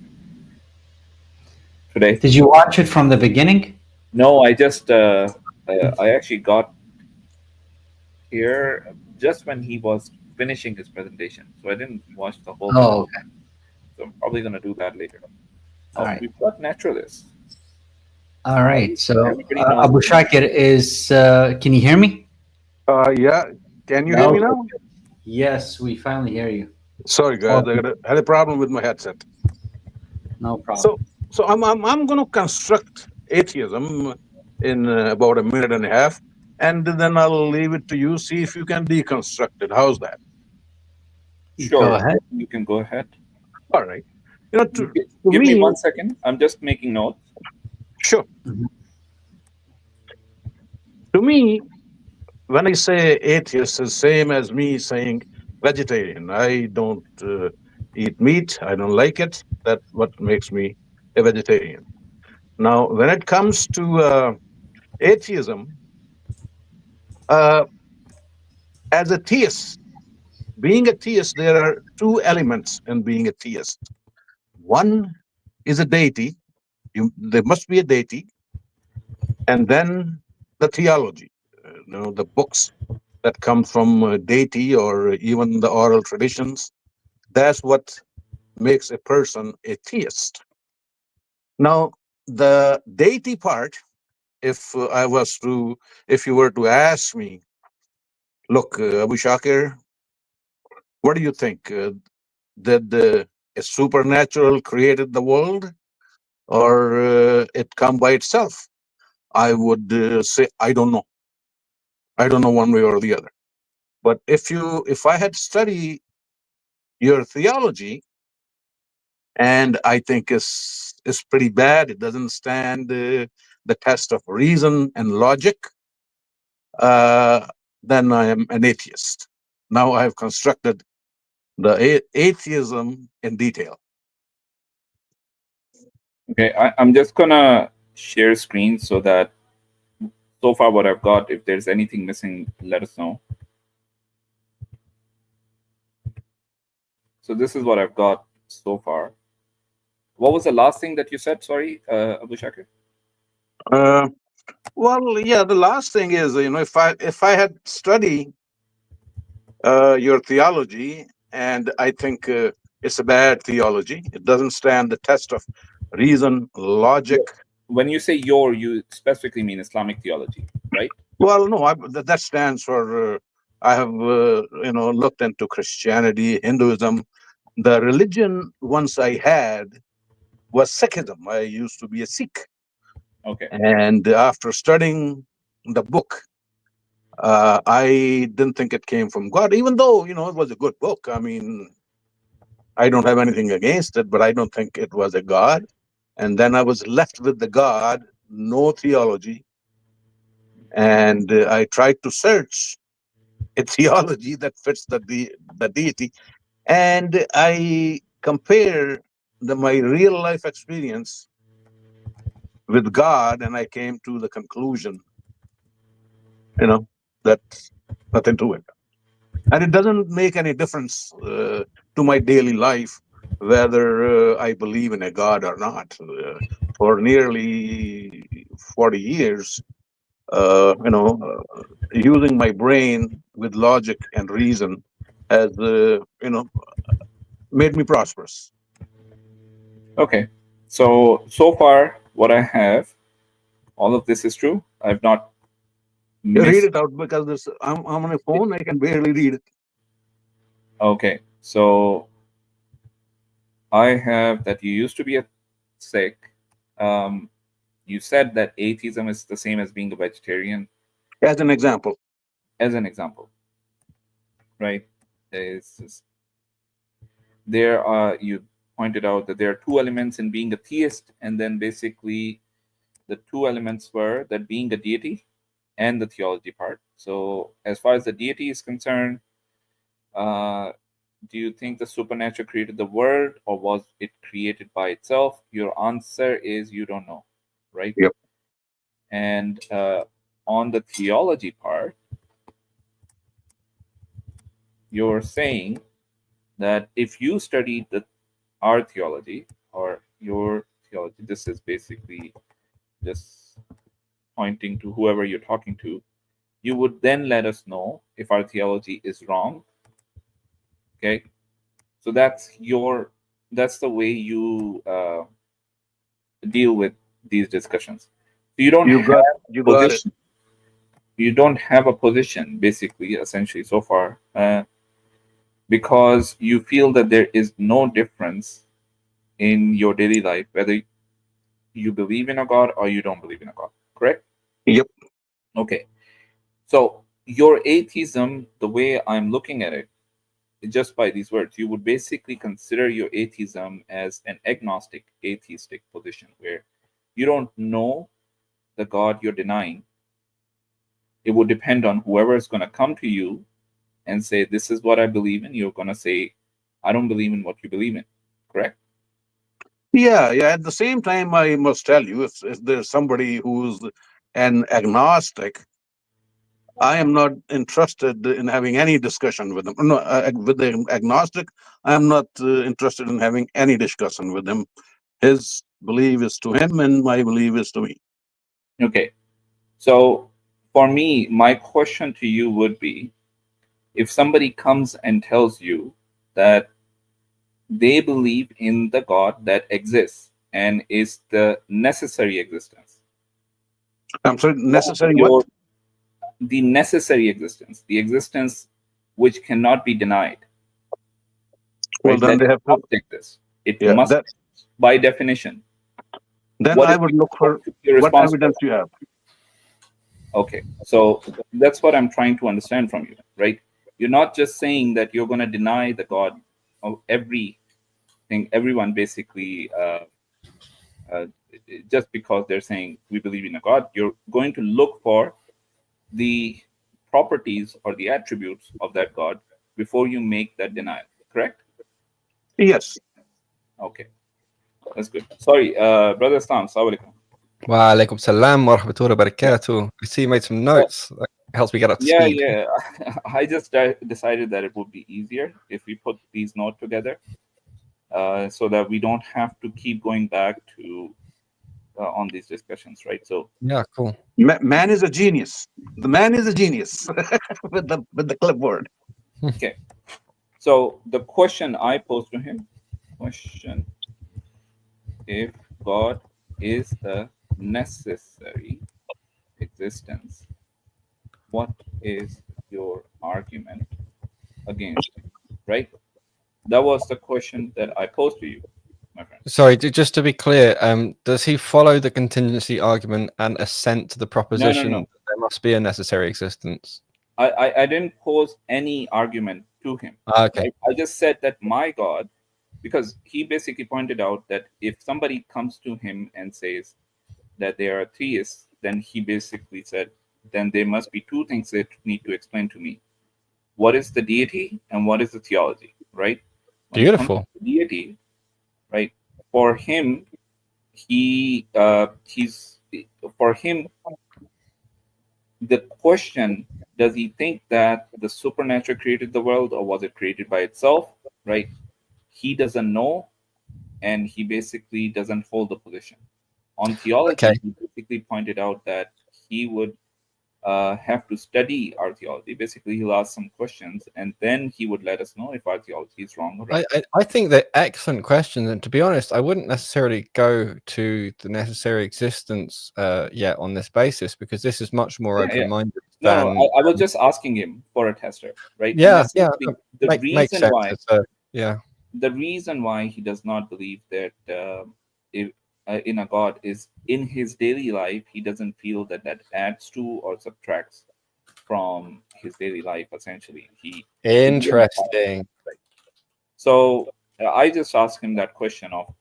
S4: today.
S1: Did you watch it from the beginning?
S4: No, I just I actually got here just when he was finishing his presentation, so I didn't watch the whole thing.
S1: Oh, okay.
S4: So I'm probably going to do that later.
S1: All right.
S4: We've got naturalists.
S1: All right. So
S4: Everybody knows.
S1: Abu Shakir is. Can you hear me?
S6: Yeah. Can you hear me now?
S1: Yes, we finally hear you.
S6: Sorry, guys. I had a problem with my headset.
S1: No problem.
S6: So I'm going to construct atheism in about a minute and a half, and then I'll leave it to you. See if you can deconstruct it. How's that?
S4: Sure.
S1: Go ahead.
S4: You can go ahead.
S6: All right. You know,
S4: Give me 1 second. I'm just making notes.
S6: Sure.
S1: Mhm.
S6: To me, when I say atheist, is same as me saying vegetarian. I don't eat meat. I don't like it. That's what makes me a vegetarian. Now, when it comes to atheism, as a theist, being a theist, there are two elements in being a theist. One is a deity. There must be a deity. And then the theology, the books that come from deity or even the oral traditions. That's what makes a person a theist. Now, the deity part, if you were to ask me, look, Abu Shakir, what do you think? Did a supernatural created the world, or it come by itself? I would say I don't know. I don't know one way or the other. But if I had studied your theology, and I think it's pretty bad, it doesn't stand the test of reason and logic, then I am an atheist. Now I have constructed the atheism in detail.
S4: Okay, I'm just gonna share screen so that so far what I've got, if there's anything missing, let us know. So this is what I've got so far. What was the last thing that you said? Sorry, Abu Shakir.
S6: Well, yeah, the last thing is, if I had studied your theology, and I think it's a bad theology. It doesn't stand the test of reason, logic.
S4: When you say you specifically mean Islamic theology, right?
S6: Well, no, that stands for. I have looked into Christianity, Hinduism. The religion once I had was Sikhism. I used to be a Sikh.
S4: Okay.
S6: And after studying the book, I didn't think it came from God, even though it was a good book. I mean, I don't have anything against it, but I don't think it was a God. And then I was left with the God, no theology. And I tried to search a theology that fits the deity. And I compare my real life experience with God, and I came to the conclusion, that nothing to it. And it doesn't make any difference to my daily life whether I believe in a God or not. For nearly 40 years, using my brain with logic and reason has, made me prosperous.
S4: Okay. So far, what I have, all of this is true. I've not
S6: Read it out, because I'm on a phone. I can barely read it.
S4: Okay. So I have that you used to be a Sikh. You said that atheism is the same as being a vegetarian.
S6: As an example.
S4: As an example. Right? You pointed out that there are two elements in being a theist, and then basically the two elements were that being a deity and the theology part. So as far as the deity is concerned, do you think the supernatural created the world, or was it created by itself? Your answer is you don't know, right?
S6: Yep.
S4: And on the theology part, you're saying that if you studied our theology or your theology, this is basically just pointing to whoever you're talking to, you would then let us know if our theology is wrong. Okay, so that's the way you deal with these discussions. So you don't
S6: You
S4: have
S6: got
S4: a
S6: it.
S4: position. You don't have a position, basically, essentially, so far, because you feel that there is no difference in your daily life, whether you believe in a God or you don't believe in a God. Correct?
S6: Yep.
S4: Okay. So your atheism, the way I'm looking at it, just by these words, you would basically consider your atheism as an agnostic, atheistic position where you don't know the God you're denying. It would depend on whoever is going to come to you and say, this is what I believe in. You're going to say, I don't believe in what you believe in. Correct?
S6: Yeah. At the same time, I must tell you, if there's somebody who's an agnostic, I am not interested in having any discussion with them. No, with the agnostic, I am not interested in having any discussion with him. His belief is to him, and my belief is to me.
S4: Okay. So for me, my question to you would be, if somebody comes and tells you that they believe in the God that exists and is the necessary existence.
S6: I'm sorry, necessary what?
S4: The necessary existence, the existence which cannot be denied.
S6: Well,
S4: Right?
S6: then they have to.
S4: Exist. It
S6: Yeah,
S4: must, by definition.
S6: Then I would look for what evidence you have.
S4: Okay, so that's what I'm trying to understand from you, right? You're not just saying that you're going to deny the God of everyone basically, just because they're saying we believe in a God. You're going to look for the properties or the attributes of that God before you make that denial, correct?
S6: Yes.
S4: Okay, that's good. Sorry, Brother Islam, assalamu alaikum.
S2: Wa alaikum salam wa rahmatullahi wa barakatuh. I see you made some notes. That helps me get up to speed.
S4: Yeah. I just decided that it would be easier if we put these notes together, so that we don't have to keep going back to on these discussions, right? So
S2: yeah, cool.
S6: Man is a genius. The man is a genius with the clipboard.
S4: Okay. So the question I posed to him, if God is a necessary existence, what is your argument against him? Right? That was the question that I posed to you, my friend.
S2: Sorry, just to be clear, does he follow the contingency argument and assent to the proposition
S4: No.
S2: that there must be a necessary existence?
S4: I didn't pose any argument to him.
S2: Okay.
S4: Right? I just said that my God, because he basically pointed out that if somebody comes to him and says that they are theists, then he basically said, then there must be two things that need to explain to me. What is the deity and what is the theology, right? When
S2: Beautiful.
S4: Deity, right? For him, for him, the question, does he think that the supernatural created the world or was it created by itself, right? He doesn't know, and he basically doesn't hold the position. On theology,
S2: Okay.
S4: he basically pointed out that he would have to study our theology. Basically, he'll ask some questions, and then he would let us know if our theology is wrong or right.
S2: I think they're excellent questions, and to be honest, I wouldn't necessarily go to the necessary existence yet on this basis, because this is much more open-minded.
S4: No, I was just asking him for a tester, right?
S2: Yeah,
S4: Makes sense.
S2: Yeah.
S4: The reason why he does not believe that in a God is in his daily life, he doesn't feel that adds to or subtracts from his daily life. Essentially,
S2: Interesting.
S4: So I just asked him that question of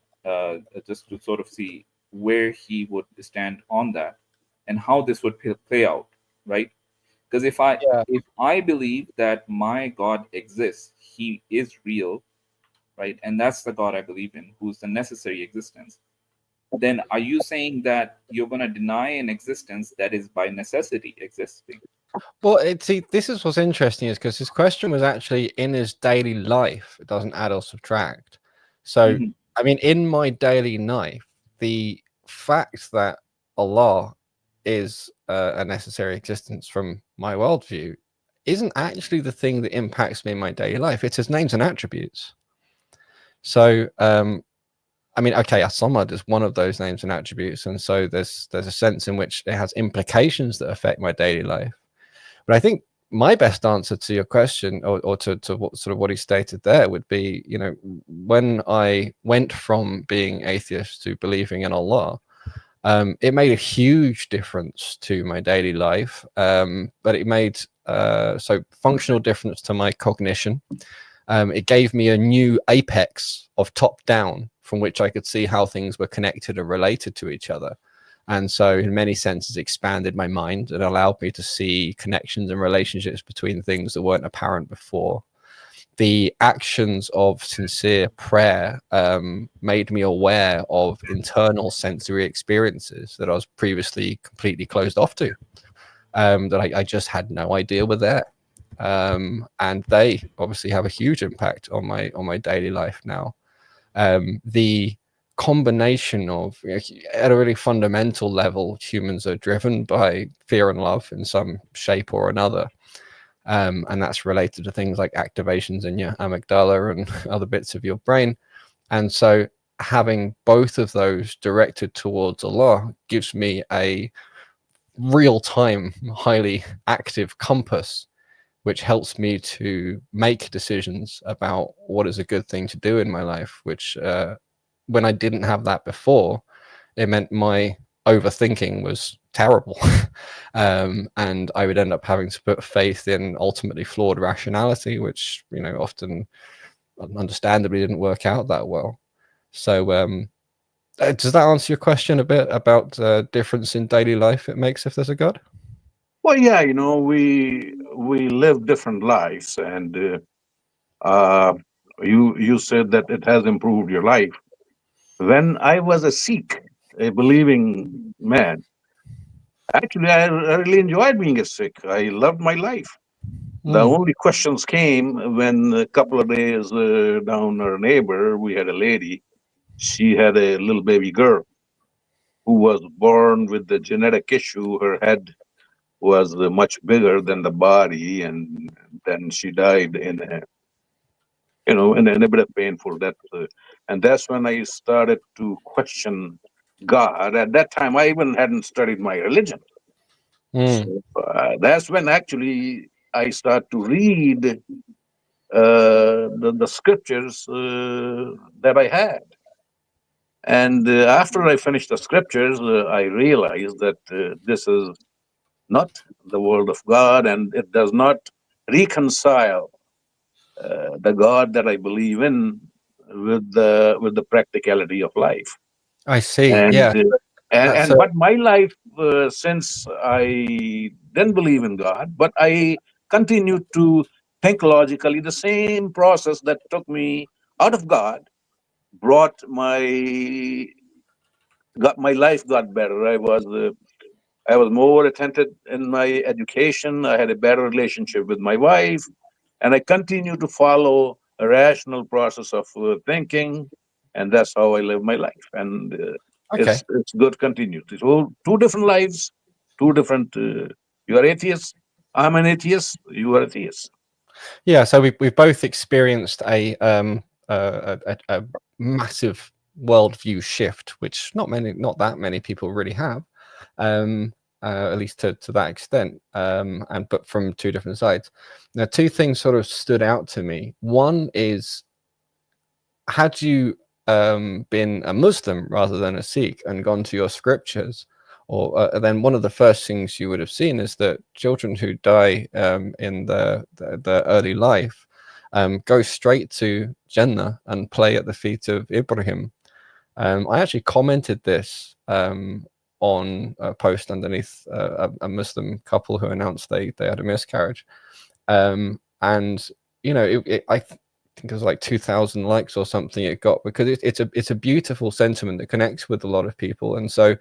S4: just to sort of see where he would stand on that and how this would play out, right? Because if I believe that my God exists, he is real, right? And that's the God I believe in, who's the necessary existence. Then are you saying that you're going to deny an existence that is by necessity existing?
S2: Well, see, this is what's interesting, is because his question was actually in his daily life. It doesn't add or subtract. So, I mean, in my daily life, the fact that Allah is a necessary existence from my worldview isn't actually the thing that impacts me in my daily life. It's his names and attributes. So, I mean, okay, As-Samad is one of those names and attributes, and so there's a sense in which it has implications that affect my daily life. But I think my best answer to your question, or to what sort of what he stated there, would be, you know, when I went from being atheist to believing in Allah, it made a huge difference to my daily life. But it made so functional difference to my cognition. It gave me a new apex of top down from which I could see how things were connected and related to each other. And so in many senses expanded my mind and allowed me to see connections and relationships between things that weren't apparent before. The actions of sincere prayer made me aware of internal sensory experiences that I was previously completely closed off to, that I just had no idea were there. And they obviously have a huge impact on my daily life now. The combination of, you know, at a really fundamental level, humans are driven by fear and love in some shape or another, and that's related to things like activations in your amygdala and other bits of your brain. And so having both of those directed towards Allah gives me a real-time, highly active compass, which helps me to make decisions about what is a good thing to do in my life, which when I didn't have that before, it meant my overthinking was terrible. And I would end up having to put faith in ultimately flawed rationality, which, you know, often understandably didn't work out that well. So does that answer your question a bit about difference in daily life it makes if there's a God?
S6: Well, yeah, you know, we live different lives, and you said that it has improved your life. When I was a Sikh, a believing man, actually, I really enjoyed being a Sikh. I loved my life. The only questions came when a couple of days down our neighbor, we had a lady. She had a little baby girl who was born with the genetic issue. Her head was much bigger than the body, and then she died in a, you know, in a bit of painful death. And that's when I started to question God. At that time, I even hadn't studied my religion. So that's when actually I start to read the scriptures that I had. And after I finished the scriptures, I realized that this is not the word of God, and it does not reconcile the God that I believe in with the practicality of life.
S2: I see.
S6: And
S2: Yeah.
S6: But my life, since I didn't believe in God, but I continued to think logically, the same process that took me out of God brought my life got better. I was more attentive in my education. I had a better relationship with my wife, and I continue to follow a rational process of thinking, and that's how I live my life. And it's good. Continue. So two different lives, two different. You are atheist. I'm an atheist. You are atheist.
S2: Yeah. So we've both experienced a massive worldview shift, which not that many people really have. At least to that extent, but from two different sides. Now, two things sort of stood out to me. One is, had you been a Muslim rather than a Sikh and gone to your scriptures, or then one of the first things you would have seen is that children who die in the early life go straight to Jannah and play at the feet of Ibrahim. I actually commented this on a post underneath a Muslim couple who announced they had a miscarriage, and you know, I think it was like 2,000 likes or something it got, because it's a beautiful sentiment that connects with a lot of people. And so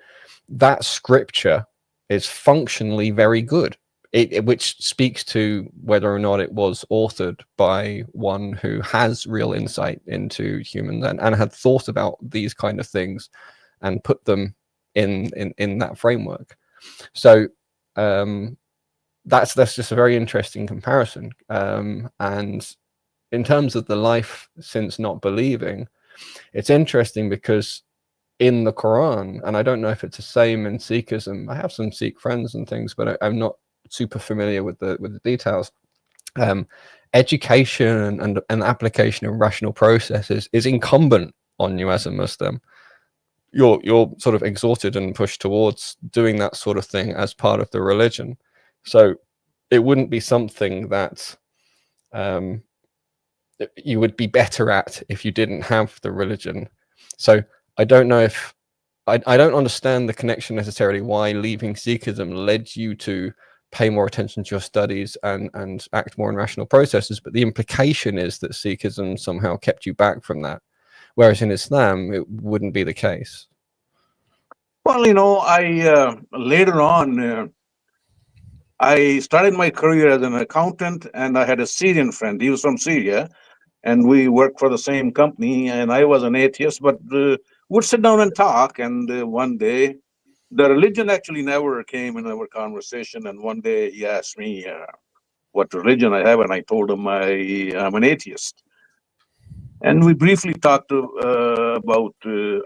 S2: that scripture is functionally very good, which speaks to whether or not it was authored by one who has real insight into humans and had thought about these kind of things and put them in that framework. So that's just a very interesting comparison. And in terms of the life since not believing, it's interesting because in the Quran, and I don't know if it's the same in Sikhism, I have some Sikh friends and things, but I'm not super familiar with the details. Education and application of rational processes is incumbent on you as a Muslim. You're sort of exhorted and pushed towards doing that sort of thing as part of the religion. So it wouldn't be something that you would be better at if you didn't have the religion. So I don't know if I don't understand the connection necessarily why leaving Sikhism led you to pay more attention to your studies and act more in rational processes, but the implication is that Sikhism somehow kept you back from that, whereas in Islam it wouldn't be the case.
S6: Well, you know, I later on I started my career as an accountant, and I had a Syrian friend. He was from Syria, and we worked for the same company. And I was an atheist, but would sit down and talk. And one day, the religion actually never came in our conversation. And one day, he asked me what religion I have, and I told him I'm an atheist. And we briefly talked about.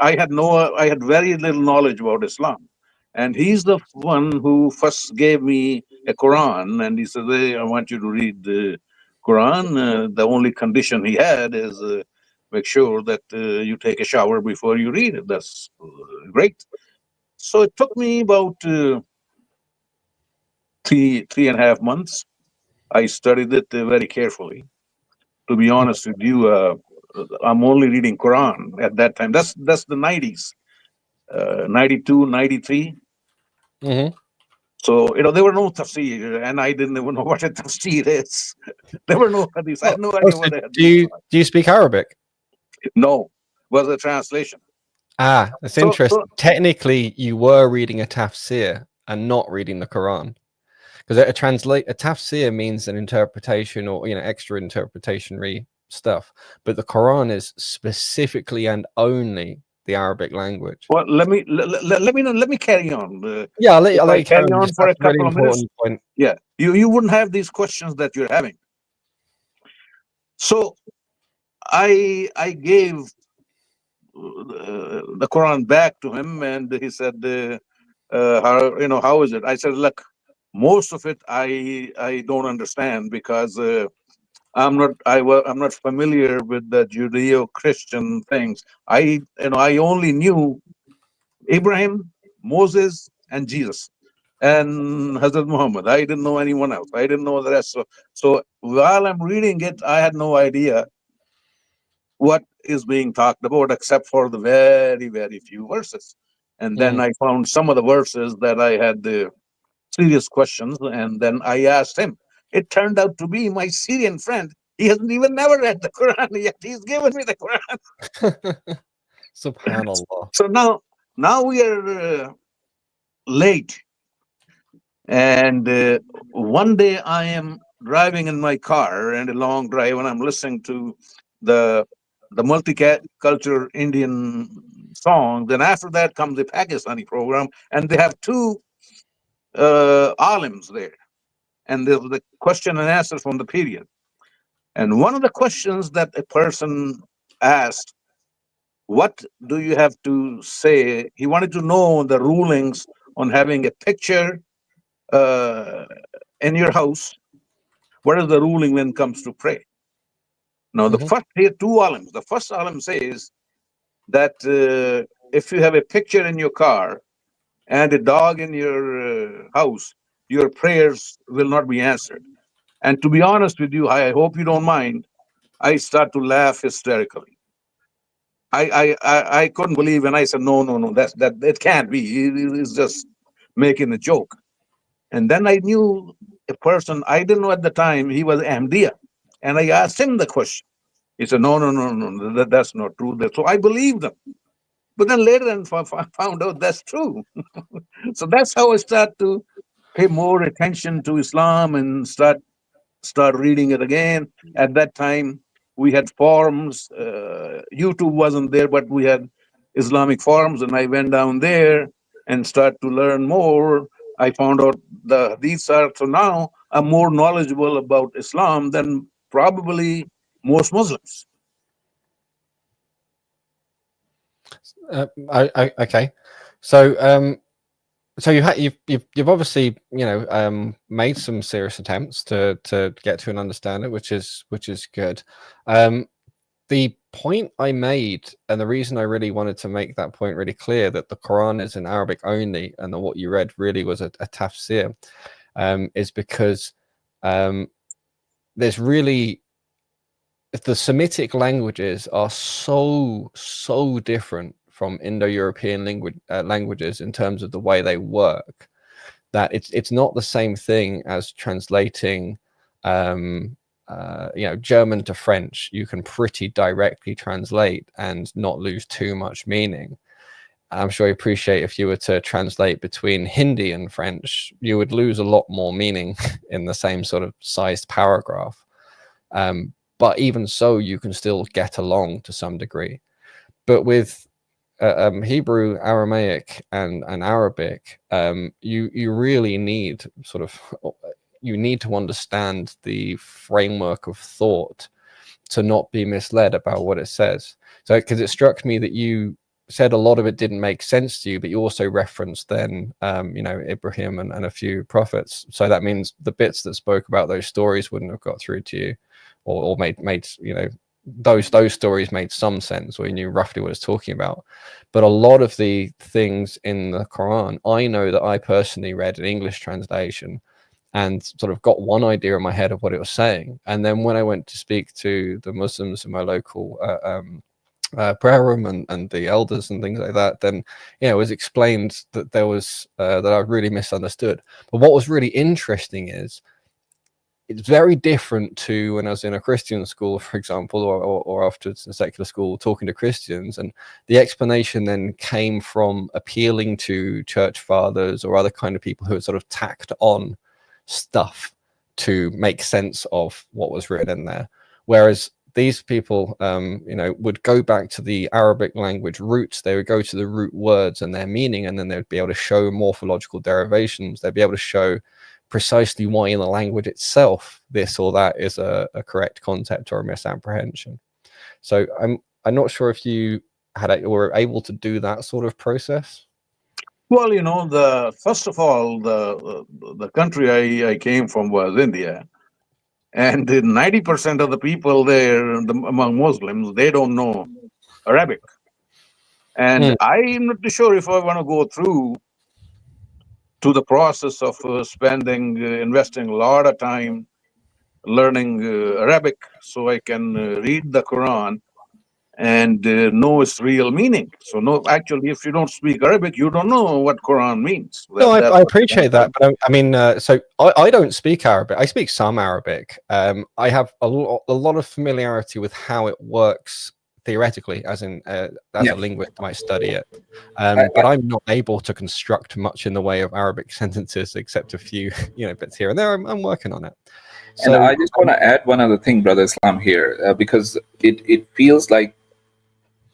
S6: I had very little knowledge about Islam. And he's the one who first gave me a Quran, and he said, "Hey, I want you to read the Quran. The only condition he had is make sure that you take a shower before you read it." That's great. So it took me about 3.5 months. I studied it very carefully. To be honest with you, I'm only reading Quran at that time. That's the 90s, 92, 93.
S2: Mm-hmm.
S6: So, you know, there were no tafsir, and I didn't even know what a tafsir is. There were no hadiths. I had no idea what they had.
S2: Do you speak Arabic?
S6: No, was a translation.
S2: That's interesting. Technically, you were reading a tafsir and not reading the Quran, because a tafsir means an interpretation or, you know, extra interpretationary stuff, but the Quran is specifically and only the Arabic language.
S6: Well, let me carry on.
S2: Yeah, I'll let you carry on
S6: for a couple
S2: really
S6: of minutes.
S2: Point.
S6: Yeah, you wouldn't have these questions that you're having. So I gave the Quran back to him, and he said, how is it? I said, look, most of it I don't understand, because I'm not familiar with the Judeo-Christian things. I only knew Abraham, Moses, and Jesus, and Hazrat Muhammad. I didn't know anyone else. I didn't know the rest. So while I'm reading it, I had no idea what is being talked about, except for the very, very few verses. And then I found some of the verses that I had serious questions, and then I asked him. It turned out to be my Syrian friend. He hasn't even never read the Quran yet. He's given me the Quran.
S2: Subhanallah.
S6: So now we are late, and one day I am driving in my car, and a long drive, and I'm listening to the multicultural Indian songs. Then after that comes the Pakistani program, and they have two alims there, and there's the question and answer from the period. And one of the questions that a person asked, what do you have to say? He wanted to know the rulings on having a picture in your house. What is the ruling when it comes to pray? Now, the first here two alims. The first alim says that if you have a picture in your car and a dog in your house, your prayers will not be answered. And to be honest with you, I hope you don't mind, I start to laugh hysterically. I couldn't believe, and I said, no, that it can't be. It's just making a joke. And then I knew a person I didn't know at the time. He was Ahmadiyya, and I asked him the question. He said, no, that's not true. So I believed them. But then later on, found out that's true. So that's how I started to pay more attention to Islam and start reading it again. At that time, we had forums. YouTube wasn't there, but we had Islamic forums, and I went down there and started to learn more. I found out these are, so now I'm more knowledgeable about Islam than probably most Muslims.
S2: Okay, so so you've obviously made some serious attempts to get to an understanding, which is good. The point I made, and the reason I really wanted to make that point really clear, that the Quran is in Arabic only, and that what you read really was a tafsir, is because there's really, the Semitic languages are so different from Indo-European languages in terms of the way they work, that it's not the same thing as translating German to French. You can pretty directly translate and not lose too much meaning. I'm sure you appreciate if you were to translate between Hindi and French, you would lose a lot more meaning in the same sort of sized paragraph. But even so, you can still get along to some degree. But with Hebrew, Aramaic, and Arabic, you really need you need to understand the framework of thought to not be misled about what it says. So, because it struck me that you said a lot of it didn't make sense to you, but you also referenced then, Ibrahim and a few prophets. So that means the bits that spoke about those stories wouldn't have got through to you, or made those stories made some sense, or you knew roughly what it's talking about. But a lot of the things in the Quran, I know that I personally read an English translation and sort of got one idea in my head of what it was saying. And then when I went to speak to the Muslims in my local prayer room and the elders and things like that, then it was explained that there was that I really misunderstood. But what was really interesting is it's very different to when I was in a Christian school, for example, or afterwards in a secular school talking to Christians, and the explanation then came from appealing to church fathers or other kind of people who had sort of tacked on stuff to make sense of what was written in there. Whereas these people, would go back to the Arabic language roots. They would go to the root words and their meaning, and then they would be able to show morphological derivations. They'd be able to show precisely why in the language itself this or that is a correct concept or a misapprehension. So I'm not sure if you were able to do that sort of process.
S6: Well, first of all, the country I came from was India, and 90% of the people there, among Muslims, they don't know Arabic. And I'm not too sure if I want to go through to the process of investing a lot of time learning Arabic so I can read the Quran and know its real meaning. So no, actually, if you don't speak Arabic, you don't know what Quran means.
S2: No, I appreciate that, but I mean, so I don't speak Arabic. I speak some Arabic. I have a lot of familiarity with how it works theoretically, as in as a linguist might study it. But I'm not able to construct much in the way of Arabic sentences, except a few bits here and there. I'm working on it.
S4: So, and I just want to add one other thing, Brother Islam, here, because it feels like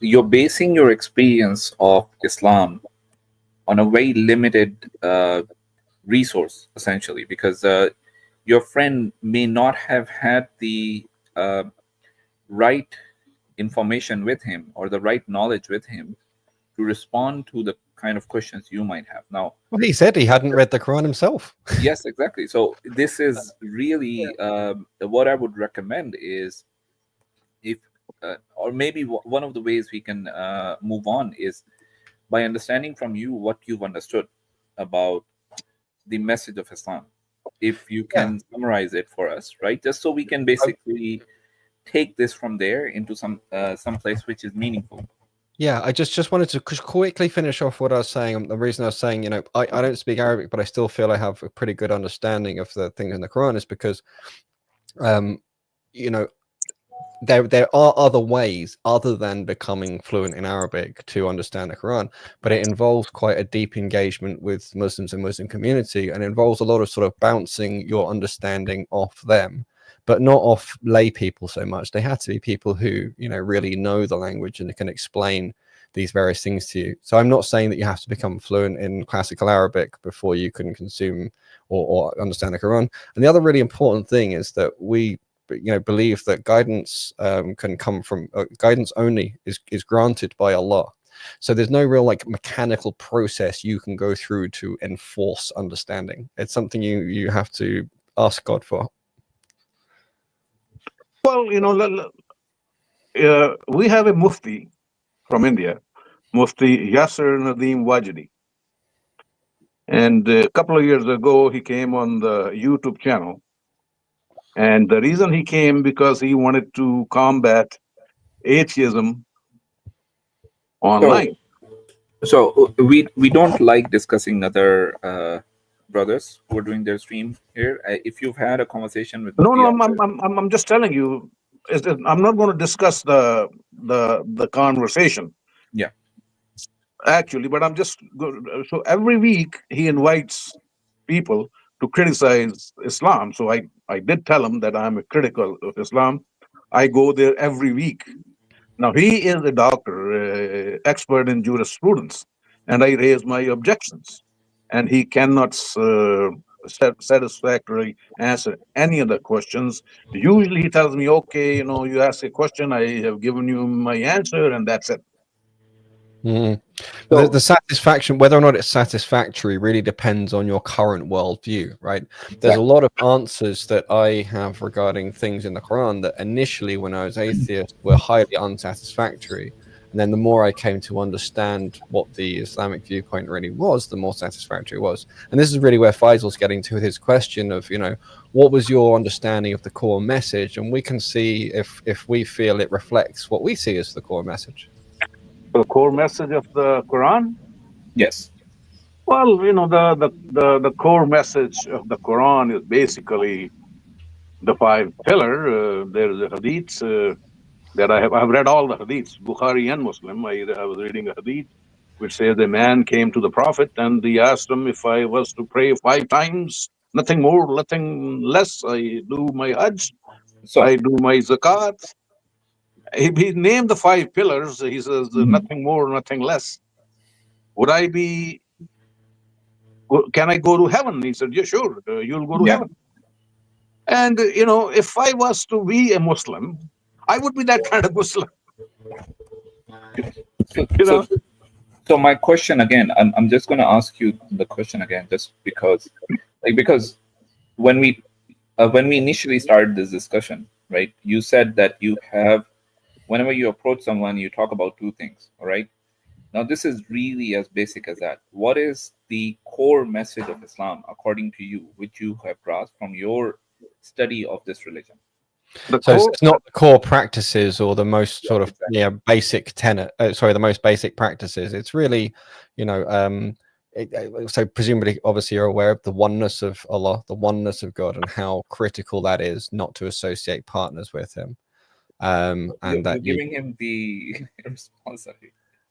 S4: you're basing your experience of Islam on a very limited resource, essentially, because your friend may not have had the right information with him or the right knowledge with him to respond to the kind of questions you might have. Now,
S2: well, he said he hadn't read the Quran himself.
S4: Yes, exactly. So this is really what I would recommend is, if or maybe one of the ways we can move on is by understanding from you what you've understood about the message of Islam. If you can summarize it for us, right? Just so we can basically take this from there into some place which is meaningful.
S2: Yeah, I just wanted to quickly finish off what I was saying. The reason I was saying, you know, I don't speak Arabic, but I still feel I have a pretty good understanding of the things in the Quran is because, you know, there are other ways other than becoming fluent in Arabic to understand the Quran, but it involves quite a deep engagement with Muslims and Muslim community, and involves a lot of sort of bouncing your understanding off them, but not off lay people so much. They have to be people who, you know, really know the language and can explain these various things to you. So I'm not saying that you have to become fluent in classical Arabic before you can consume or understand the Quran. And the other really important thing is that we, you know, believe that guidance can come from guidance only is granted by Allah. So there's no real like mechanical process you can go through to enforce understanding. It's something you have to ask God for.
S6: Well, you know, we have a mufti from India, Mufti Yasser Nadeem Wajidi. And a couple of years ago, he came on the YouTube channel. And the reason he came because he wanted to combat atheism online.
S4: So we don't like discussing other brothers who are doing their stream here. If you've had a conversation with
S6: No,
S4: Mufti
S6: I'm just telling you. I'm not going to discuss the conversation.
S4: Yeah.
S6: Actually, but I'm just so every week he invites people to criticize Islam. So I did tell him that I'm critical of Islam. I go there every week. Now he is a doctor, expert in jurisprudence, and I raise my objections, and he cannot satisfactorily answer any of the questions. Usually he tells me, okay, you know, you ask a question, I have given you my answer, and that's it.
S2: Mm.
S6: So,
S2: The satisfaction, whether or not it's satisfactory, really depends on your current worldview, right? There's a lot of answers that I have regarding things in the Quran that initially, when I was atheist, were highly unsatisfactory. And then the more I came to understand what the Islamic viewpoint really was, the more satisfactory it was. And this is really where Faisal's getting to with his question of, you know, what was your understanding of the core message? And we can see if we feel it reflects what we see as the core message.
S6: the core message of the Quran?
S4: Yes.
S6: Well, you know, the core message of the Quran is basically the five pillar. There's the hadiths that I've read all the hadiths, Bukhari and Muslim. I was reading a hadith which says a man came to the Prophet and he asked him if I was to pray 5 times, nothing more, nothing less. I do my Hajj,
S4: So
S6: I do my zakat. He named the 5 pillars. He says nothing more, nothing less. Can I go to heaven? He said, yeah, sure, you'll go to heaven. And, you know, if I was to be a Muslim, I would be that kind of Muslim.
S4: So my question again, I'm just going to ask you the question again, just because when we initially started this discussion, right, you said that you have, whenever you approach someone, you talk about 2 things, all right? Now, this is really as basic as that. What is the core message of Islam, according to you, which you have grasped from your study of this religion?
S2: So it's not the core practices or the most sort of basic tenet. The most basic practices. It's really, you know, so presumably, obviously, you're aware of the oneness of Allah, the oneness of God, and how critical that is not to associate partners with Him. And
S4: you're giving him the response.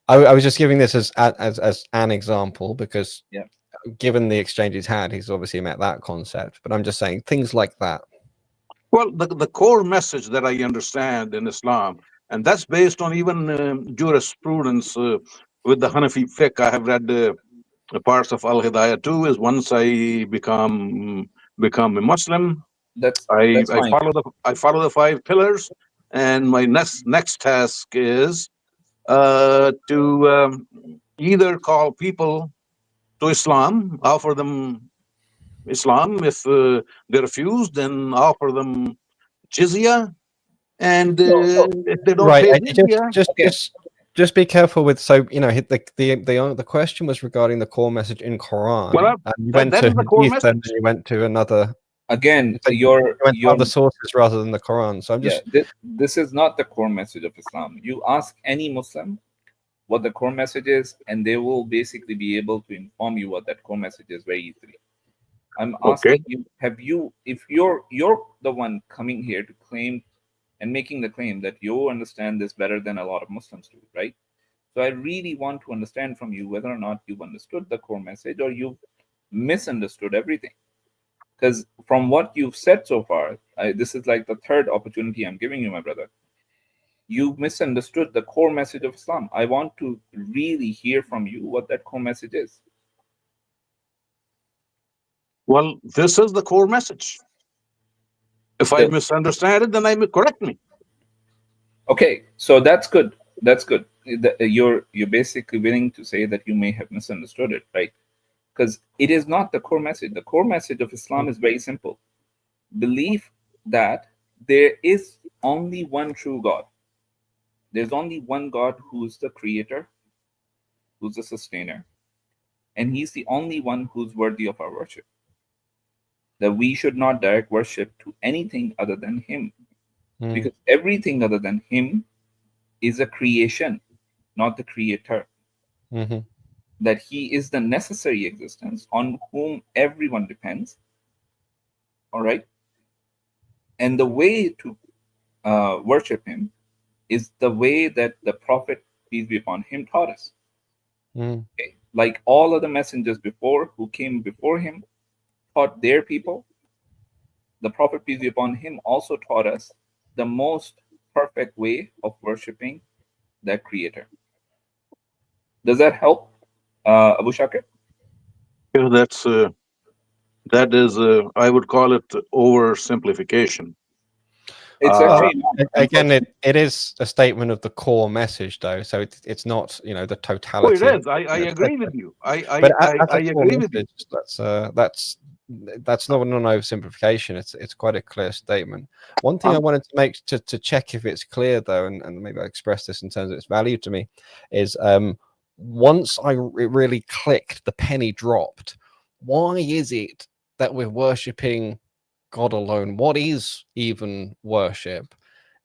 S2: I was just giving this as an example because, given the exchange he's had, he's obviously met that concept. But I'm just saying things like that.
S6: Well, the core message that I understand in Islam, and that's based on even jurisprudence with the Hanafi fiqh. I have read parts of Al-Hidayah too, is once I become a Muslim, I follow the 5 pillars, and my next task is to either call people to Islam, offer them Islam. If they refuse, then offer them jizya, and if they don't pay jizya,
S2: just be careful with. So, you know, the question was regarding the core message in Quran.
S6: Well,
S2: and you went to
S6: the core message.
S2: And you went to another.
S4: Again,
S2: you went to other sources rather than the Quran. So I'm just.
S4: This is not the core message of Islam. You ask any Muslim, what the core message is, and they will basically be able to inform you what that core message is very easily. I'm asking you, if you're the one coming here to claim and making the claim that you understand this better than a lot of Muslims do, right? So I really want to understand from you whether or not you've understood the core message or you've misunderstood everything. Because from what you've said so far, this is like the third opportunity I'm giving you, my brother. You've misunderstood the core message of Islam. I want to really hear from you what that core message is.
S6: Well, this is the core message. If I misunderstand it, then correct me.
S4: Okay, so that's good. That's good. You're basically willing to say that you may have misunderstood it, right? Because it is not the core message. The core message of Islam is very simple. Believe that there is only one true God. There's only one God who's the creator, who's the sustainer, and he's the only one who's worthy of our worship. That we should not direct worship to anything other than him. Because everything other than him is a creation, not the creator. That he is the necessary existence on whom everyone depends. All right. And the way to worship him is the way that the Prophet, peace be upon him, taught us. Okay? Like all of the messengers before who came before him taught their people, the Prophet, peace be upon him, also taught us the most perfect way of worshiping that creator. Does that help, Abu Shakir?
S6: Yeah, that is, I would call it oversimplification.
S4: It's actually
S2: again, it is a statement of the core message, though. So it's not, the totality.
S6: Oh, it is. I agree with you. I agree with you.
S2: That's not an oversimplification. It's quite a clear statement. One thing I wanted to make to check if it's clear, though, and maybe I express this in terms of its value to me, is once it really clicked, the penny dropped. Why is it that we're worshipping God alone? What is even worship?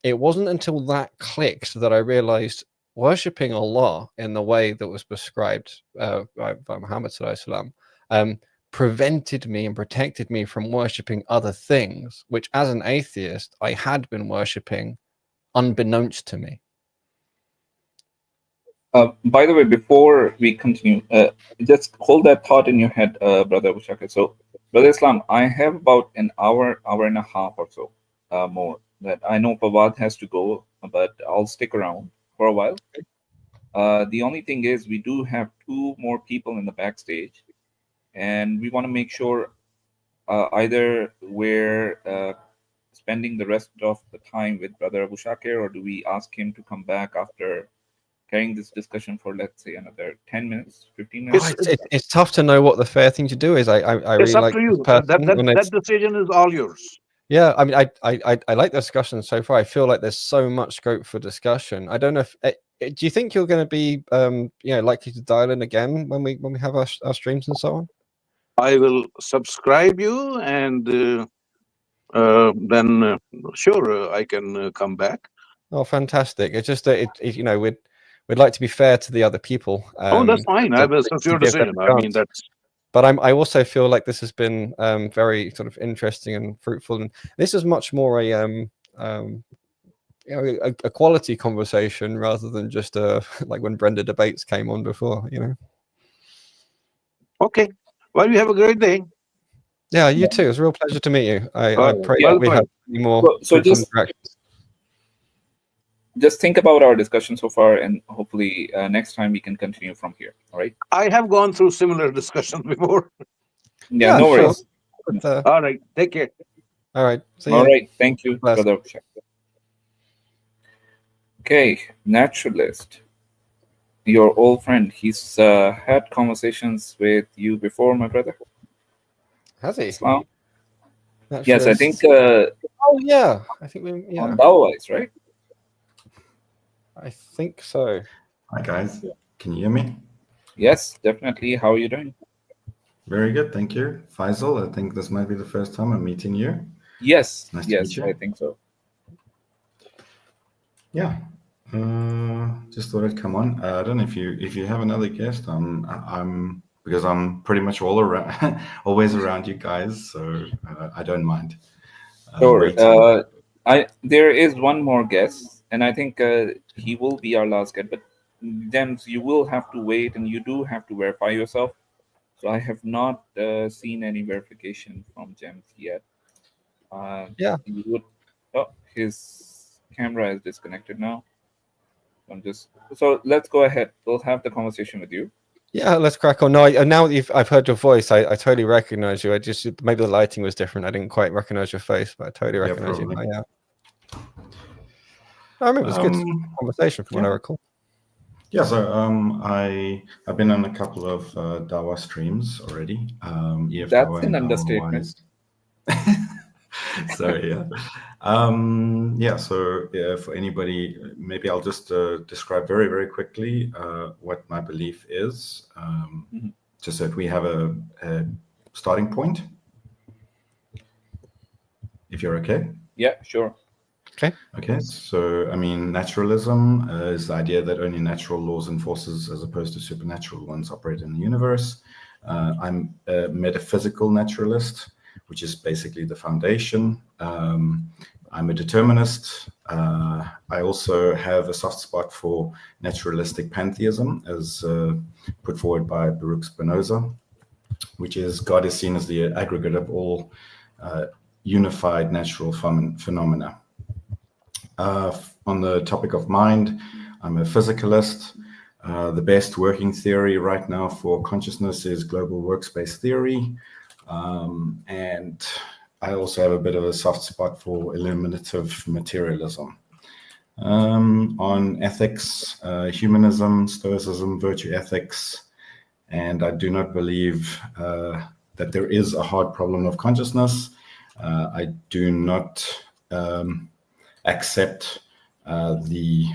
S2: It wasn't until that clicked that I realized worshipping Allah in the way that was prescribed by Muhammad sallallahu alaihi wasallam prevented me and protected me from worshipping other things, which as an atheist I had been worshipping unbeknownst to me.
S4: By the way, before we continue, just hold that thought in your head, Brother Abu Shakir. So, Brother Islam, I have about an hour and a half or so more that I know Fawad has to go, but I'll stick around for a while. The only thing is we do have 2 more people in the backstage, and we want to make sure either we're spending the rest of the time with Brother Abu Shakir, or do we ask him to come back after carrying this discussion for, let's say, another 10 minutes, 15 minutes?
S2: It's tough to know what the fair thing to do is. I really
S6: it's up
S2: like
S6: to you. That decision is all yours.
S2: Yeah, I mean, I like the discussion so far. I feel like there's so much scope for discussion. I don't know if do you think you're going to be likely to dial in again when we have our streams and so on?
S6: I will subscribe you, and then sure, I can come back.
S2: Oh, fantastic! It's just that we'd like to be fair to the other people.
S6: That's fine. That's your decision. I mean, that's.
S2: But I also feel like this has been very sort of interesting and fruitful, and this is much more a quality conversation rather than just like when Brenda debates came on before.
S6: Okay. Well, you have a great day.
S2: Yeah, you too. It's a real pleasure to meet you. I pray
S6: that
S2: we have more interactions.
S4: Just think about our discussion so far, and hopefully next time we can continue from here. All right.
S6: I have gone through similar discussions before.
S4: Yeah, no worries.
S6: But, all right. Take care.
S2: All right.
S4: All right. Thank you, Brother. Okay, Naturalist, your old friend. He's had conversations with you before, my brother.
S2: Has he?
S4: Islam? Yes, I think.
S2: Oh yeah, I think we. Yeah.
S4: On Dawa-wise, right?
S2: I think so.
S7: Hi guys, can you hear me?
S4: Yes, definitely. How are you doing?
S7: Very good, thank you. Faisal, I think this might be the first time I'm meeting you.
S4: Yes,
S7: nice to meet you.
S4: I think so.
S7: Yeah, Just thought I'd come on. I don't know if you have another guest. I'm because I'm pretty much all around, always around you guys, so I don't mind.
S4: Sure.
S7: Waiting.
S4: There is one more guest, and I think he will be our last guest. But Dems, you will have to wait, and you do have to verify yourself. So I have not seen any verification from James yet.
S2: Yeah.
S4: You would. Oh, his camera is disconnected now. So let's go ahead. We'll have the conversation with you.
S2: Yeah, let's crack on. No, now that I've heard your voice, I totally recognize you. I just maybe the lighting was different. I didn't quite recognize your face, but I totally recognize you. Yeah. I remember it was a good conversation from what I recall.
S7: Yeah, so I've been on a couple of Dawa streams already. EF
S4: That's
S7: Dawa
S4: an
S7: and
S4: understatement.
S7: So so for anybody, maybe I'll just describe very, very quickly what my belief is, just so that we have a starting point. If you're okay.
S4: Yeah, sure.
S7: Okay, so I mean, naturalism is the idea that only natural laws and forces, as opposed to supernatural ones, operate in the universe. I'm a metaphysical naturalist, which is basically the foundation. I'm a determinist. I also have a soft spot for naturalistic pantheism, as put forward by Baruch Spinoza, which is God is seen as the aggregate of all unified natural phenomena. On the topic of mind, I'm a physicalist. The best working theory right now for consciousness is global workspace theory. And I also have a bit of a soft spot for illuminative materialism. On ethics, humanism, stoicism, virtue ethics, and I do not believe that there is a hard problem of consciousness. I do not accept the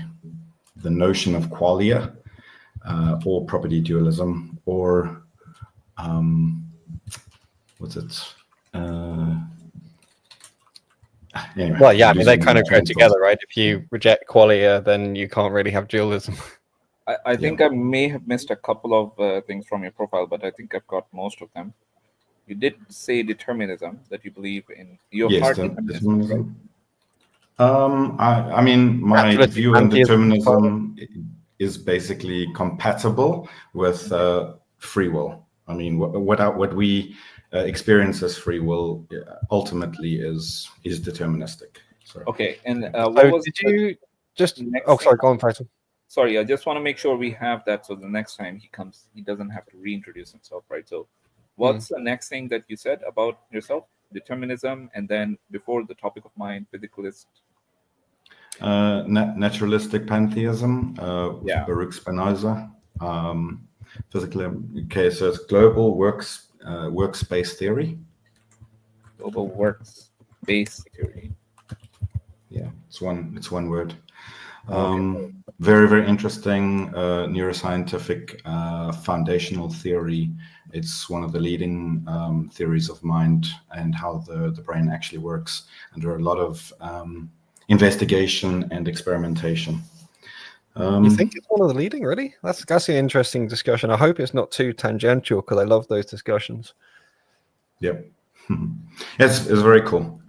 S7: notion of qualia or property dualism or anyway,
S2: well, yeah, I mean, they kind of go together, right? If you reject qualia, then you can't really have dualism.
S4: I think I may have missed a couple of things from your profile, but I think I've got most of them. You did say determinism, that you believe in your heart determinism, right?
S7: I mean, my view on determinism is basically compatible with free will. I mean, what we experience as free will ultimately is deterministic. So,
S4: okay, and what was
S2: did you just? Oh, sorry, go on, Faisal.
S4: Sorry, I just want to make sure we have that, so the next time he comes, he doesn't have to reintroduce himself, right? So, what's the next thing that you said about yourself? Determinism, and then before the topic of mind, physicalist.
S7: Naturalistic pantheism, Baruch Spinoza. Okay, so it's global workspace theory.
S4: Global workspace theory.
S7: Yeah, it's one word. Very, very interesting neuroscientific foundational theory. It's one of the leading theories of mind and how the brain actually works. And there are a lot of investigation and experimentation.
S2: You think it's one of the leading, really? That's an interesting discussion. I hope it's not too tangential, because I love those discussions.
S7: Yep. It's a very cool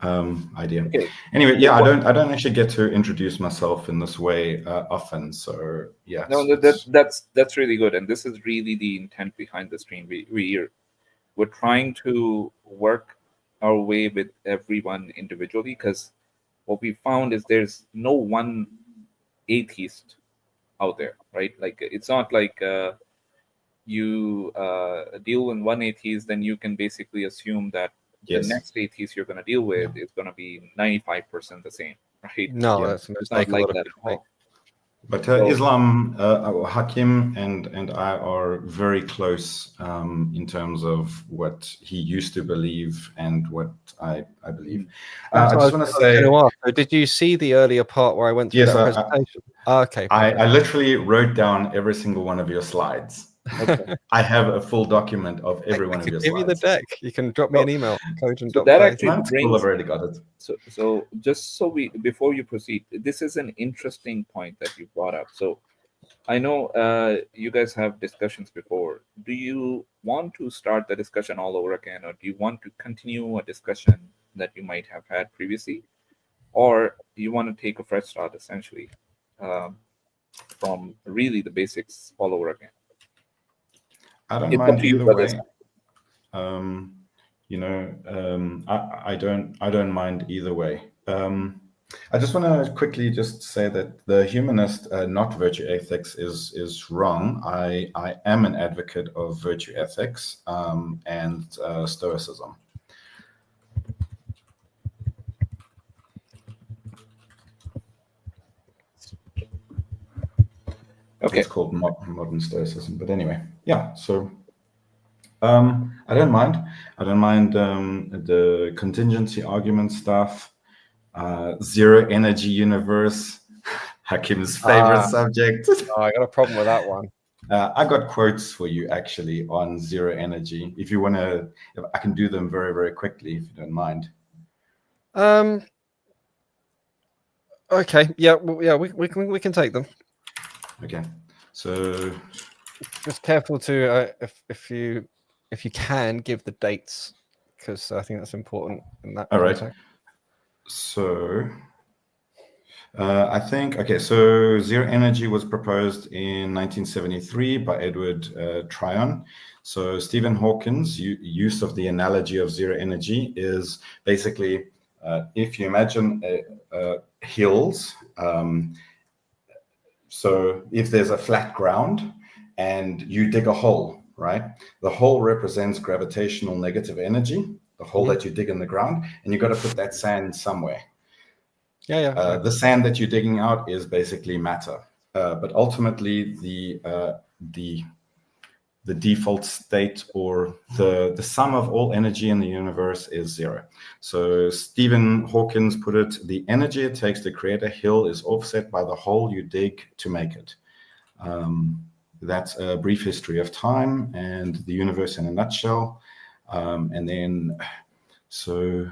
S7: idea. Okay. Anyway, yeah, I don't actually get to introduce myself in this way often. So yeah.
S4: No, that's really good, and this is really the intent behind the stream. We're trying to work our way with everyone individually, because what we found is there's no one atheist out there, right? Like, it's not like you deal with one atheist, then you can basically assume that the next atheist you're going to deal with is going to be 95% the same, right?
S2: No, that's
S4: not like that at all.
S7: But Islam, Hakim and I are very close in terms of what he used to believe and what I believe. I just want to say,
S2: so did you see the earlier part where I went through that presentation? Okay.
S7: I literally wrote down every single one of your slides. I have a full document of every one of your
S2: give you the
S7: slides.
S2: deck. You can drop me an email.
S4: So that actually
S7: No, it's cool,
S4: brings.
S7: I've already got it.
S4: So just so we, before you proceed, this is an interesting point that you brought up. So I know you guys have discussions before. Do you want to start the discussion all over again, or do you want to continue a discussion that you might have had previously, or you want to take a fresh start, essentially, from really the basics all over again?
S7: I don't
S4: It's up
S7: mind
S4: to you,
S7: either
S4: brothers.
S7: way. I don't mind either way. I just want to quickly just say that the humanist, not virtue ethics, is wrong. I am an advocate of virtue ethics and stoicism.
S4: Okay.
S7: It's called modern stoicism, but anyway, yeah. So I don't mind. I don't mind the contingency argument stuff. Zero energy universe, Hakim's favorite subject.
S2: I got a problem with that one.
S7: I got quotes for you actually on zero energy. If you want to, I can do them very, very quickly if you don't mind.
S2: Okay. Yeah. Well, yeah. We can take them.
S7: Okay. So
S2: just careful to if you can give the dates, because I think that's important in that context.
S7: Right. So I think, okay, so zero energy was proposed in 1973 by Edward Tryon. So Stephen Hawking's use of the analogy of zero energy is basically, if you imagine hills, so if there's a flat ground and you dig a hole, right? The hole represents gravitational negative energy, the hole that you dig in the ground, and you've got to put that sand somewhere. The sand that you're digging out is basically matter, but ultimately the default state, or the sum of all energy in the universe, is zero. So Stephen Hawking put it: the energy it takes to create a hill is offset by the hole you dig to make it. That's a brief history of time and the universe in a nutshell. And then, so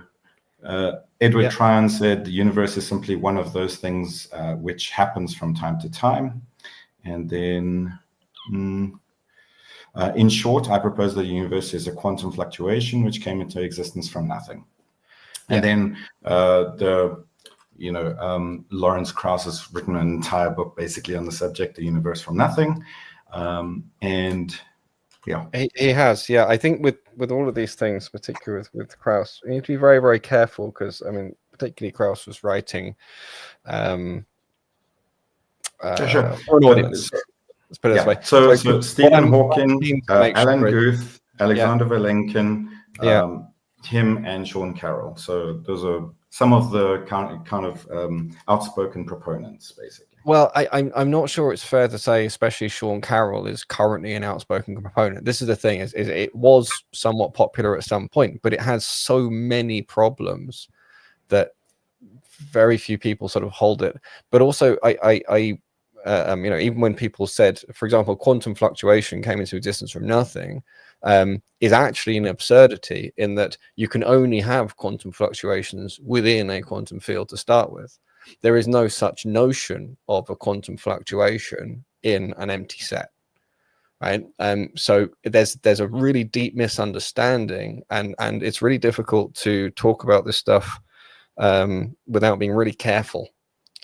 S7: Edward Tryon said the universe is simply one of those things which happens from time to time. And then, in short, I propose that the universe is a quantum fluctuation which came into existence from nothing. And then Lawrence Krauss has written an entire book basically on the subject, the universe from nothing. He
S2: has. I think with all of these things, particularly with Krauss, you need to be very, very careful, because I mean, particularly Krauss was writing for an audience. Let's put it this way.
S7: So Stephen Hawking, Alan Guth, Alexander Vilenkin, him and Sean Carroll. So those are some of the kind of outspoken proponents, basically.
S2: Well, I'm not sure it's fair to say, especially Sean Carroll is currently an outspoken proponent. This is the thing: is it was somewhat popular at some point, but it has so many problems that very few people sort of hold it. But also, even when people said, for example, quantum fluctuation came into existence from nothing, is actually an absurdity, in that you can only have quantum fluctuations within a quantum field to start with. There is no such notion of a quantum fluctuation in an empty set, right? So there's a really deep misunderstanding, and it's really difficult to talk about this stuff without being really careful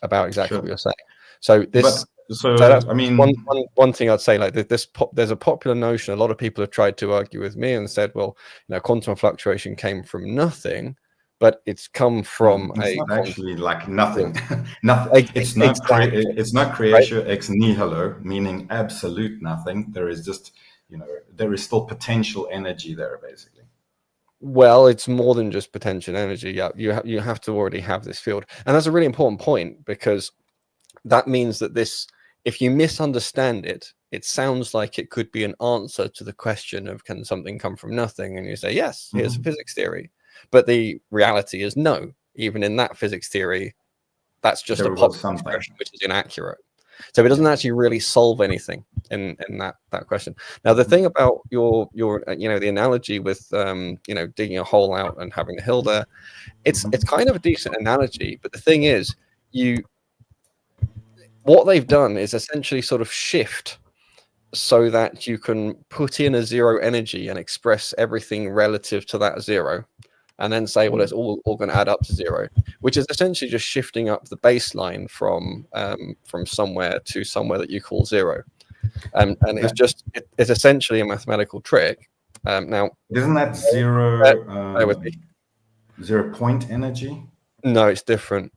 S2: about exactly what you're saying. So this. So that's one thing I'd say. Like there's a popular notion. A lot of people have tried to argue with me and said, well, quantum fluctuation came from nothing, but it's come from
S7: actually like nothing. Nothing. It's not creatio ex nihilo, meaning absolute nothing. There is just, there is still potential energy there, basically.
S2: Well, it's more than just potential energy. Yeah, you have to already have this field, and that's a really important point, because that means that if you misunderstand it, it sounds like it could be an answer to the question of, can something come from nothing? And you say, yes, here's a physics theory. But the reality is no. Even in that physics theory, that's just a popular expression, which is inaccurate. So it doesn't actually really solve anything in that question. Now, the thing about your the analogy with digging a hole out and having a hill there, it's kind of a decent analogy. But the thing is, what they've done is essentially sort of shift so that you can put in a zero energy and express everything relative to that zero, and then say, well, it's all going to add up to zero, which is essentially just shifting up the baseline from somewhere to somewhere that you call zero. And it's essentially a mathematical trick. Now,
S7: isn't that zero 0 point energy?
S2: No, it's different.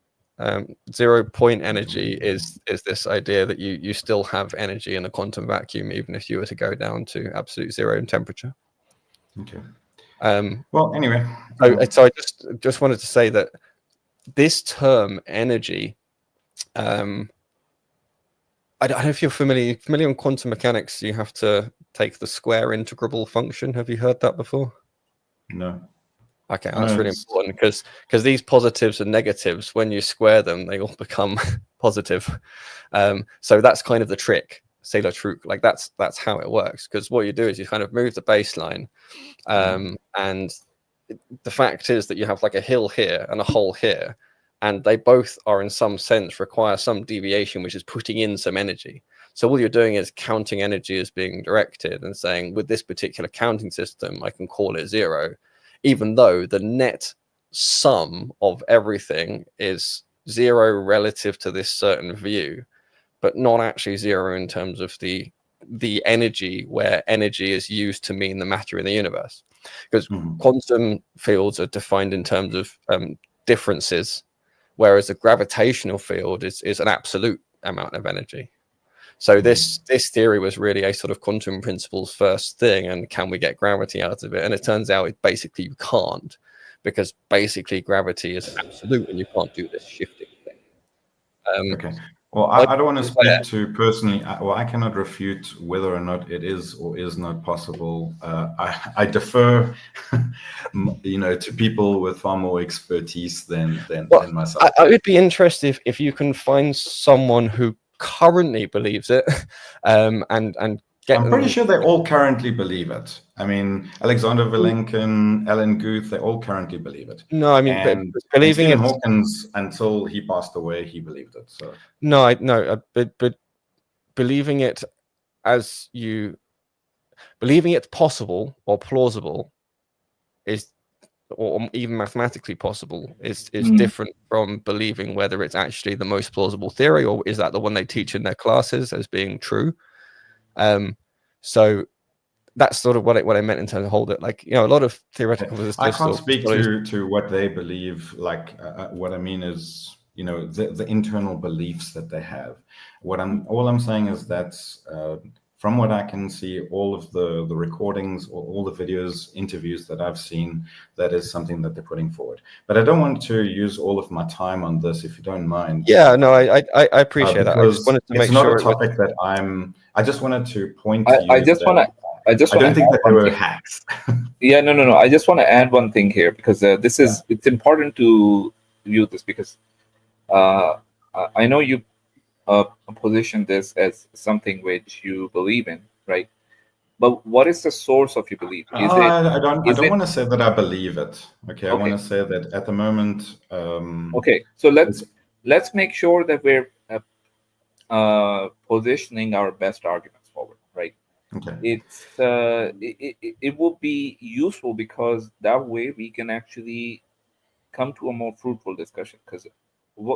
S2: 0 point energy is this idea that you still have energy in a quantum vacuum, even if you were to go down to absolute zero in temperature.
S7: Okay. Well, anyway.
S2: So I just wanted to say that this term energy, I don't know if you're familiar in quantum mechanics. You have to take the square integrable function. Have you heard that before?
S7: No.
S2: Okay, that's really important because these positives and negatives, when you square them, they all become positive. So that's kind of the trick. C'est le truc. Like that's how it works. Because what you do is you kind of move the baseline, and the fact is that you have like a hill here and a hole here, and they both are in some sense require some deviation, which is putting in some energy. So all you're doing is counting energy as being directed and saying, with this particular counting system, I can call it zero, even though the net sum of everything is zero relative to this certain view, but not actually zero in terms of the energy, where energy is used to mean the matter in the universe. Because quantum fields are defined in terms of differences, whereas a gravitational field is an absolute amount of energy. So this theory was really a sort of quantum principles first thing, and can we get gravity out of it? And it turns out basically you can't, because basically gravity is absolute and you can't do this shifting thing.
S7: Okay. Well, I don't want to speak to personally. Well, I cannot refute whether or not it is or is not possible. I defer, to people with far more expertise than myself.
S2: I would be interested if you can find someone who currently believes it, and
S7: I'm pretty sure they all currently believe it. I mean, Alexander Vilenkin, Alan Guth, they all currently believe it.
S2: No, I mean,
S7: and
S2: believing
S7: Stephen
S2: it,
S7: Hawkins, until he passed away, he believed it. So
S2: but believing it believing it possible or plausible is, or even mathematically possible, is different from believing whether it's actually the most plausible theory, or is that the one they teach in their classes as being true. So that's sort of what I meant in terms of hold it. Like, a lot of theoretical physicists.
S7: I can't speak to what they believe. Like, what I mean is, the internal beliefs that they have. All I'm saying is that from what I can see, all of the recordings or all the videos, interviews that I've seen, that is something that they're putting forward. But I don't want to use all of my time on this, if you don't mind.
S2: Yeah, no, I appreciate that. I just wanted to make sure
S7: it's not a topic that I just wanted to point to you. I don't think that they were hacks.
S4: Yeah, no. I just want to add one thing here, because it's important to view this, because I know you position this as something which you believe in, right? But what is the source of your belief?
S7: I don't want to say that I believe it. Okay, I want to say that at the moment.
S4: Okay, so let's make sure that we're positioning our best arguments forward, right?
S7: Okay.
S4: It will be useful, because that way we can actually come to a more fruitful discussion. Because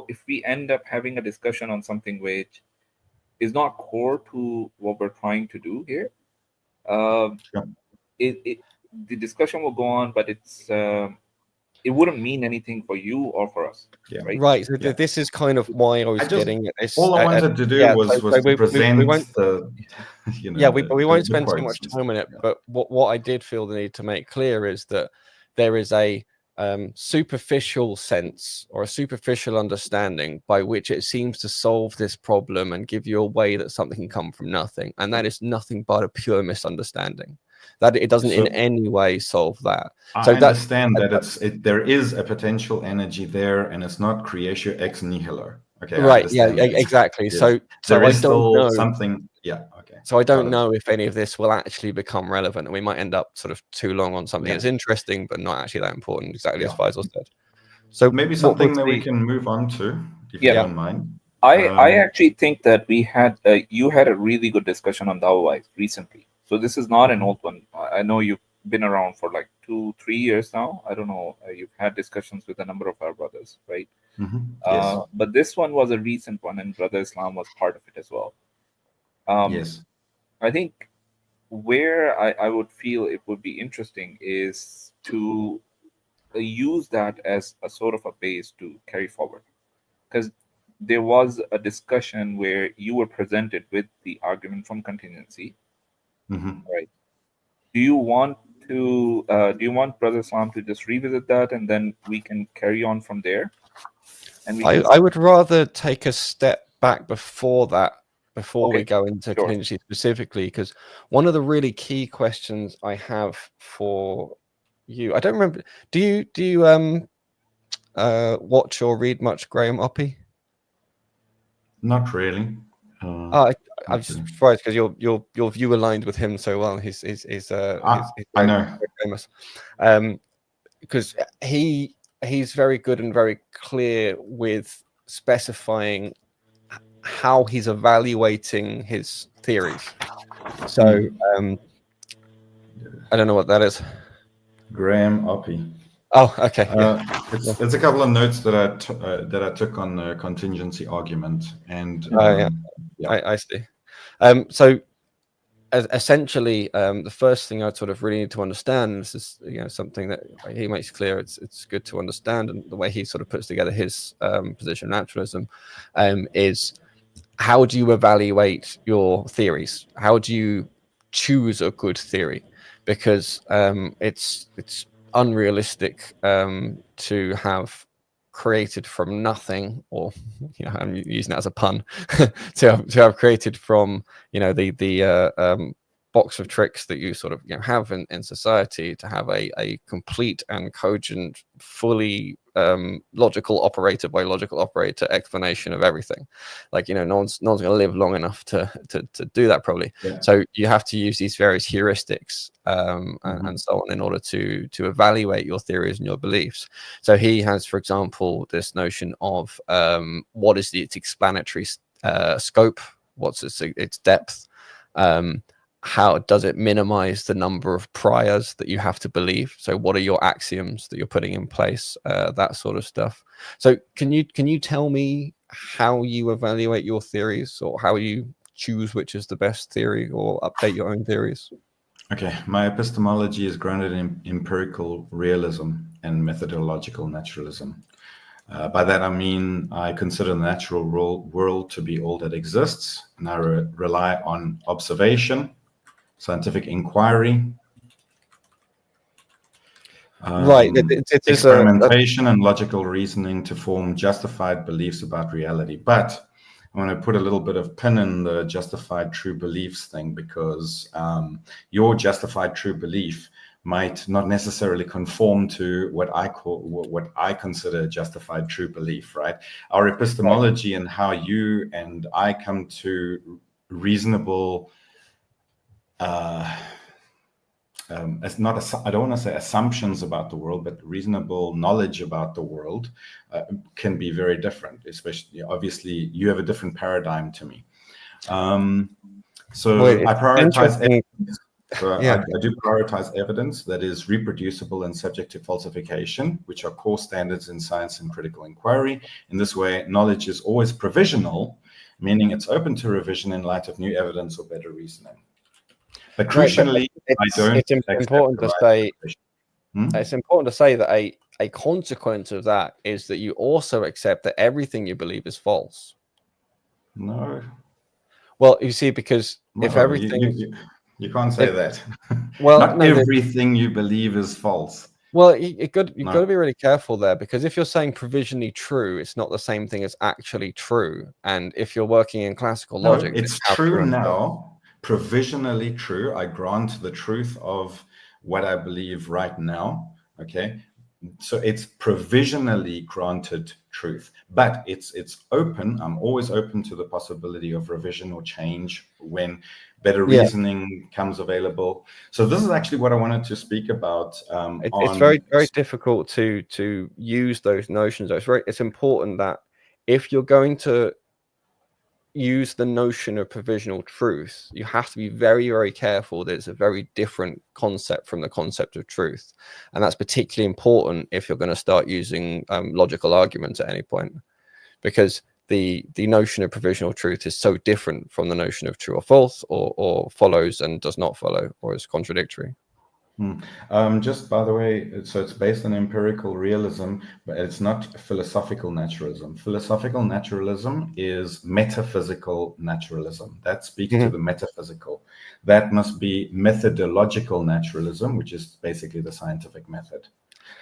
S4: if we end up having a discussion on something which is not core to what we're trying to do here, the discussion will go on, but it wouldn't mean anything for you or for us.
S7: Yeah.
S2: Right. So this is kind of why I was getting at this.
S7: All I wanted to do was to present
S2: we won't spend too
S7: quotes
S2: much time on it. But what I did feel the need to make clear is that there is a superficial sense or a superficial understanding by which it seems to solve this problem and give you a way that something can come from nothing, and that is nothing but a pure misunderstanding. That it doesn't in any way solve that.
S7: I understand that there is a potential energy there, and it's not creatio ex nihilo. Okay, I
S2: Right. Yeah.
S7: understand that.
S2: Exactly.
S7: Yes.
S2: So
S7: There
S2: I
S7: is
S2: don't
S7: still
S2: know.
S7: something. Yeah. Okay.
S2: So I don't
S7: Got it.
S2: know if any of this will actually become relevant, and we might end up sort of too long on something
S7: Yeah.
S2: that's interesting but not actually that important. Exactly as
S7: Yeah.
S2: Faisal said. So
S7: Maybe
S2: what
S7: something
S2: was
S7: that we
S2: the-
S7: can move on to, if
S4: Yeah.
S7: you don't mind.
S4: I actually think that we had you had a really good discussion on Daoist recently. So this is not an old one. I know you've been around for like 2-3 years now. I don't know. You've had discussions with a number of our brothers, right?
S7: Yes.
S4: But this one was a recent one, and Brother Islam was part of it as well.
S7: Yes.
S4: I think where I would feel it would be interesting is to use that as a sort of a base to carry forward, because there was a discussion where you were presented with the argument from contingency, right? Do you want Brother Islam to just revisit that, and then we can carry on from there? And we can...
S2: I would rather take a step back before that, before
S4: Okay,
S2: we go into contingency specifically, because one of the really key questions I have for you, I don't remember. Do you watch or read much Graham Oppy?
S7: Not really.
S2: I'm just surprised because your view aligned with him so well. He's
S7: I know.
S2: very famous, because he's very good and very clear with specifying how he's evaluating his theories. So I don't know what that is.
S7: Graham Oppy.
S2: Oh, okay.
S7: It's a couple of notes that I took on the contingency argument, and
S2: I see. So essentially, the first thing I sort of really need to understand, this is something that he makes clear. It's good to understand, and the way he sort of puts together his position of naturalism is, how do you evaluate your theories? How do you choose a good theory? Because it's unrealistic to have created from nothing, or I'm using that as a pun, to have created from the box of tricks that you sort of have in society, to have a complete and cogent, fully logical operator by logical operator explanation of everything. Like no one's going to live long enough to do that probably. So you have to use these various heuristics and so on in order to evaluate your theories and your beliefs. So he has, for example, this notion of what is its explanatory scope, what's its depth, how does it minimize the number of priors that you have to believe? So what are your axioms that you're putting in place? That sort of stuff. So can you tell me how you evaluate your theories, or how you choose which is the best theory, or update your own theories?
S7: Okay, my epistemology is grounded in empirical realism and methodological naturalism. By that I mean I consider the natural world to be all that exists, and I rely on observation, scientific inquiry, experimentation, and logical reasoning to form justified beliefs about reality. But I want to put a little bit of pin in the justified true beliefs thing, because your justified true belief might not necessarily conform to what I consider justified true belief, right? Our epistemology and how you and I come to reasonable I don't want to say assumptions about the world, but reasonable knowledge about the world can be very different. Especially, obviously, you have a different paradigm to me. So I prioritize evidence. So I do prioritize evidence that is reproducible and subject to falsification, which are core standards in science and critical inquiry. In this way, knowledge is always provisional, meaning it's open to revision in light of new evidence or better reasoning. But crucially,
S2: it's important to say. It's important to say that a consequence of that is that you also accept that everything you believe is false.
S7: No.
S2: Well, you see, because if everything,
S7: you can't say that.
S2: Well,
S7: not everything you believe is false.
S2: Well, you've got to be really careful there, because if you're saying provisionally true, it's not the same thing as actually true. And if you're working in classical logic,
S7: it's true now. Provisionally true. I grant the truth of what I believe right now. Okay. So it's provisionally granted truth, but it's open. I'm always open to the possibility of revision or change when better reasoning comes available. So this is actually what I wanted to speak about.
S2: It's very difficult to use those notions. It's important that if you're going to use the notion of provisional truth, you have to be very, very careful that it's a very different concept from the concept of truth. And that's particularly important if you're going to start using logical arguments at any point, because the notion of provisional truth is so different from the notion of true or false, or follows and does not follow, or is contradictory.
S7: Just by the way, so it's based on empirical realism, but it's not philosophical naturalism. Philosophical naturalism is metaphysical naturalism. That speaks to the metaphysical. That must be methodological naturalism, which is basically the scientific method.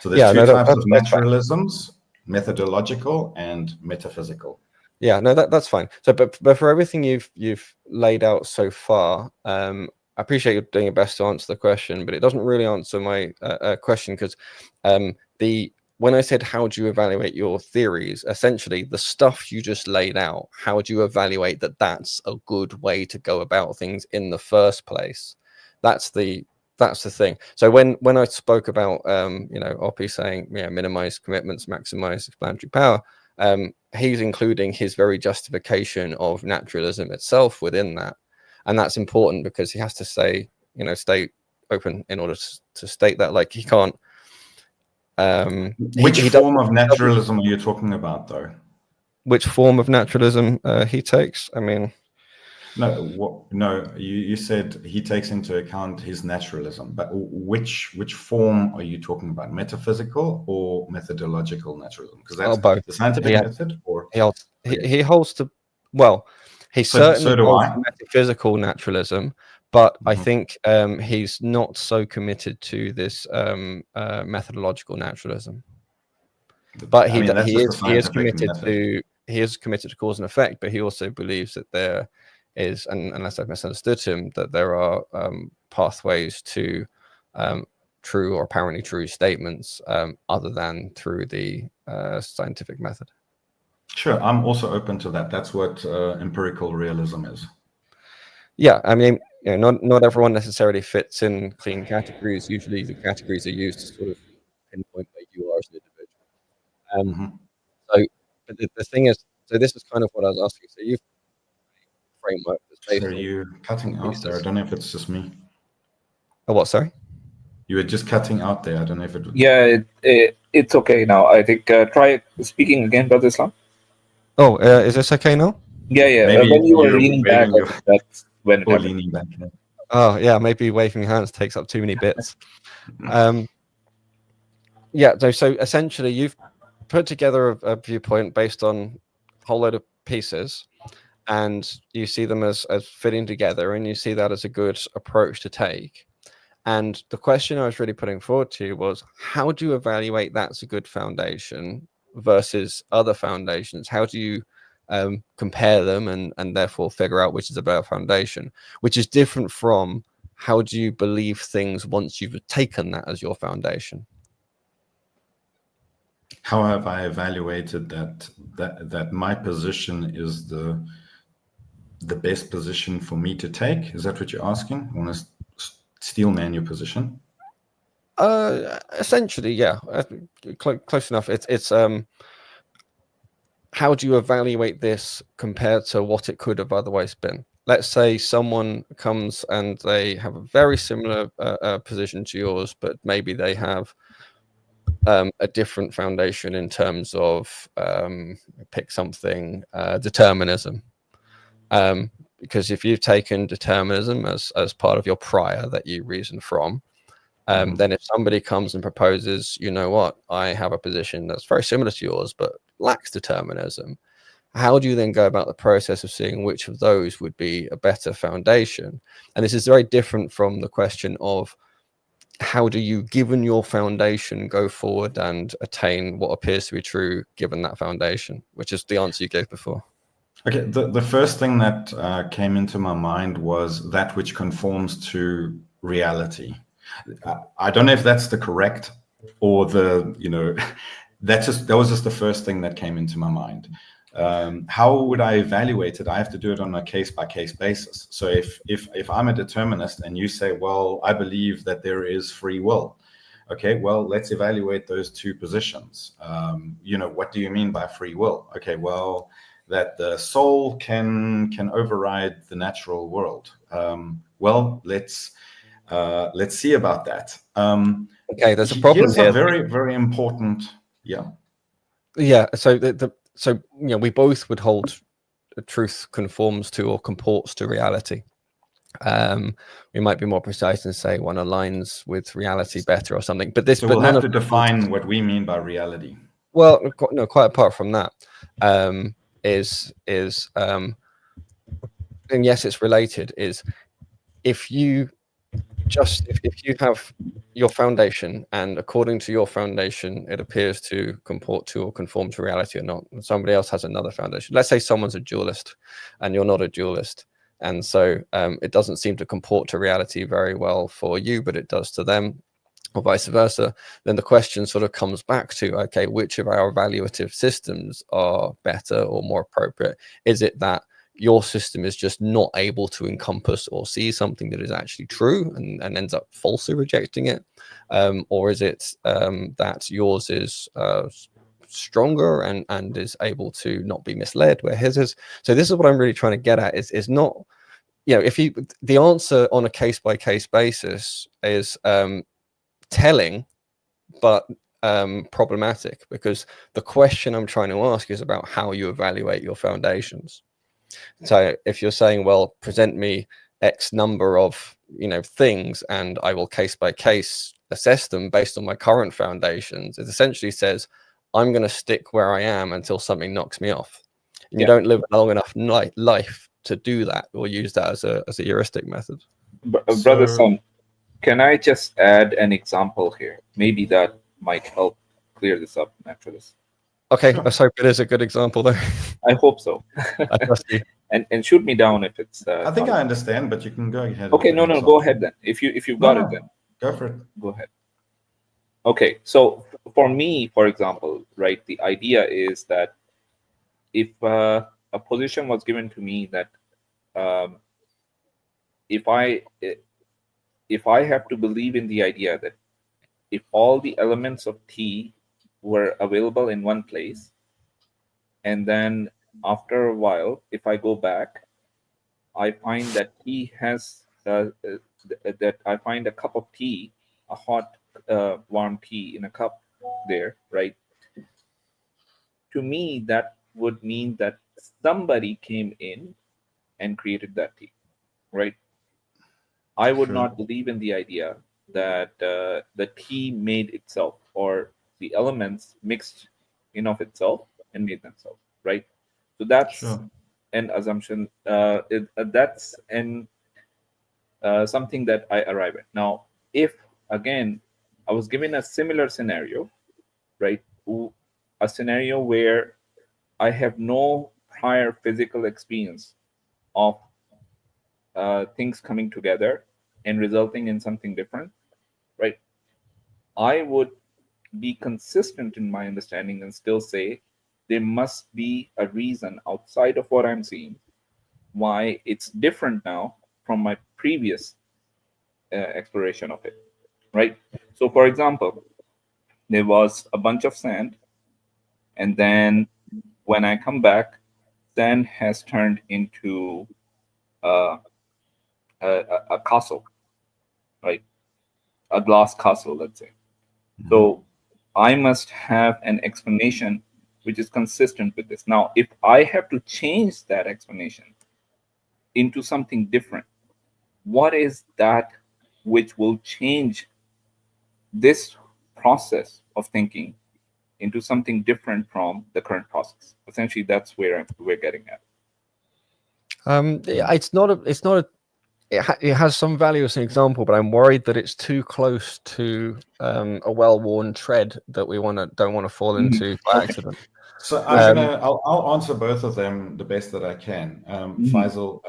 S7: So there's two types of naturalisms: methodological and metaphysical.
S2: Yeah, no, that's fine. So, but for everything you've laid out so far, I appreciate you doing your best to answer the question, but it doesn't really answer my question, because when I said how do you evaluate your theories, essentially the stuff you just laid out, how do you evaluate that that's a good way to go about things in the first place? That's the thing. So when I spoke about Oppie saying minimize commitments, maximize explanatory power, he's including his very justification of naturalism itself within that. And that's important because he has to stay open in order to state that. Like, he can't.
S7: Which form of naturalism are you talking about, though?
S2: Which form of naturalism he takes? I mean,
S7: no. You said he takes into account his naturalism, but which form are you talking about? Metaphysical or methodological naturalism? Because that's
S2: both.
S7: The scientific method, or
S2: he holds to He certainly holds metaphysical naturalism, but I think he's not so committed to this methodological naturalism. But he is committed to cause and effect. But he also believes that there is, and unless I've misunderstood him, that there are pathways to true or apparently true statements other than through the scientific method.
S7: Sure, I'm also open to that. That's what empirical realism is.
S2: Yeah, I mean, not everyone necessarily fits in clean categories. Usually, the categories are used to sort of pinpoint where you are as an individual. So, but the thing is, so this is kind of what I was asking. So you've framework that's based on.
S7: So you're cutting out there. I don't know if it's just me.
S2: Oh, what? Sorry.
S7: You were just cutting out there. I don't know if it.
S4: Yeah, it's okay now. I think try speaking again, Brother Islam.
S2: Oh, is this okay now?
S4: Yeah. When you were leaning back, that's when.
S7: Leaning back. Yeah.
S2: Oh, yeah. Maybe waving hands takes up too many bits. Yeah. So essentially, you've put together a viewpoint based on a whole load of pieces, and you see them as fitting together, and you see that as a good approach to take. And the question I was really putting forward to you was, how do you evaluate that's a good foundation versus other foundations? How do you compare them and therefore figure out which is a better foundation, which is different from how do you believe things once you've taken that as your foundation?
S7: How have I evaluated that my position is the best position for me to take? Is that what you're asking? Want to steel man your position?
S2: Essentially, yeah. Close enough. It's how do you evaluate this compared to what it could have otherwise been? Let's say someone comes and they have a very similar position to yours, but maybe they have a different foundation in terms of pick something, determinism. Because if you've taken determinism as part of your prior that you reason from, then if somebody comes and proposes, you know what, I have a position that's very similar to yours, but lacks determinism, how do you then go about the process of seeing which of those would be a better foundation? And this is very different from the question of how do you, given your foundation, go forward and attain what appears to be true given that foundation, which is the answer you gave before.
S7: Okay, the first thing that came into my mind was that which conforms to reality. I don't know if that's the correct or the, you know, that was just the first thing that came into my mind. How would I evaluate it? I have to do it on a case-by-case basis. So if I'm a determinist and you say, well, I believe that there is free will, okay, well, let's evaluate those two positions. You know, what do you mean by free will? Okay, well, that the soul can override the natural world. Well, let's see about that.
S2: Okay, there's a problem
S7: here's
S2: here.
S7: A very, very important, yeah.
S2: So so you know, we both would hold the truth conforms to or comports to reality. We might be more precise and say one aligns with reality better or something. But this,
S7: so
S2: but
S7: we'll
S2: none
S7: have
S2: of
S7: to define what we mean by reality.
S2: Well, no, quite apart from that, and yes, it's related. Is if you have your foundation, and according to your foundation, it appears to comport to or conform to reality or not, and somebody else has another foundation. Let's say someone's a dualist, and you're not a dualist, and so it doesn't seem to comport to reality very well for you, but it does to them, or vice versa. Then the question sort of comes back to, okay, which of our evaluative systems are better or more appropriate? Is it that your system is just not able to encompass or see something that is actually true and ends up falsely rejecting it? Or is it that yours is stronger and is able to not be misled, where his is? So this is what I'm really trying to get at, is not, you know, the answer on a case-by-case basis is telling, but problematic, because the question I'm trying to ask is about how you evaluate your foundations. So if you're saying, well, present me X number of, you know, things, and I will case by case assess them based on my current foundations, it essentially says I'm going to stick where I am until something knocks me off. And you don't live a long enough life to do that, or use that as a heuristic method.
S4: Brother Son, can I just add an example here? Maybe that might help clear this up, Naturalist.
S2: Okay, let's hope it is a good example, though.
S4: I hope so.
S2: I trust you.
S4: And shoot me down if it's.
S7: I think I understand, but you can go ahead.
S4: Okay, no, go ahead then. If you've got it, then
S7: go for it.
S4: Go ahead. Okay, so for me, for example, right, the idea is that if a position was given to me that if I have to believe in the idea that if all the elements of T were available in one place, and then after a while, if I go back, I find that T has that I find a cup of tea, a hot, warm tea in a cup there, right? To me, that would mean that somebody came in and created that tea, right? I would not believe in the idea that the tea made itself, or the elements mixed in of itself and made themselves, right? So that's an assumption. That's something that I arrive at. Now, if again I was given a similar scenario, right? A scenario where I have no prior physical experience of things coming together and resulting in something different, right? I would be consistent in my understanding and still say there must be a reason outside of what I'm seeing why it's different now from my previous exploration of it, right? So, for example, there was a bunch of sand, and then when I come back, sand has turned into a castle, right? A glass castle, let's say. So I must have an explanation which is consistent with this. Now, if I have to change that explanation into something different, what is that which will change this process of thinking into something different from the current process? Essentially, that's where we're getting at.
S2: It has some value as an example, but I'm worried that it's too close to a well-worn tread that we don't want to fall into by accident.
S7: So I'll answer both of them the best that I can. Faisal,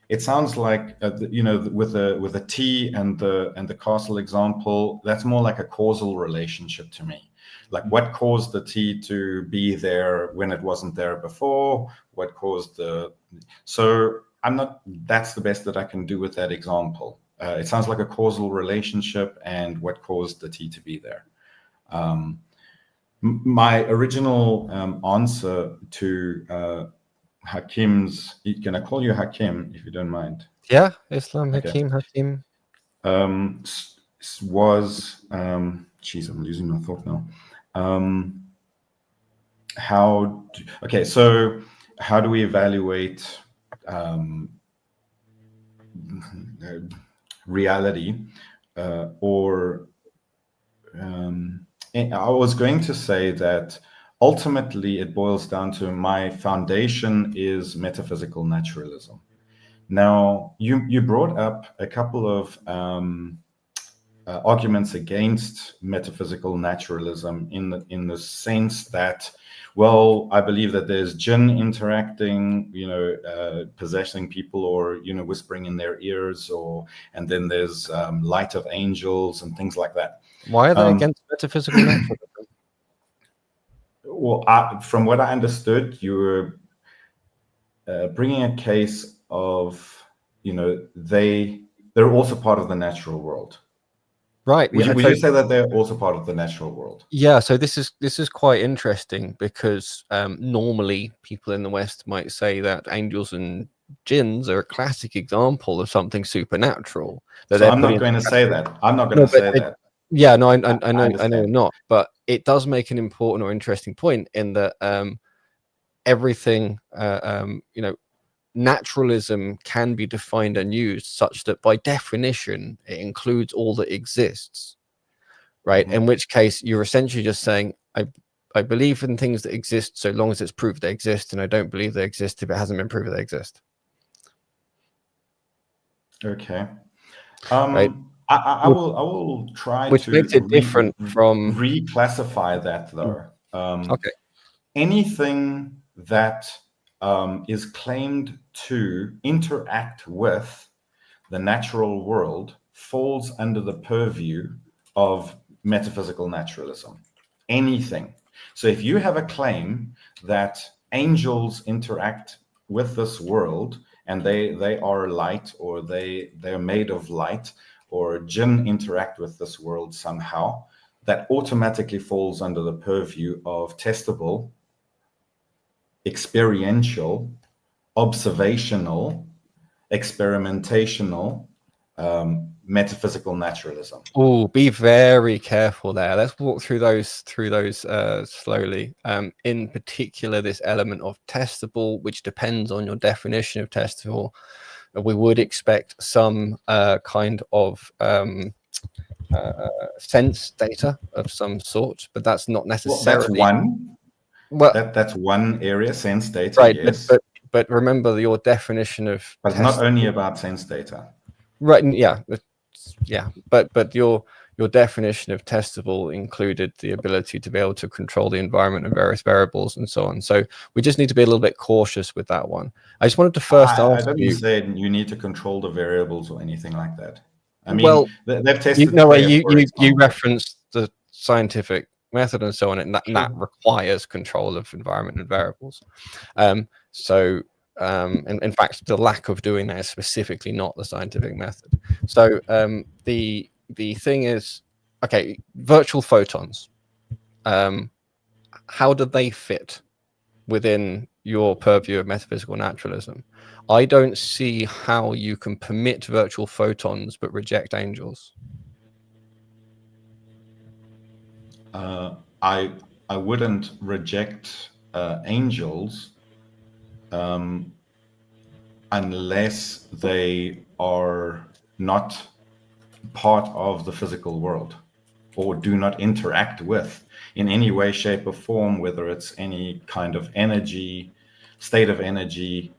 S7: it sounds like with the tea and the castle example, that's more like a causal relationship to me. Like what caused the tea to be there when it wasn't there before? What caused so that's the best that I can do with that example. It sounds like a causal relationship and what caused the tea to be there. My original answer to Hakim's, can I call you Hakim if you don't mind?
S2: Yeah, Islam,
S7: Okay.
S2: Hakim.
S7: Was geez, I'm losing my thought now. So how do we evaluate reality? I was going to say that ultimately it boils down to my foundation is metaphysical naturalism. Now, you brought up a couple of arguments against metaphysical naturalism in the sense that, well, I believe that there's jinn interacting, possessing people or, whispering in their ears, and then there's light of angels and things like that.
S2: Why are they against metaphysical naturalism?
S7: Well, from what I understood, you were bringing a case of, they're also part of the natural world.
S2: Right.
S7: Would you say that they're also part of the natural world?
S2: Yeah. So this is quite interesting because normally people in the West might say that angels and jinns are a classic example of something supernatural.
S7: So I'm not going to say that. I'm not going to say that.
S2: Yeah. No, I know you're not. But it does make an important or interesting point in that everything, naturalism can be defined and used such that by definition it includes all that exists, right? Mm-hmm. In which case you're essentially just saying I believe in things that exist so long as it's proved they exist, and I don't believe they exist if it hasn't been proven they exist.
S7: Okay.
S2: Right.
S7: I will try
S2: which
S7: to
S2: makes it different from
S7: reclassify that though.
S2: Okay.
S7: Anything that is claimed to interact with the natural world falls under the purview of metaphysical naturalism. Anything. So if you have a claim that angels interact with this world and they are light, or they're made of light, or jinn interact with this world somehow, that automatically falls under the purview of testable, experiential, observational, experimentational, metaphysical naturalism.
S2: Oh, be very careful there. Let's walk through those slowly. In particular, this element of testable, which depends on your definition of testable. We would expect some kind of sense data of some sort, but that's not necessarily.
S7: That's one area, sense data,
S2: right?
S7: Yes,
S2: but remember your definition of.
S7: But it's not only about sense data.
S2: Right. Yeah. But your definition of testable included the ability to be able to control the environment and various variables and so on. So we just need to be a little bit cautious with that one. I just wanted to first ask you.
S7: I didn't say you need to control the variables or anything like that. I mean,
S2: well,
S7: they've tested.
S2: You referenced the scientific method and so on, and that requires control of environment and variables. In fact, the lack of doing that is specifically not the scientific method. So the thing is, okay, virtual photons, how do they fit within your purview of metaphysical naturalism? I don't see how you can permit virtual photons but reject angels.
S7: I wouldn't reject angels unless they are not part of the physical world or do not interact with in any way, shape, or form, whether it's any kind of energy, state of energy,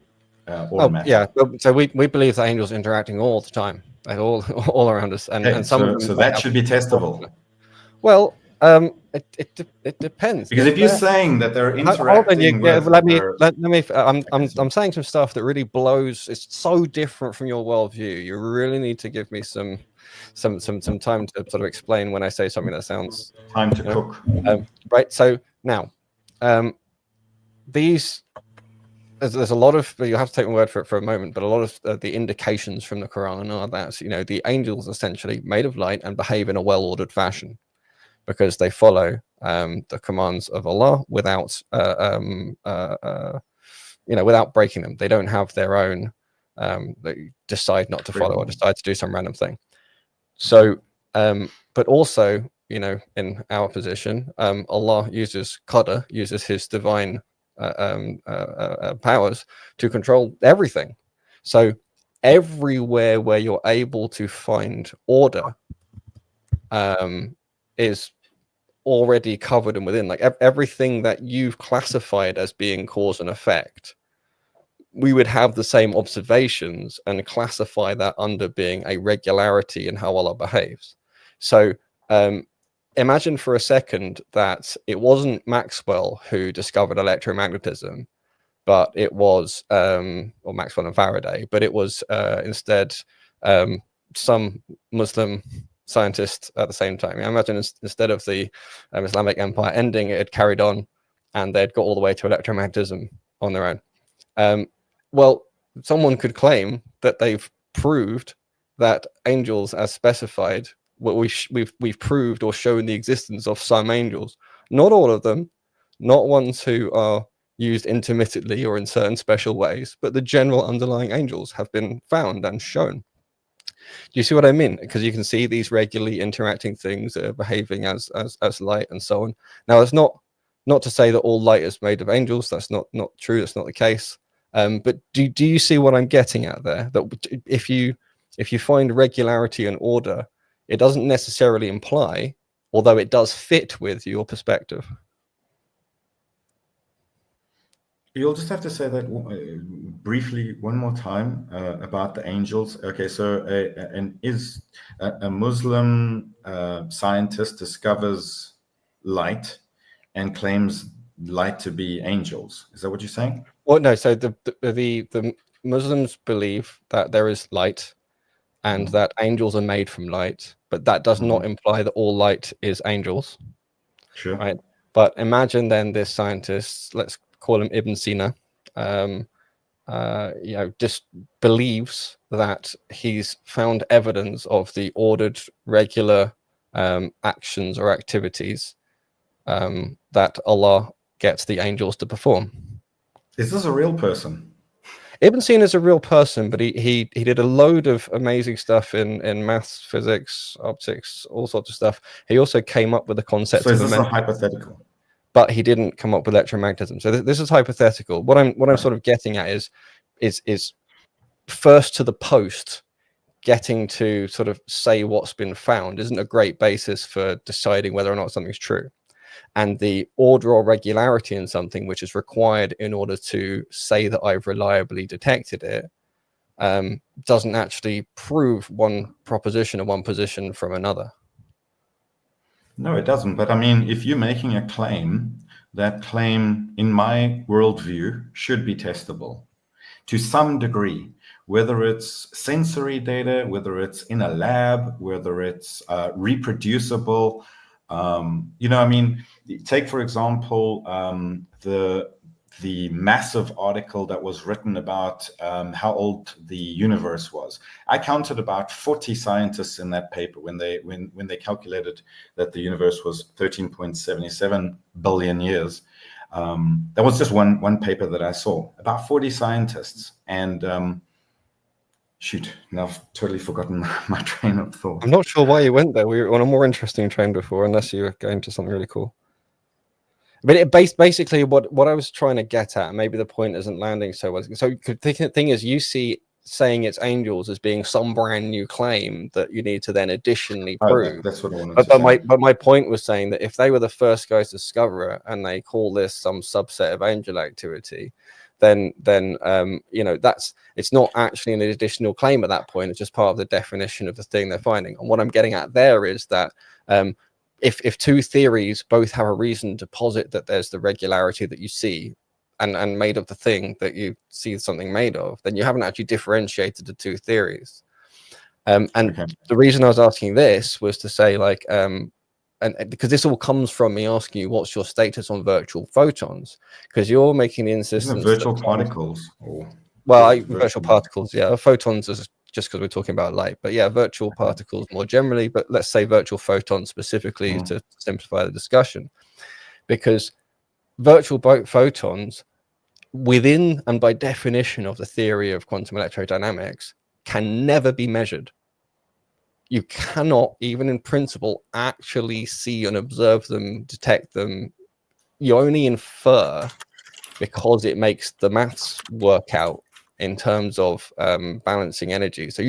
S7: or matter.
S2: Yeah, so we believe that angels are interacting all the time, all around us, and some of them.
S7: So that should be testable.
S2: Well, It depends.
S7: Because if you're saying that they're
S2: Hold on,
S7: interacting with,
S2: let me. I'm saying some stuff that really blows. It's so different from your worldview. You really need to give me some time to sort of explain when I say something that sounds
S7: time to cook.
S2: Right. So now, there's a lot of, you have to take my word for it for a moment, but a lot of the indications from the Quran are that the angels essentially made of light and behave in a well-ordered fashion because they follow the commands of Allah without without breaking them. They don't have their own they decide not to follow or decide to do some random thing. So but also in our position, Allah uses qadr, uses his divine powers to control everything. So everywhere where you're able to find order is already covered and within, like everything that you've classified as being cause and effect, we would have the same observations and classify that under being a regularity in how Allah behaves. So imagine for a second that it wasn't Maxwell who discovered electromagnetism, but it was, or Maxwell and Faraday, but it was instead some Muslim scientist at the same time. I imagine instead of the Islamic Empire ending, it had carried on and they'd got all the way to electromagnetism on their own. Well, someone could claim that they've proved that angels as specified, what we've proved or shown the existence of some angels, not all of them, not ones who are used intermittently or in certain special ways, but the general underlying angels have been found and shown. Do you see what I mean? Because you can see these regularly interacting things that are behaving as light and so on. Now, it's not to say that all light is made of angels. That's not true. That's not the case. But do you see what I'm getting at there? That if you find regularity and order, it doesn't necessarily imply, although it does fit with your perspective.
S7: You'll just have to say that briefly one more time about the angels. Okay, so a Muslim scientist discovers light and claims light to be angels. Is that what you're saying?
S2: Well, no. So the Muslims believe that there is light and that angels are made from light, but that does not imply that all light is angels.
S7: Sure.
S2: Right. But imagine then this scientist, let's call him Ibn Sina, just believes that he's found evidence of the ordered, regular actions or activities that Allah gets the angels to perform.
S7: Is this a real person?
S2: Ibn Sina is a real person, but he did a load of amazing stuff in maths, physics, optics, all sorts of stuff. He also came up with the concept
S7: of... So is this
S2: a
S7: hypothetical?
S2: But he didn't come up with electromagnetism. So this is hypothetical. What I'm sort of getting at is first to the post, getting to sort of say what's been found isn't a great basis for deciding whether or not something's true. And the order or regularity in something which is required in order to say that I've reliably detected it doesn't actually prove one proposition or one position from another.
S7: No, it doesn't. But I mean, if you're making a claim, that claim, in my worldview, should be testable to some degree, whether it's sensory data, whether it's in a lab, whether it's reproducible. I mean, take, for example, the massive article that was written about how old the universe was. I counted about 40 scientists in that paper when they calculated that the universe was 13.77 billion years. That was just one paper that I saw. About 40 scientists. And shoot, now I've totally forgotten my train of thought.
S2: I'm not sure why you went there. We were on a more interesting train before, unless you were going to something really cool. But it basically what I was trying to get at, maybe the point isn't landing so well. So the thing is, you see saying it's angels as being some brand new claim that you need to then additionally prove.
S7: That's what I wanted to say.
S2: But my point was saying that if they were the first guys to discover it and they call this some subset of angel activity, then it's not actually an additional claim at that point. It's just part of the definition of the thing they're finding. And what I'm getting at there is that if two theories both have a reason to posit that there's the regularity that you see and made of the thing that you see something made of, then you haven't actually differentiated the two theories. And the reason I was asking this was to say, like, and because this all comes from me asking you what's your status on virtual photons, because you're making the insistence
S7: virtual particles, or
S2: virtual particles, yeah, photons is just because we're talking about light, but yeah, virtual particles more generally, but let's say virtual photons specifically to simplify the discussion, because virtual photons, within and by definition of the theory of quantum electrodynamics, can never be measured. You cannot, even in principle, actually see and observe them, detect them. You only infer because it makes the maths work out in terms of balancing energy. So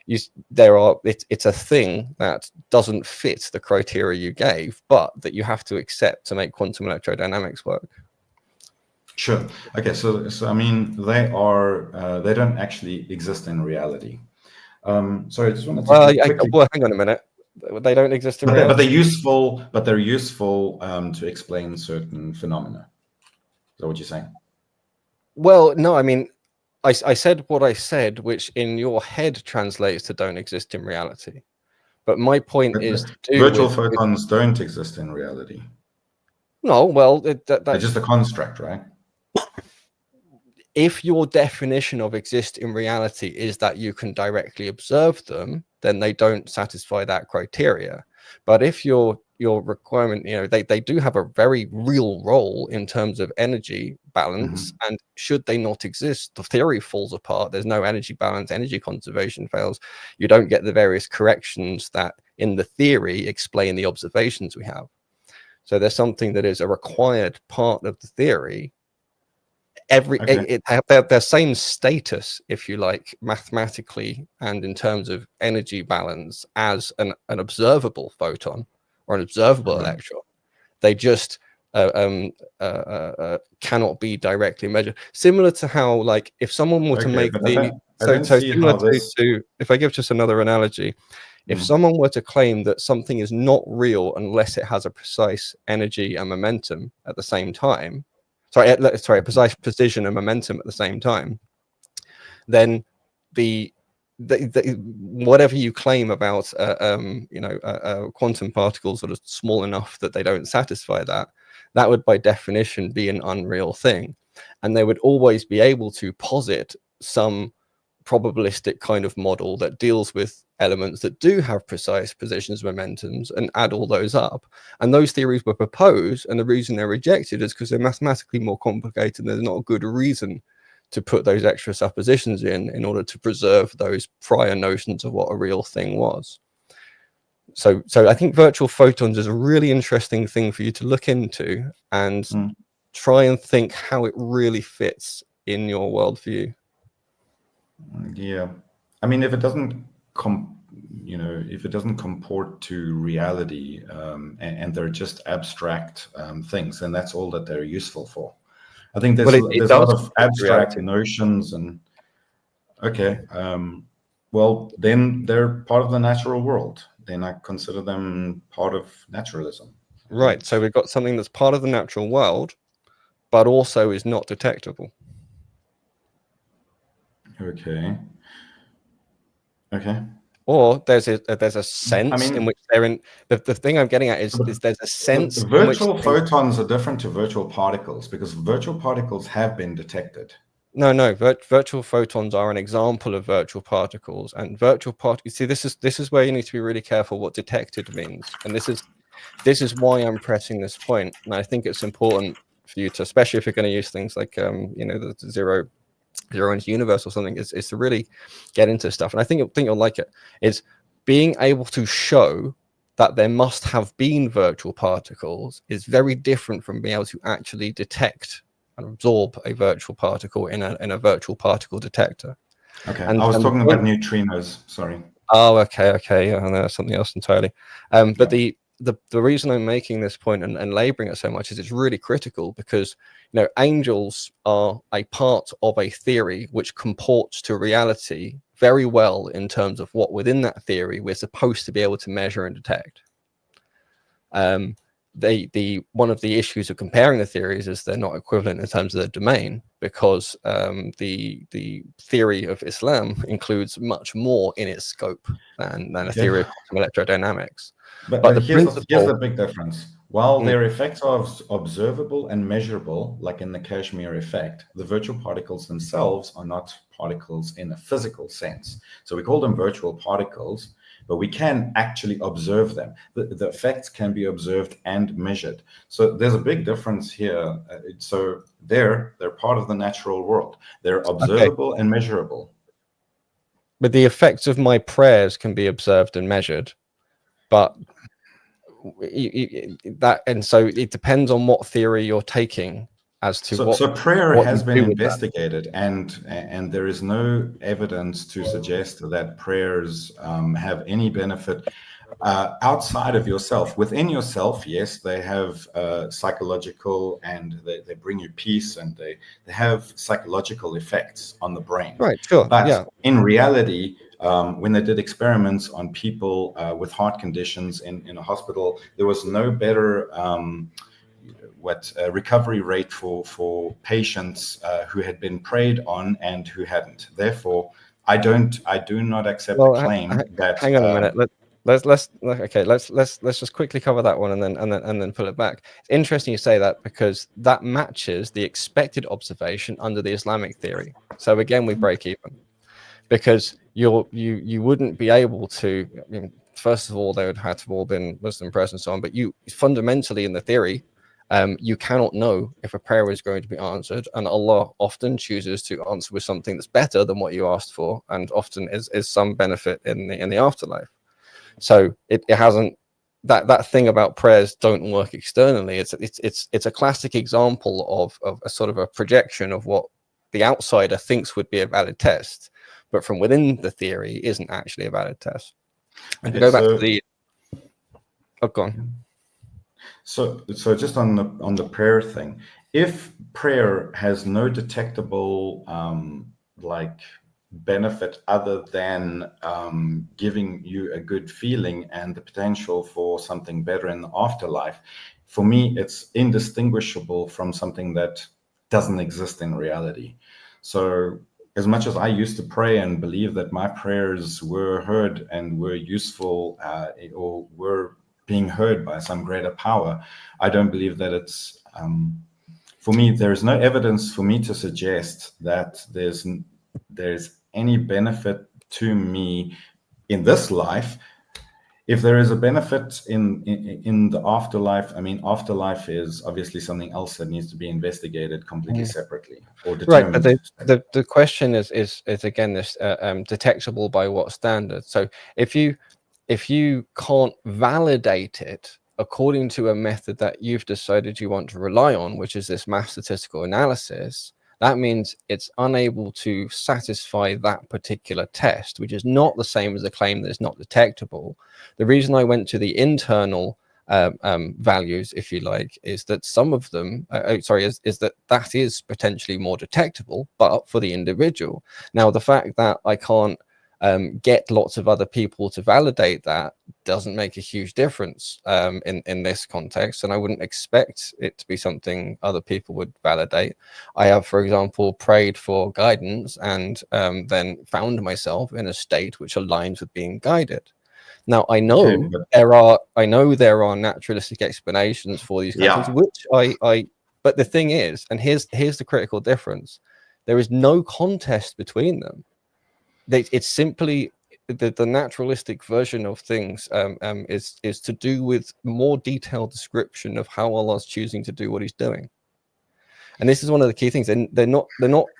S2: it's a thing that doesn't fit the criteria you gave, but that you have to accept to make quantum electrodynamics work.
S7: Sure. Okay. So I mean, they don't actually exist in reality. Sorry, I just wanted to
S2: well, hang on a minute. They don't exist in reality.
S7: But they're useful to explain certain phenomena. Is that what you're saying?
S2: Well, no, I mean, I said what I said, which in your head translates to don't exist in reality. But my point is
S7: virtual photons don't exist in reality.
S2: No, well,
S7: they're just a construct, right?
S2: If your definition of exist in reality is that you can directly observe them, then they don't satisfy that criteria. But if your requirement, they do have a very real role in terms of energy balance, and should they not exist, the theory falls apart. There's no energy balance, energy conservation fails. You don't get the various corrections that in the theory explain the observations we have. So there's something that is a required part of the theory. Their same status, if you like, mathematically and in terms of energy balance as an observable photon or an observable electron. They just cannot be directly measured. Similar to how, like, if someone were to make if I give just another analogy, if someone were to claim that something is not real unless it has a precise energy and momentum at the same time, a precise precision and momentum at the same time, then the whatever you claim about quantum particles that are small enough that they don't satisfy that would by definition be an unreal thing, and they would always be able to posit some probabilistic kind of model that deals with elements that do have precise positions, momentums, and add all those up. And those theories were proposed, and the reason they're rejected is because they're mathematically more complicated. There's not a good reason to put those extra suppositions in order to preserve those prior notions of what a real thing was. So I think virtual photons is a really interesting thing for you to look into and try and think how it really fits in your worldview.
S7: Yeah, I mean, if it doesn't comport to reality, and they're just abstract things, then that's all that they're useful for. I think there's a lot of abstract notions, and well, then they're part of the natural world. Then I consider them part of naturalism.
S2: Right. So we've got something that's part of the natural world, but also is not detectable.
S7: Okay.
S2: Or there's a sense in which they're in. The thing I'm getting at is there's a sense.
S7: Virtual photons are different to virtual particles because virtual particles have been detected.
S2: No. Virtual photons are an example of virtual particles, and virtual particles. See, this is where you need to be really careful what detected means, and this is why I'm pressing this point. And I think it's important for you to, especially if you're going to use things like the zero energy universe or something, is to really get into stuff. And I think you'll like it. Is being able to show that there must have been virtual particles is very different from being able to actually detect and absorb a virtual particle in a virtual particle detector.
S7: Okay, I was talking about neutrinos. Sorry.
S2: Oh, okay. Yeah, and that's something else entirely. But the reason I'm making this point and laboring it so much is it's really critical because angels are a part of a theory which comports to reality very well in terms of what within that theory we're supposed to be able to measure and detect. One of the issues of comparing the theories is they're not equivalent in terms of the domain, because the theory of Islam includes much more in its scope than a theory of quantum electrodynamics.
S7: But
S2: the
S7: here's the big difference. While their effects are observable and measurable, like in the Kashmir effect, the virtual particles themselves are not particles in a physical sense. So we call them virtual particles, but we can actually observe them. The effects can be observed and measured. So there's a big difference here. So they're part of the natural world. They're observable and measurable.
S2: But the effects of my prayers can be observed and measured. But so it depends on what theory you're taking as to
S7: so prayer has been investigated, and there is no evidence to suggest that prayers have any benefit outside of yourself. Within yourself, yes, they have psychological, and they bring you peace, and they have psychological effects on the brain.
S2: Right, sure.
S7: But in reality, when they did experiments on people with heart conditions in a hospital, there was no better recovery rate for patients who had been preyed on and who hadn't. Therefore, I do not accept the claim that.
S2: Hang on a minute. Let's just quickly cover that one and then pull it back. It's interesting you say that, because that matches the expected observation under the Islamic theory. So again, we break even, because you wouldn't be able to. I mean, first of all, they would have to have all been Muslim prayers and so on. But you fundamentally, in the theory, you cannot know if a prayer is going to be answered, and Allah often chooses to answer with something that's better than what you asked for, and often is some benefit in the afterlife. So it hasn't that thing about prayers don't work externally. It's a classic example of a sort of a projection of what the outsider thinks would be a valid test, but from within the theory isn't actually a valid test. And go back to the go on.
S7: So just on the prayer thing, if prayer has no detectable benefit other than giving you a good feeling and the potential for something better in the afterlife, for me, it's indistinguishable from something that doesn't exist in reality. So as much as I used to pray and believe that my prayers were heard and were useful or were being heard by some greater power, I don't believe that it's for me, there's no evidence for me to suggest that there's any benefit to me in this life. If there is a benefit in the afterlife, I mean, afterlife is obviously something else that needs to be investigated completely separately or determined.
S2: Right, but the question is again this detectable by what standard? So if you can't validate it according to a method that you've decided you want to rely on, which is this math statistical analysis, that means it's unable to satisfy that particular test, which is not the same as a claim that it's not detectable. The reason I went to the internal values, if you like, is that some of them, is that is potentially more detectable, but for the individual. Now, the fact that I can't get lots of other people to validate that doesn't make a huge difference in this context, and I wouldn't expect it to be something other people would validate. I have, for example, prayed for guidance and then found myself in a state which aligns with being guided. Now I know there are naturalistic explanations for these kinds of things, which I but the thing is, and here's the critical difference, there is no contest between them. It's simply the naturalistic version of things is to do with more detailed description of how Allah's choosing to do what He's doing, and this is one of the key things. And they're not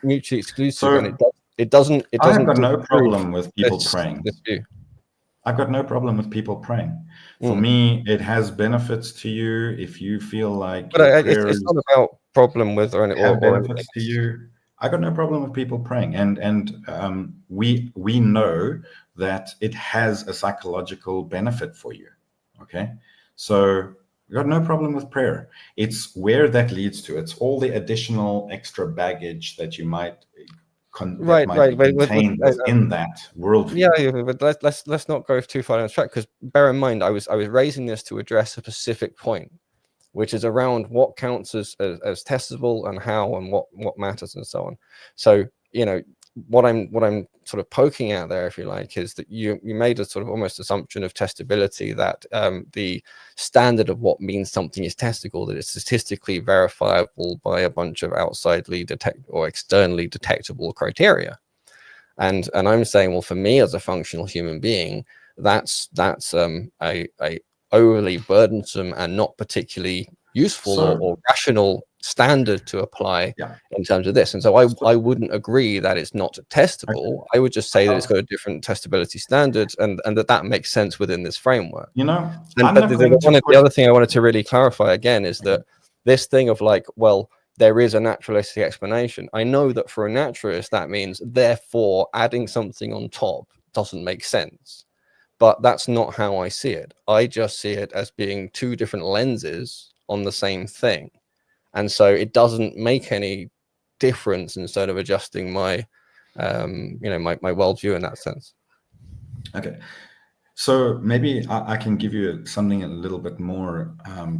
S2: mutually exclusive,
S7: so
S2: and it doesn't.
S7: I've got no problem with people praying.
S2: This view.
S7: I've got no problem with people praying. For me, it has benefits to you if you feel like.
S2: But it's not about problem with or
S7: benefits to you. I got no problem with people praying, and we know that it has a psychological benefit for you. Okay, so we got no problem with prayer. It's where that leads to. It's all the additional extra baggage that you might that might be contained within that worldview.
S2: Yeah, but let's not go too far down the track, because bear in mind, I was raising this to address a specific point, which is around what counts as testable and how and what matters and so on. So, you know, what I'm sort of poking at there, if you like, is that you made a sort of almost assumption of testability, that the standard of what means something is testable, that it's statistically verifiable by a bunch of outside-ly or externally detectable criteria. And I'm saying, well, for me as a functional human being, that's a overly burdensome and not particularly useful or rational standard to apply in terms of this. And so I wouldn't agree that it's not testable. I would just say that it's got a different testability standard, and that makes sense within this framework.
S7: You know,
S2: the other thing I wanted to really clarify again is that this thing of like, well, there is a naturalistic explanation. I know that for a naturalist, that means therefore adding something on top doesn't make sense. But that's not how I see it. I just see it as being two different lenses on the same thing. And so it doesn't make any difference instead of adjusting my, my worldview in that sense.
S7: Okay. So maybe I can give you something a little bit more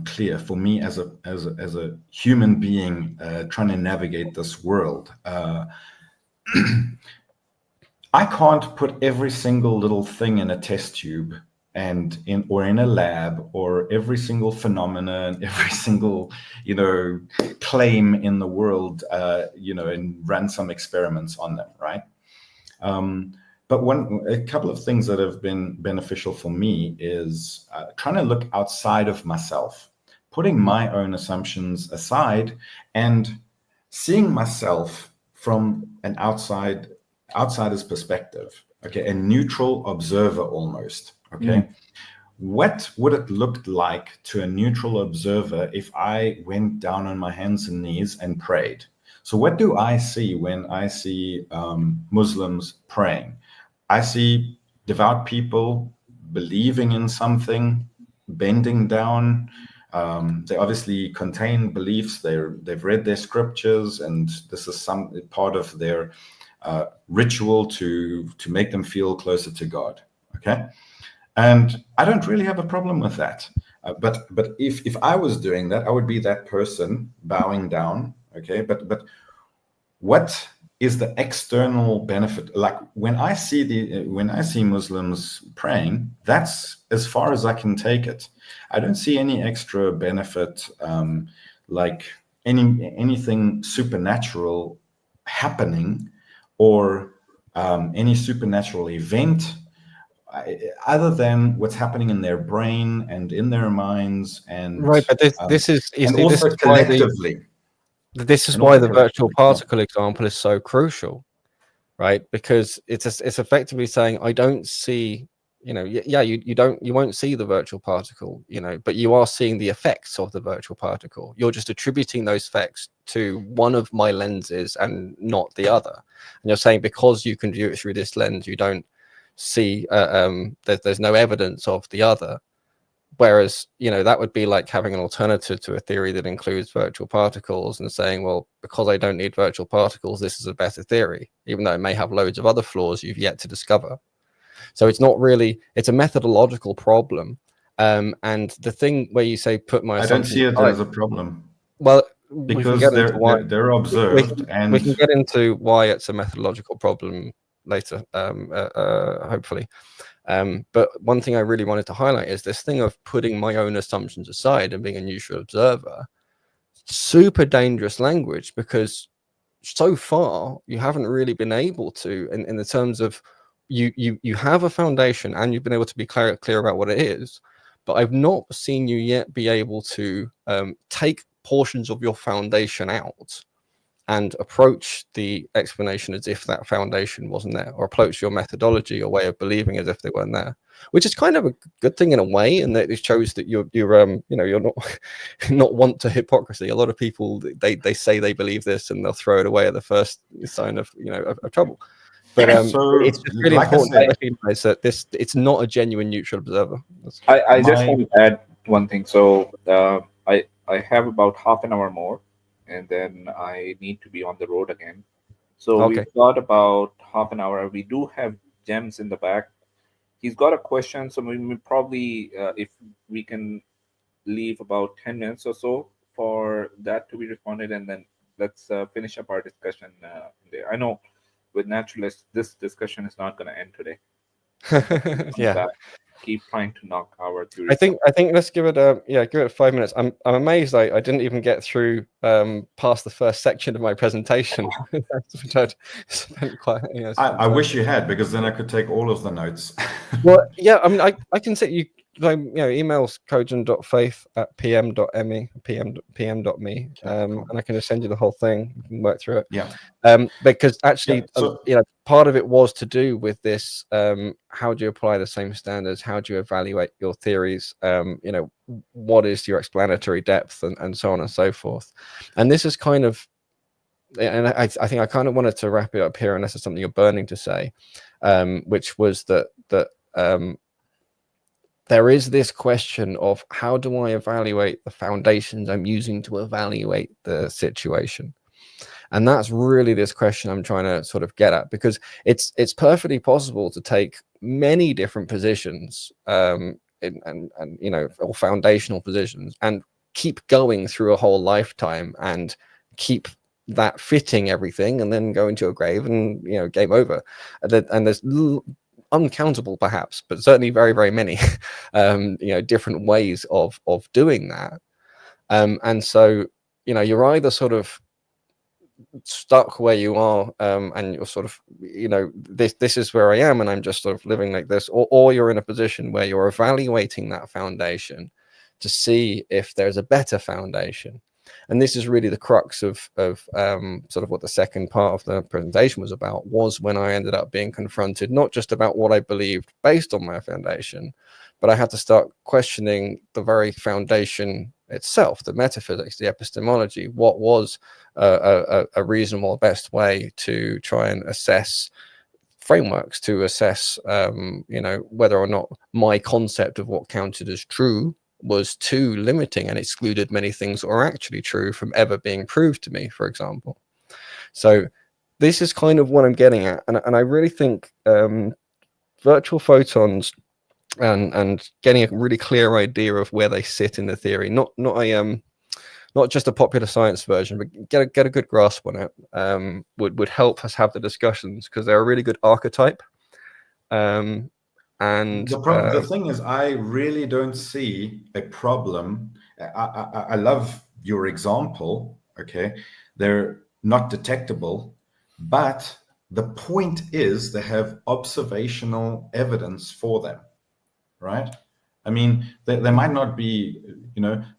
S7: clear for me as a human being trying to navigate this world. I can't put every single little thing in a test tube or in a lab, or every single phenomenon, every single claim in the world, and run some experiments on them, right? But a couple of things that have been beneficial for me is trying to look outside of myself, putting my own assumptions aside and seeing myself from an outsider's perspective, okay, a neutral observer almost, okay? What would it look like to a neutral observer if I went down on my hands and knees and prayed? So what do I see when I see Muslims praying? I see devout people believing in something, bending down. They obviously contain beliefs. They've read their scriptures, and this is some part of their ritual to make them feel closer to God. Okay, and I don't really have a problem with that. But if I was doing that, I would be that person bowing down. Okay, but what is the external benefit? Like when I see Muslims praying, that's as far as I can take it. I don't see any extra benefit, like anything supernatural happening, or any supernatural event, other than what's happening in their brain and in their minds, and
S2: right. But this is
S7: also collectively.
S2: This is why the virtual particle example is so crucial, right? Because it's effectively saying, I don't see, you won't see the virtual particle, but you are seeing the effects of the virtual particle. You're just attributing those effects to one of my lenses and not the other. And you're saying, because you can view it through this lens, you don't see, there's no evidence of the other. Whereas, that would be like having an alternative to a theory that includes virtual particles and saying, well, because I don't need virtual particles, this is a better theory, even though it may have loads of other flaws you've yet to discover. So it's not really, it's a methodological problem. And the thing where you say, put my assumptions
S7: I don't see it as a problem.
S2: Well,
S7: because they're observed, and
S2: we can get into why it's a methodological problem later, hopefully. But one thing I really wanted to highlight is this thing of putting my own assumptions aside and being a neutral observer. Super dangerous language, because so far you haven't really been able to, in the terms of you have a foundation and you've been able to be clear about what it is, but I've not seen you yet be able to take portions of your foundation out and approach the explanation as if that foundation wasn't there, or approach your methodology or way of believing as if they weren't there, which is kind of a good thing in a way, and that it shows that you're not want to hypocrisy. A lot of people, they say they believe this and they'll throw it away at the first sign of of trouble. But
S7: so,
S2: it's just really important to recognize that it's not a genuine neutral observer.
S4: I just want to add one thing. So I have about half an hour more, and then I need to be on the road again. So
S2: Okay.
S4: we've got about half an hour. We do have Gems in the back. He's got a question, so we probably, if we can leave about 10 minutes or so for that to be responded, and then let's finish up our discussion there. I know with naturalists, this discussion is not going to end today.
S2: Yeah.
S4: Keep trying to knock our theories.
S2: I think let's give it give it 5 minutes. I'm amazed I didn't even get through past the first section of my presentation. Which I'd spent quite,
S7: I wish you had, because then I could take all of the notes.
S2: Well, yeah, I mean, I can set you, emails cogent.faith@pm.me, pm.me,
S7: cool.
S2: and I can just send you the whole thing. You can work through it.
S7: Yeah.
S2: Because actually,
S7: Yeah,
S2: part of it was to do with this. How do you apply the same standards? How do you evaluate your theories? What is your explanatory depth, and so on and so forth. And this is kind of, and I think I kind of wanted to wrap it up here, unless it's something you're burning to say, which was that there is this question of, how do I evaluate the foundations I'm using to evaluate the situation? And that's really this question I'm trying to sort of get at, because it's perfectly possible to take many different positions, or foundational positions, and keep going through a whole lifetime and keep that fitting everything, and then go into a grave and game over. And there's uncountable, perhaps, but certainly very, very many different ways of doing that. And so you're either sort of stuck where you are, and you're sort of this is where I am, and I'm just sort of living like this, or you're in a position where you're evaluating that foundation to see if there's a better foundation. And this is really the crux of sort of what the second part of the presentation was about, was when I ended up being confronted not just about what I believed based on my foundation, but I had to start questioning the very foundation itself, the metaphysics, the epistemology. What was a reasonable, best way to try and assess frameworks, to assess whether or not my concept of what counted as true was too limiting and excluded many things that are actually true from ever being proved to me, for example. So this is kind of what I'm getting at, and I really think virtual photons and getting a really clear idea of where they sit in the theory, not just a popular science version, but get a good grasp on it, would help us have the discussions, because they're a really good archetype. And
S7: the thing is, I really don't see a problem. I love your example. Okay, they're not detectable, but the point is they have observational evidence for them, right? I mean, they might not be,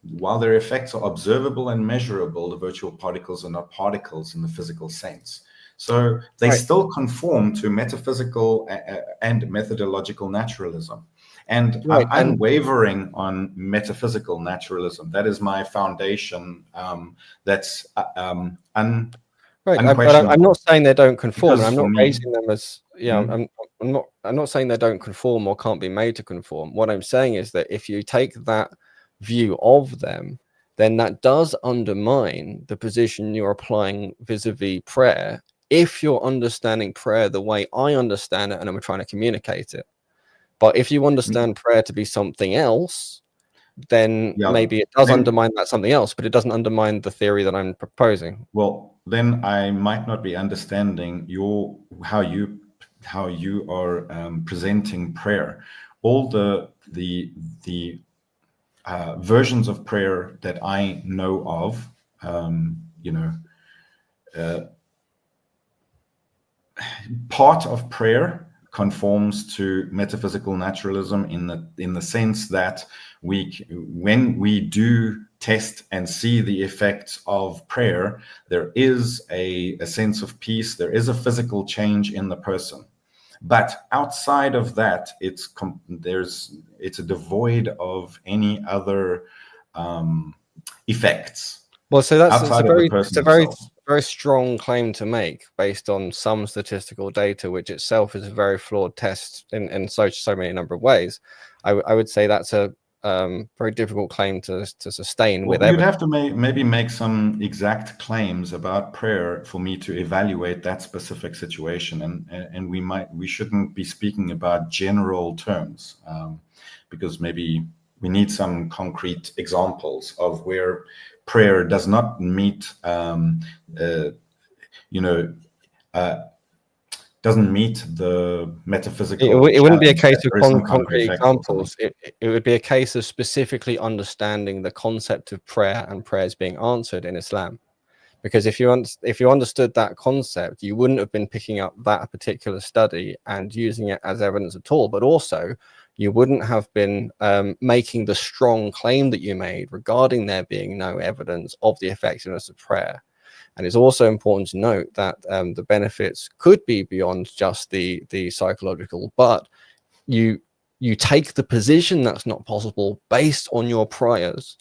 S7: while their effects are observable and measurable, the virtual particles are not particles in the physical sense. So they still conform to metaphysical and methodological naturalism. And I'm unwavering on metaphysical naturalism. That is my foundation. That's unquestionable.
S2: I'm not saying they don't conform. I'm not raising them as
S7: Mm-hmm.
S2: I'm not saying they don't conform or can't be made to conform. What I'm saying is that if you take that view of them, then that does undermine the position you're applying vis-a-vis prayer, if you're understanding prayer the way I understand it and I'm trying to communicate it. But if you understand prayer to be something else, then maybe it does undermine that something else, but it doesn't undermine the theory that I'm proposing.
S7: Well, then I might not be understanding how you are presenting prayer. All the versions of prayer that I know of, part of prayer conforms to metaphysical naturalism in the sense that when we do test and see the effects of prayer, there is a sense of peace, there is a physical change in the person. But outside of that, it's a devoid of any other effects.
S2: Well, so that's a very strong claim to make based on some statistical data, which itself is a very flawed test in so many number of ways. I would say that's a very difficult claim to sustain.
S7: Well,
S2: with
S7: you'd
S2: evidence.
S7: have to maybe make some exact claims about prayer for me to evaluate that specific situation, and we shouldn't be speaking about general terms, because maybe we need some concrete examples of where prayer does not meet, doesn't meet the metaphysical.
S2: It wouldn't be a case of
S7: There is some
S2: concrete
S7: facts or something.
S2: examples. It would be a case of specifically understanding the concept of prayer and prayers being answered in Islam. Because if you understood that concept, you wouldn't have been picking up that particular study and using it as evidence at all. But also, you wouldn't have been making the strong claim that you made regarding there being no evidence of the effectiveness of prayer. And it's also important to note that the benefits could be beyond just the psychological, but you take the position that's not possible based on your priors,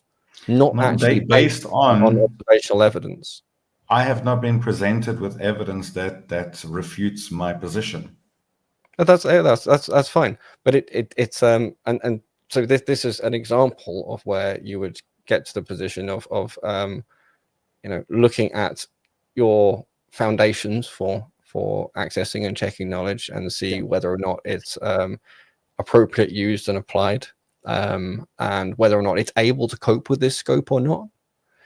S2: not actually based on observational evidence.
S7: I have not been presented with evidence that refutes my position.
S2: That's fine, but it's and so this is an example of where you would get to the position of looking at your foundations for accessing and checking knowledge and see whether or not it's appropriate, used, and applied, and whether or not it's able to cope with this scope or not.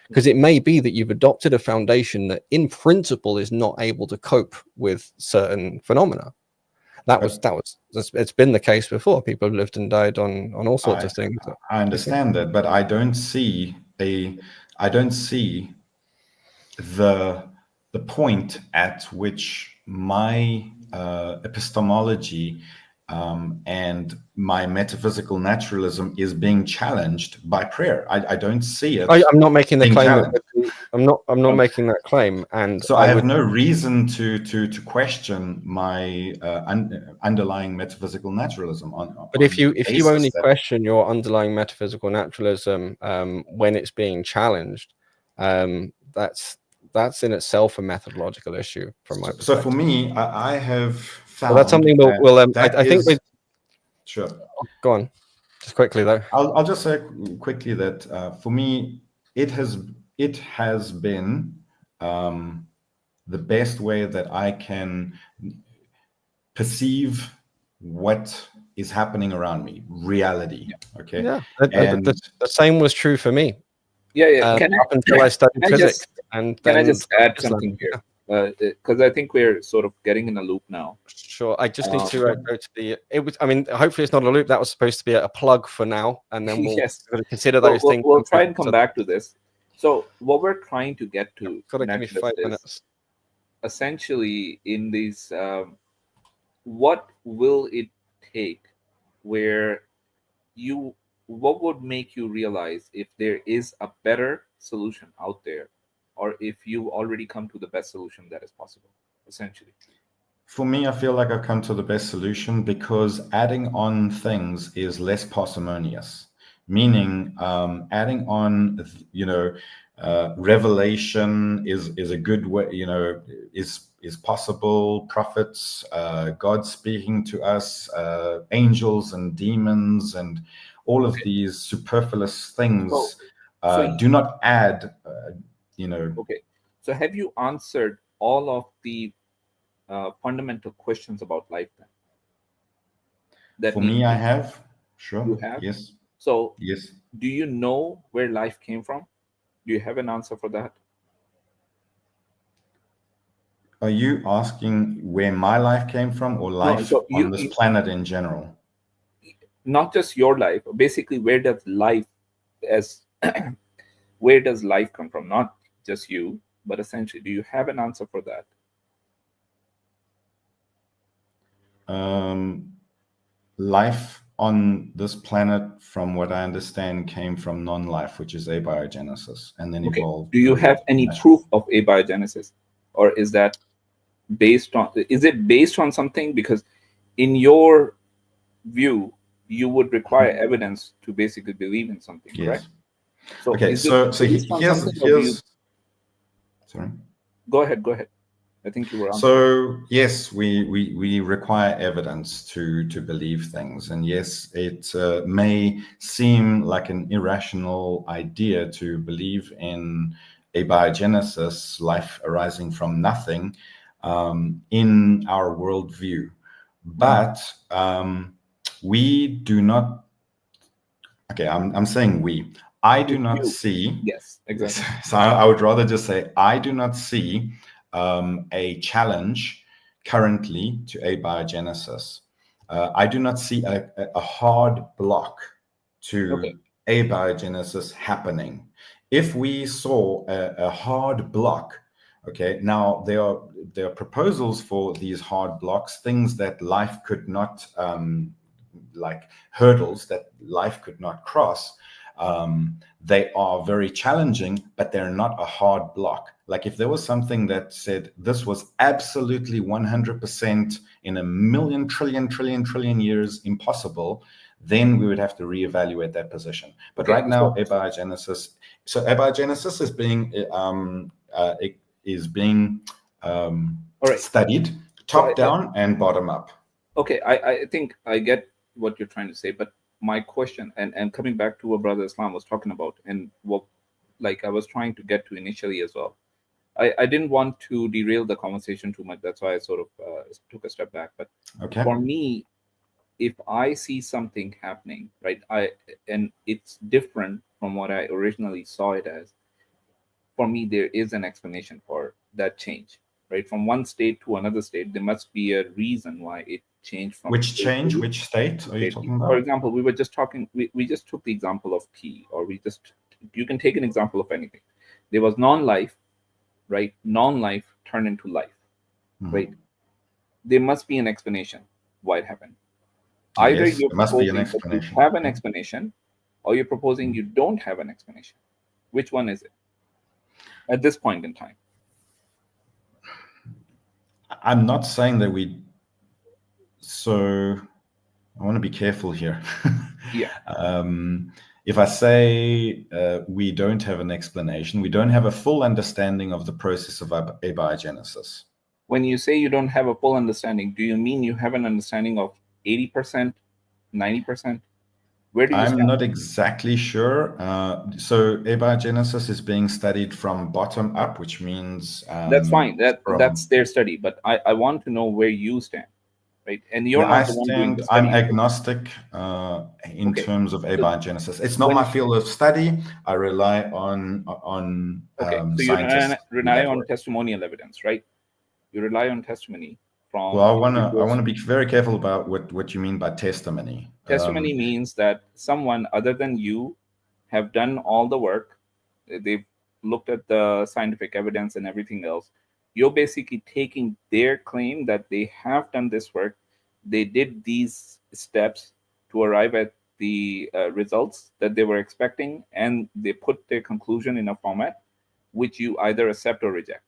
S2: Because it may be that you've adopted a foundation that, in principle, is not able to cope with certain phenomena. It's been the case before. People have lived and died on all sorts of things.
S7: I understand that, but I don't see the point at which my epistemology and my metaphysical naturalism is being challenged by prayer. I don't see it.
S2: I'm not making the claim. I'm not making that claim, and
S7: so I have no reason to question my underlying metaphysical naturalism.
S2: But if you only question your underlying metaphysical naturalism when it's being challenged, that's in itself a methodological issue from my perspective.
S7: So for me, I have found.
S2: Well, that's something I think we.
S7: Sure.
S2: Go on, just quickly though.
S7: I'll just say quickly that for me, it has been the best way that I can perceive what is happening around me, reality. Okay.
S2: Yeah, the same was true for me.
S4: Yeah.
S2: Up until I studied physics, and then
S4: can I just add something here? Because I think we're sort of getting in a loop now.
S2: Sure. I just need to go to the. Hopefully it's not a loop. That was supposed to be a plug for now, and then we'll consider those things.
S4: We'll try and come back to this. So what we're trying to get to,
S2: gotta give me 5 minutes.
S4: Essentially, in these, what will it take? What would make you realize if there is a better solution out there, or if you already come to the best solution that is possible, essentially?
S7: For me, I feel like I've come to the best solution because adding on things is less parsimonious. Meaning, adding on, revelation is a good way. Is possible. Prophets, God speaking to us, angels and demons, and all of these superfluous things do not add.
S4: Okay. So have you answered all of the fundamental questions about life then?
S7: For me, I have. Sure.
S4: You have?
S7: Yes.
S4: So
S7: yes.
S4: Do you know where life came from? Do you have an answer for that?
S7: Are you asking where my life came from, or life on this planet in general?
S4: Not just your life. Basically, where does life come from? Not just you, but essentially, do you have an answer for that?
S7: Life on this planet, from what I understand, came from non-life, which is abiogenesis, and then evolved.
S4: Do you have any proof of abiogenesis, or is that based on something? Because in your view, you would require evidence to basically believe in something, correct?
S7: So okay, so here's sorry.
S4: Go ahead. I think you were on.
S7: So yes, we require evidence to believe things, and yes, it may seem like an irrational idea to believe in abiogenesis, life arising from nothing, in our worldview, but we do not. Okay, I'm saying we. I do not see.
S4: Yes, exactly.
S7: So I would rather just say I do not see a challenge currently to abiogenesis. I do not see a hard block to abiogenesis happening. If we saw a hard block, okay, now there are proposals for these hard blocks, things that life could not, like hurdles that life could not cross. They are very challenging, but they're not a hard block. Like if there was something that said this was absolutely 100% in a million trillion years impossible, then we would have to reevaluate that position. But right now, abiogenesis. So abiogenesis is being studied top down and bottom up.
S4: Okay, I think I get what you're trying to say, but my question, and coming back to what Brother Islam was talking about, and what like I was trying to get to initially as well, I didn't want to derail the conversation too much. That's why I sort of took a step back. But for me, if I see something happening, right, and it's different from what I originally saw it as, for me, there is an explanation for that change, right? From one state to another state, there must be a reason why it changed from
S7: which change, which state are you talking about?
S4: For example, we were just talking, we just took the example of P, or you can take an example of anything. There was non-life, right? Non-life turned into life, right? There must be an explanation why it happened. Either you're proposing that you have an explanation, or you're proposing you don't have an explanation. Which one is it at this point in time?
S7: I'm not saying that we. So I want to be careful here.
S4: Yeah.
S7: If I say we don't have an explanation, we don't have a full understanding of the process of abiogenesis.
S4: When you say you don't have a full understanding, do you mean you have an understanding of 80%, 90%? Where do you stand?
S7: I'm not exactly sure. So abiogenesis is being studied from bottom up, which means
S4: that's fine. That's their study, but I want to know where you stand, right? And you're not the one doing the study.
S7: I'm agnostic in terms of abiogenesis. It's not my field of study. I rely on
S4: so you rely on testimonial evidence, right? You rely on testimony from.
S7: Well, I want to be very careful about what you mean by testimony.
S4: Testimony means that someone other than you have done all the work. They've looked at the scientific evidence and everything else. You're basically taking their claim that they have done this work. They did these steps to arrive at the results that they were expecting, and they put their conclusion in a format which you either accept or reject.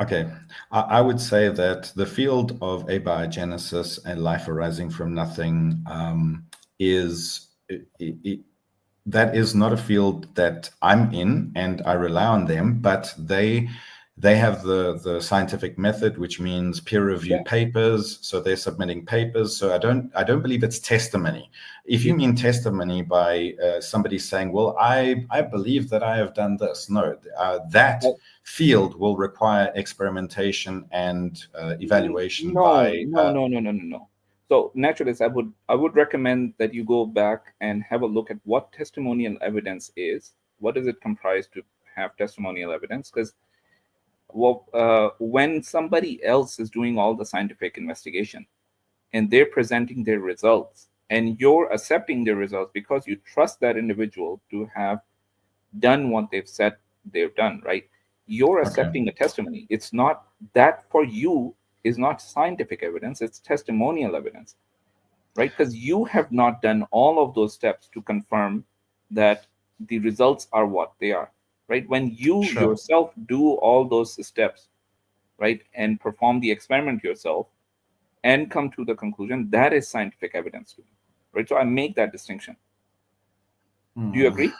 S7: Okay, I would say that the field of abiogenesis and life arising from nothing that is not a field that I'm in, and I rely on them, but they have the scientific method, which means peer-reviewed papers. So they're submitting papers. So I don't believe it's testimony. If you mean testimony by somebody saying, "Well, I believe that I have done this," no, that field will require experimentation and evaluation by.
S4: No. So, naturalists, I would recommend that you go back and have a look at what testimonial evidence is. What does it comprise to have testimonial evidence? Because when somebody else is doing all the scientific investigation and they're presenting their results, and you're accepting their results because you trust that individual to have done what they've said they've done, right? You're accepting a testimony. It's not that for you is not scientific evidence, it's testimonial evidence, right? Because you have not done all of those steps to confirm that the results are what they are, right? When you yourself do all those steps, right, and perform the experiment yourself and come to the conclusion, that is scientific evidence to me, right? So I make that distinction. Do you agree?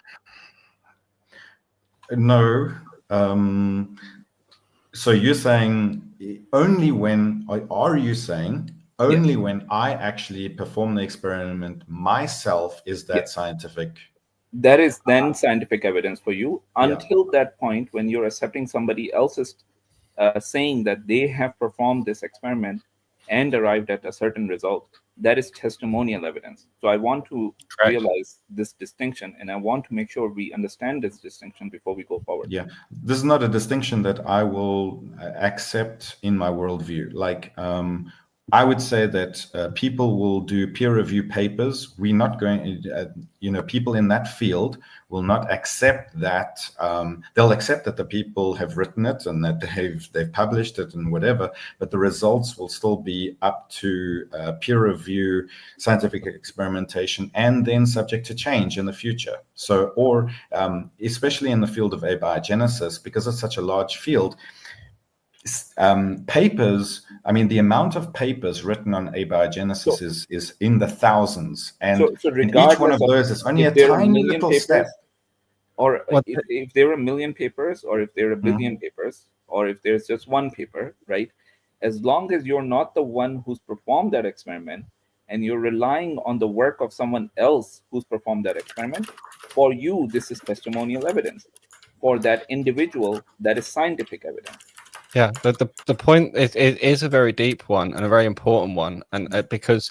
S7: No. So you're saying only when, are you saying only when I actually perform the experiment myself is that scientific?
S4: That is then scientific evidence for you. Until that point, when you're accepting somebody else's saying that they have performed this experiment and arrived at a certain result, that is testimonial evidence. So I want to realize this distinction, and I want to make sure we understand this distinction before we go forward.
S7: Yeah, this is not a distinction that I will accept in my worldview. Like, I would say that people will do peer review papers. We're not going, people in that field will not accept that. They'll accept that the people have written it and that they've published it and whatever, but the results will still be up to peer review, scientific experimentation, and then subject to change in the future. So, or especially in the field of abiogenesis, because it's such a large field, papers, I mean, the amount of papers written on abiogenesis is in the thousands, and in each one of those is only a tiny little step.
S4: Or if there are a million papers, or if there are a billion papers, or if there's just one paper, right? As long as you're not the one who's performed that experiment, and you're relying on the work of someone else who's performed that experiment, for you, this is testimonial evidence. For that individual, that is scientific evidence.
S2: Yeah, the point is a very deep one and a very important one, and because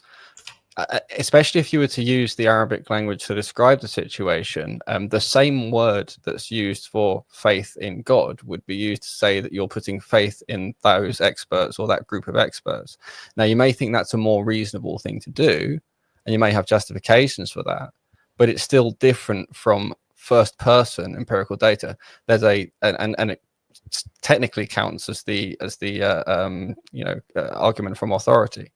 S2: especially if you were to use the Arabic language to describe the situation, the same word that's used for faith in God would be used to say that you're putting faith in those experts or that group of experts. Now, you may think that's a more reasonable thing to do, and you may have justifications for that, but it's still different from first-person empirical data. There's and it technically counts as the argument from authority.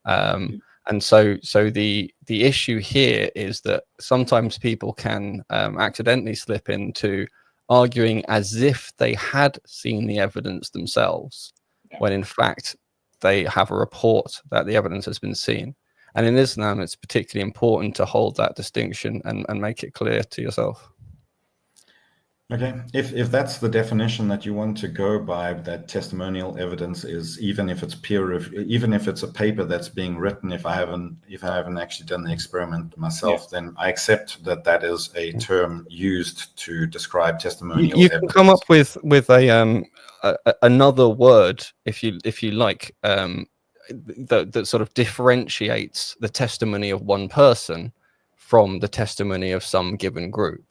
S2: And so the issue here is that sometimes people can accidentally slip into arguing as if they had seen the evidence themselves, when in fact they have a report that the evidence has been seen. And in Islam, it's particularly important to hold that distinction and make it clear to yourself.
S7: Okay, if that's the definition that you want to go by, that testimonial evidence is, even if it's peer review, even if it's a paper that's being written, if I haven't actually done the experiment myself, then I accept that that is a term used to describe testimonial
S2: you
S7: evidence.
S2: Can come up with another word if you like, that sort of differentiates the testimony of one person from the testimony of some given group.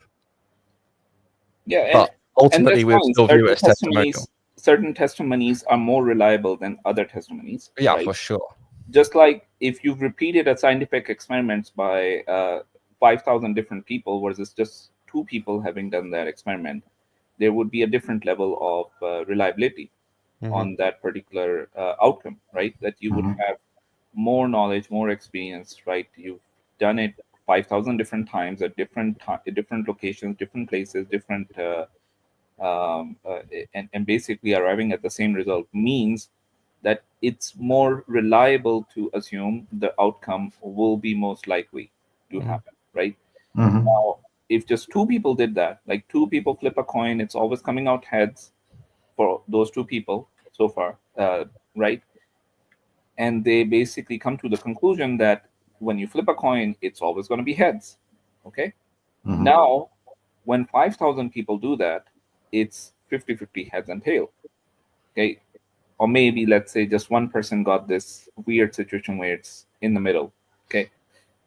S4: Yeah,
S2: but ultimately we still view it as testimonial.
S4: Certain testimonies are more reliable than other testimonies.
S2: Yeah,
S4: right?
S2: For sure.
S4: Just like if you've repeated a scientific experiments by 5,000 different people versus just 2 people having done that experiment, there would be a different level of reliability on that particular outcome, right? That you would have more knowledge, more experience, right? You've done it 5,000 different times at different locations, different places, different and basically arriving at the same result means that it's more reliable to assume the outcome will be most likely to happen, right? Now, if just 2 people did that, like 2 people flip a coin, it's always coming out heads for those 2 people so far, right? And they basically come to the conclusion that when you flip a coin, it's always going to be heads. Okay. Now, when 5,000 people do that, it's 50-50 heads and tail. Okay. Or maybe let's say just one person got this weird situation where it's in the middle. Okay.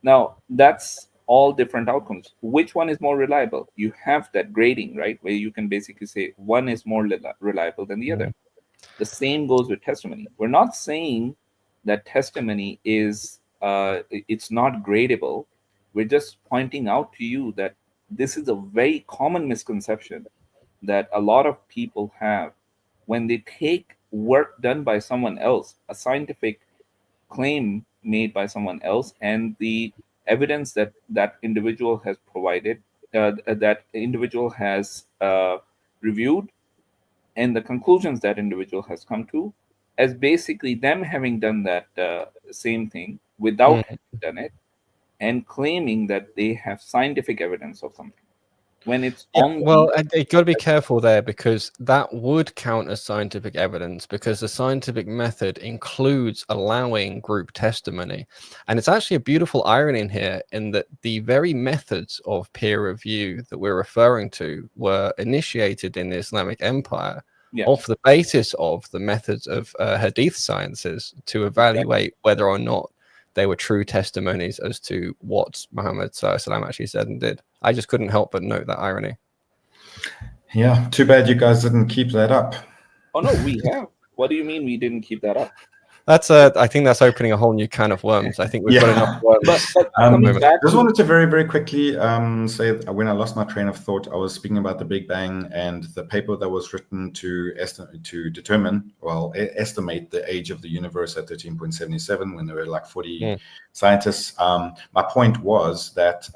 S4: Now, that's all different outcomes. Which one is more reliable? You have that grading, right? Where you can basically say one is more reliable than the other. The same goes with testimony. We're not saying that testimony is it's not gradable. We're just pointing out to you that this is a very common misconception that a lot of people have when they take work done by someone else, a scientific claim made by someone else, and the evidence that that individual has provided, that individual has reviewed, and the conclusions that individual has come to, as basically them having done that same thing without having done it, and claiming that they have scientific evidence of something. when it's
S2: Yeah,
S4: on
S2: well, you got to be careful there, because that would count as scientific evidence, because the scientific method includes allowing group testimony. And it's actually a beautiful irony in here, in that the very methods of peer review that we're referring to were initiated in the Islamic Empire off the basis of the methods of hadith sciences to evaluate whether or not they were true testimonies as to what Muhammad SAW actually said and did. I just couldn't help but note that irony.
S7: Yeah, too bad you guys didn't keep that up.
S4: Oh no, we have. What do you mean we didn't keep that up?
S2: That's I think that's opening a whole new can of worms. I think we've got enough worms.
S7: Just wanted to very, very quickly say that when I lost my train of thought, I was speaking about the Big Bang and the paper that was written to estimate the age of the universe at 13.77 when there were like 40 scientists. My point was that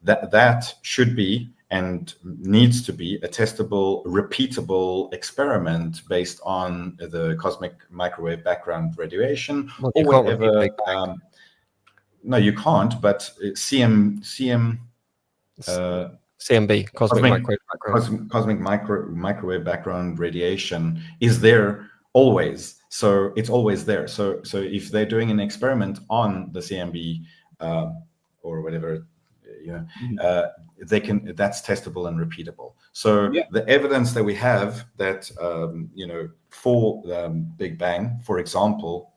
S7: that should be and needs to be a testable, repeatable experiment based on the cosmic microwave background radiation or whatever. No, you can't. But CMB, cosmic microwave background radiation is there always. So it's always there. So if they're doing an experiment on the CMB or whatever, they can. That's testable and repeatable. So the evidence that we have that for the Big Bang, for example,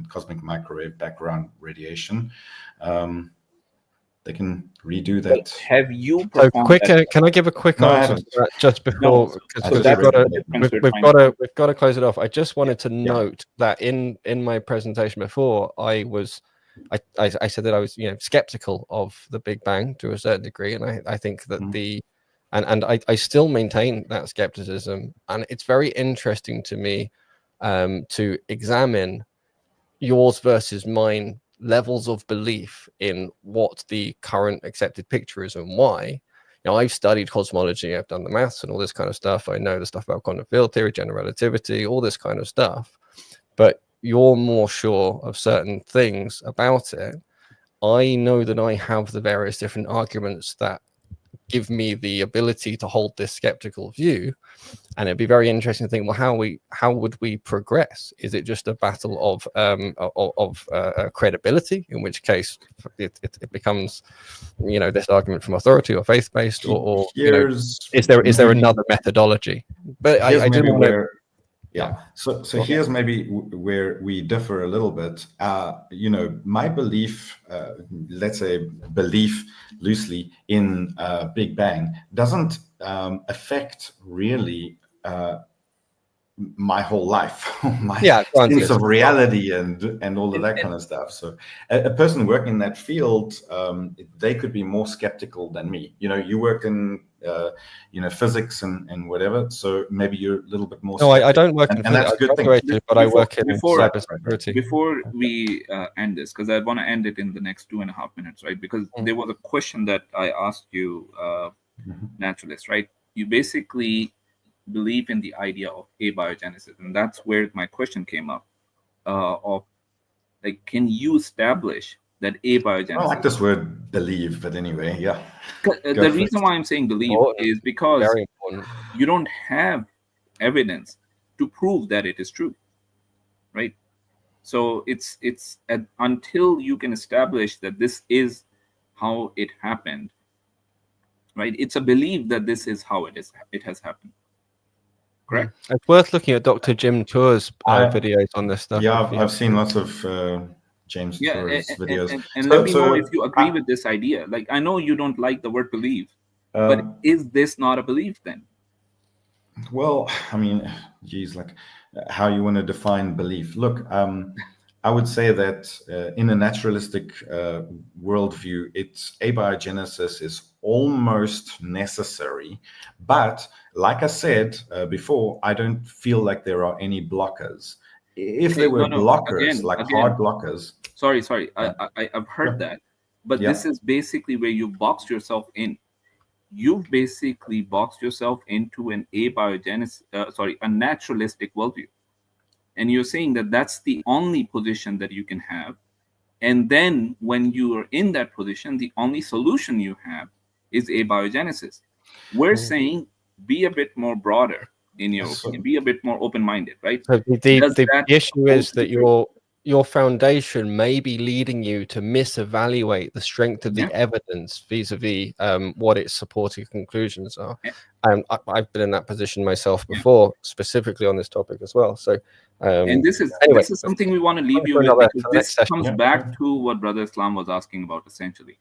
S7: cosmic microwave background radiation, they can redo that.
S4: Have you?
S2: So quick, can I give a quick answer just before? We've got to close it off. I just wanted to note that in my presentation before, I said that I was skeptical of the Big Bang to a certain degree, and I think that I still maintain that skepticism, and it's very interesting to me to examine yours versus mine levels of belief in what the current accepted picture is and why. I've studied cosmology, I've done the maths and all this kind of stuff. I know the stuff about quantum field theory, general relativity, all this kind of stuff, but you're more sure of certain things about it. I know that I have the various different arguments that give me the ability to hold this skeptical view, and it'd be very interesting to think, well, how would we progress? Is it just a battle of credibility, in which case it becomes this argument from authority or faith-based, or is there another methodology? But I didn't want to.
S7: Yeah. So here's maybe where we differ a little bit. My belief, let's say belief loosely in Big Bang, doesn't affect really my whole life, my sense of reality and all of that kind of stuff. So a person working in that field, they could be more skeptical than me. You work in physics and whatever, so maybe you're a little bit more skeptical.
S2: I don't work in physics,
S7: that's a good thing.
S2: But I work in cybersecurity.
S4: Before we end this, because I want to end it in the next 2.5 minutes, right? Because there was a question that I asked you, Naturalist, right? You basically believe in the idea of abiogenesis, and that's where my question came up, of like, can you establish that abiogenesis? I don't like
S7: this word believe, but anyway, yeah.
S4: The reason why I'm saying believe is because you don't have evidence to prove that it is true, right? So it's until you can establish that this is how it happened, right? It's a belief that this is how it has happened. Correct.
S2: It's worth looking at Dr. Jim Tour's videos on this stuff.
S7: Yeah, I've seen lots of James Tour's videos.
S4: And let me know if you agree with this idea. Like, I know you don't like the word believe, but is this not a belief then?
S7: Well, I mean, geez, like how you want to define belief. Look, I would say that in a naturalistic worldview, abiogenesis is almost necessary. But like I said before, I don't feel like there are any blockers. If there were blockers, hard blockers.
S4: Sorry. I've heard that. But this is basically where you boxed yourself in. You've basically boxed yourself into a naturalistic worldview. And you're saying that that's the only position that you can have. And then when you are in that position, the only solution you have is abiogenesis. We're saying be a bit more broader in your opinion, be a bit more open-minded, right?
S2: So the issue is that your foundation may be leading you to misevaluate the strength of the evidence vis-a-vis what its supporting conclusions are. And I've been in that position myself before, specifically on this topic as well. So,
S4: and this is something we want to leave you with, because this comes back to what Brother Islam was asking about essentially,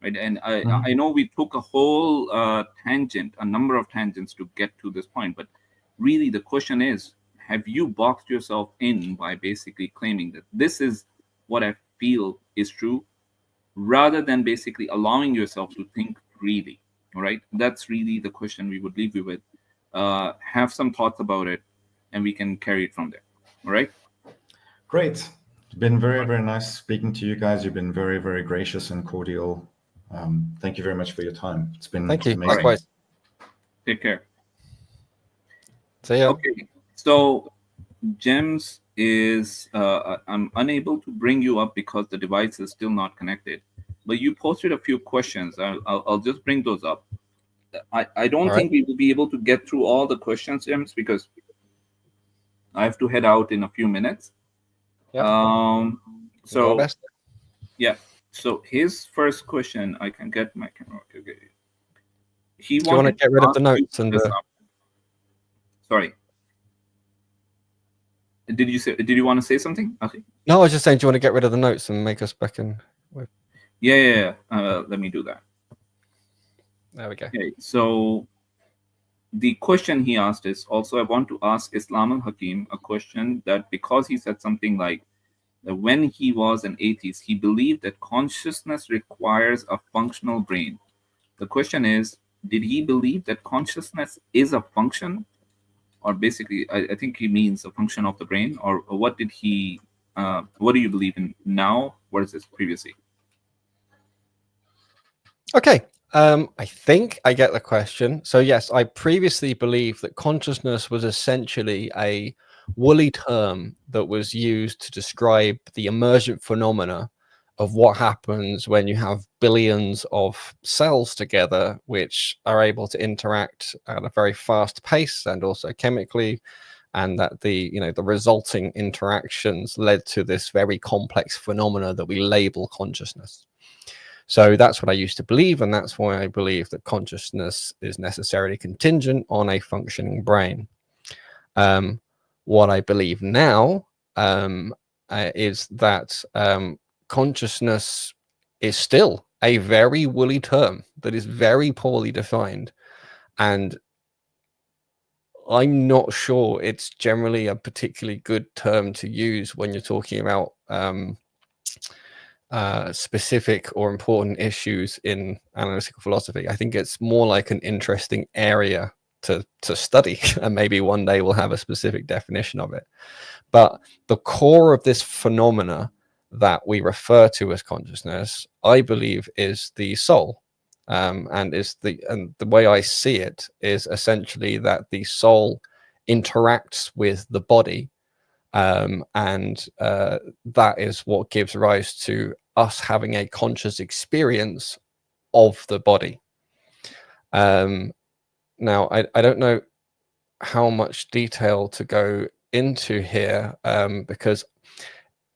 S4: right? And I know we took a whole tangent, a number of tangents to get to this point, but really the question is, have you boxed yourself in by basically claiming that this is what I feel is true, rather than basically allowing yourself to think freely? All right, that's really the question we would leave you with. Have some thoughts about it, and we can carry it from there. All right.
S7: Great. It's been very, very nice speaking to you guys. You've been very, very gracious and cordial. Thank you very much for your time. It's been amazing.
S4: Right. Take care.
S2: See ya.
S4: Okay. So Gems is I'm unable to bring you up because the device is still not connected, but you posted a few questions. I'll just bring those up. I don't think we will be able to get through all the questions, Gems, because I have to head out in a few minutes. So his first question, I can get my camera. Okay.
S2: Do you want to get rid of the notes and
S4: sorry. Did you want to say something? Okay.
S2: No, I was just saying, do you want to get rid of the notes and make us back in?
S4: Yeah. Let me do that.
S2: There we go.
S4: Okay, so the question he asked is also, I want to ask Islam al-Hakim a question, that because he said something like that when he was an atheist, he believed that consciousness requires a functional brain. The question is, did he believe that consciousness is a function? Or basically, I think he means a function of the brain, or what did he, what do you believe in now versus previously?
S2: Okay, I think I get the question. So yes, I previously believed that consciousness was essentially a woolly term that was used to describe the emergent phenomena of what happens when you have billions of cells together, which are able to interact at a very fast pace and also chemically, and that the resulting interactions led to this very complex phenomena that we label consciousness. So that's what I used to believe, and that's why I believe that consciousness is necessarily contingent on a functioning brain. What I believe now is that consciousness is still a very woolly term that is very poorly defined, and I'm not sure it's generally a particularly good term to use when you're talking about specific or important issues in analytical philosophy. I think it's more like an interesting area to study, and maybe one day we'll have a specific definition of it. But the core of this phenomena that we refer to as consciousness, I believe, is the soul, and the way I see it is essentially that the soul interacts with the body, and that is what gives rise to us having a conscious experience of the body. Now, I don't know how much detail to go into here, because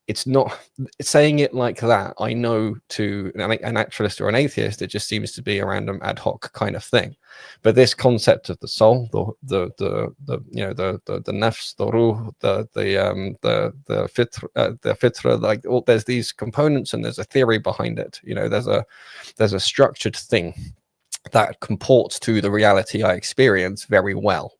S2: it's not saying it like that. I know to a naturalist or an atheist, it just seems to be a random ad hoc kind of thing. But this concept of the soul, the nafs, the ruh, the fitra, like there's these components and there's a theory behind it. There's a structured thing that comports to the reality I experience very well.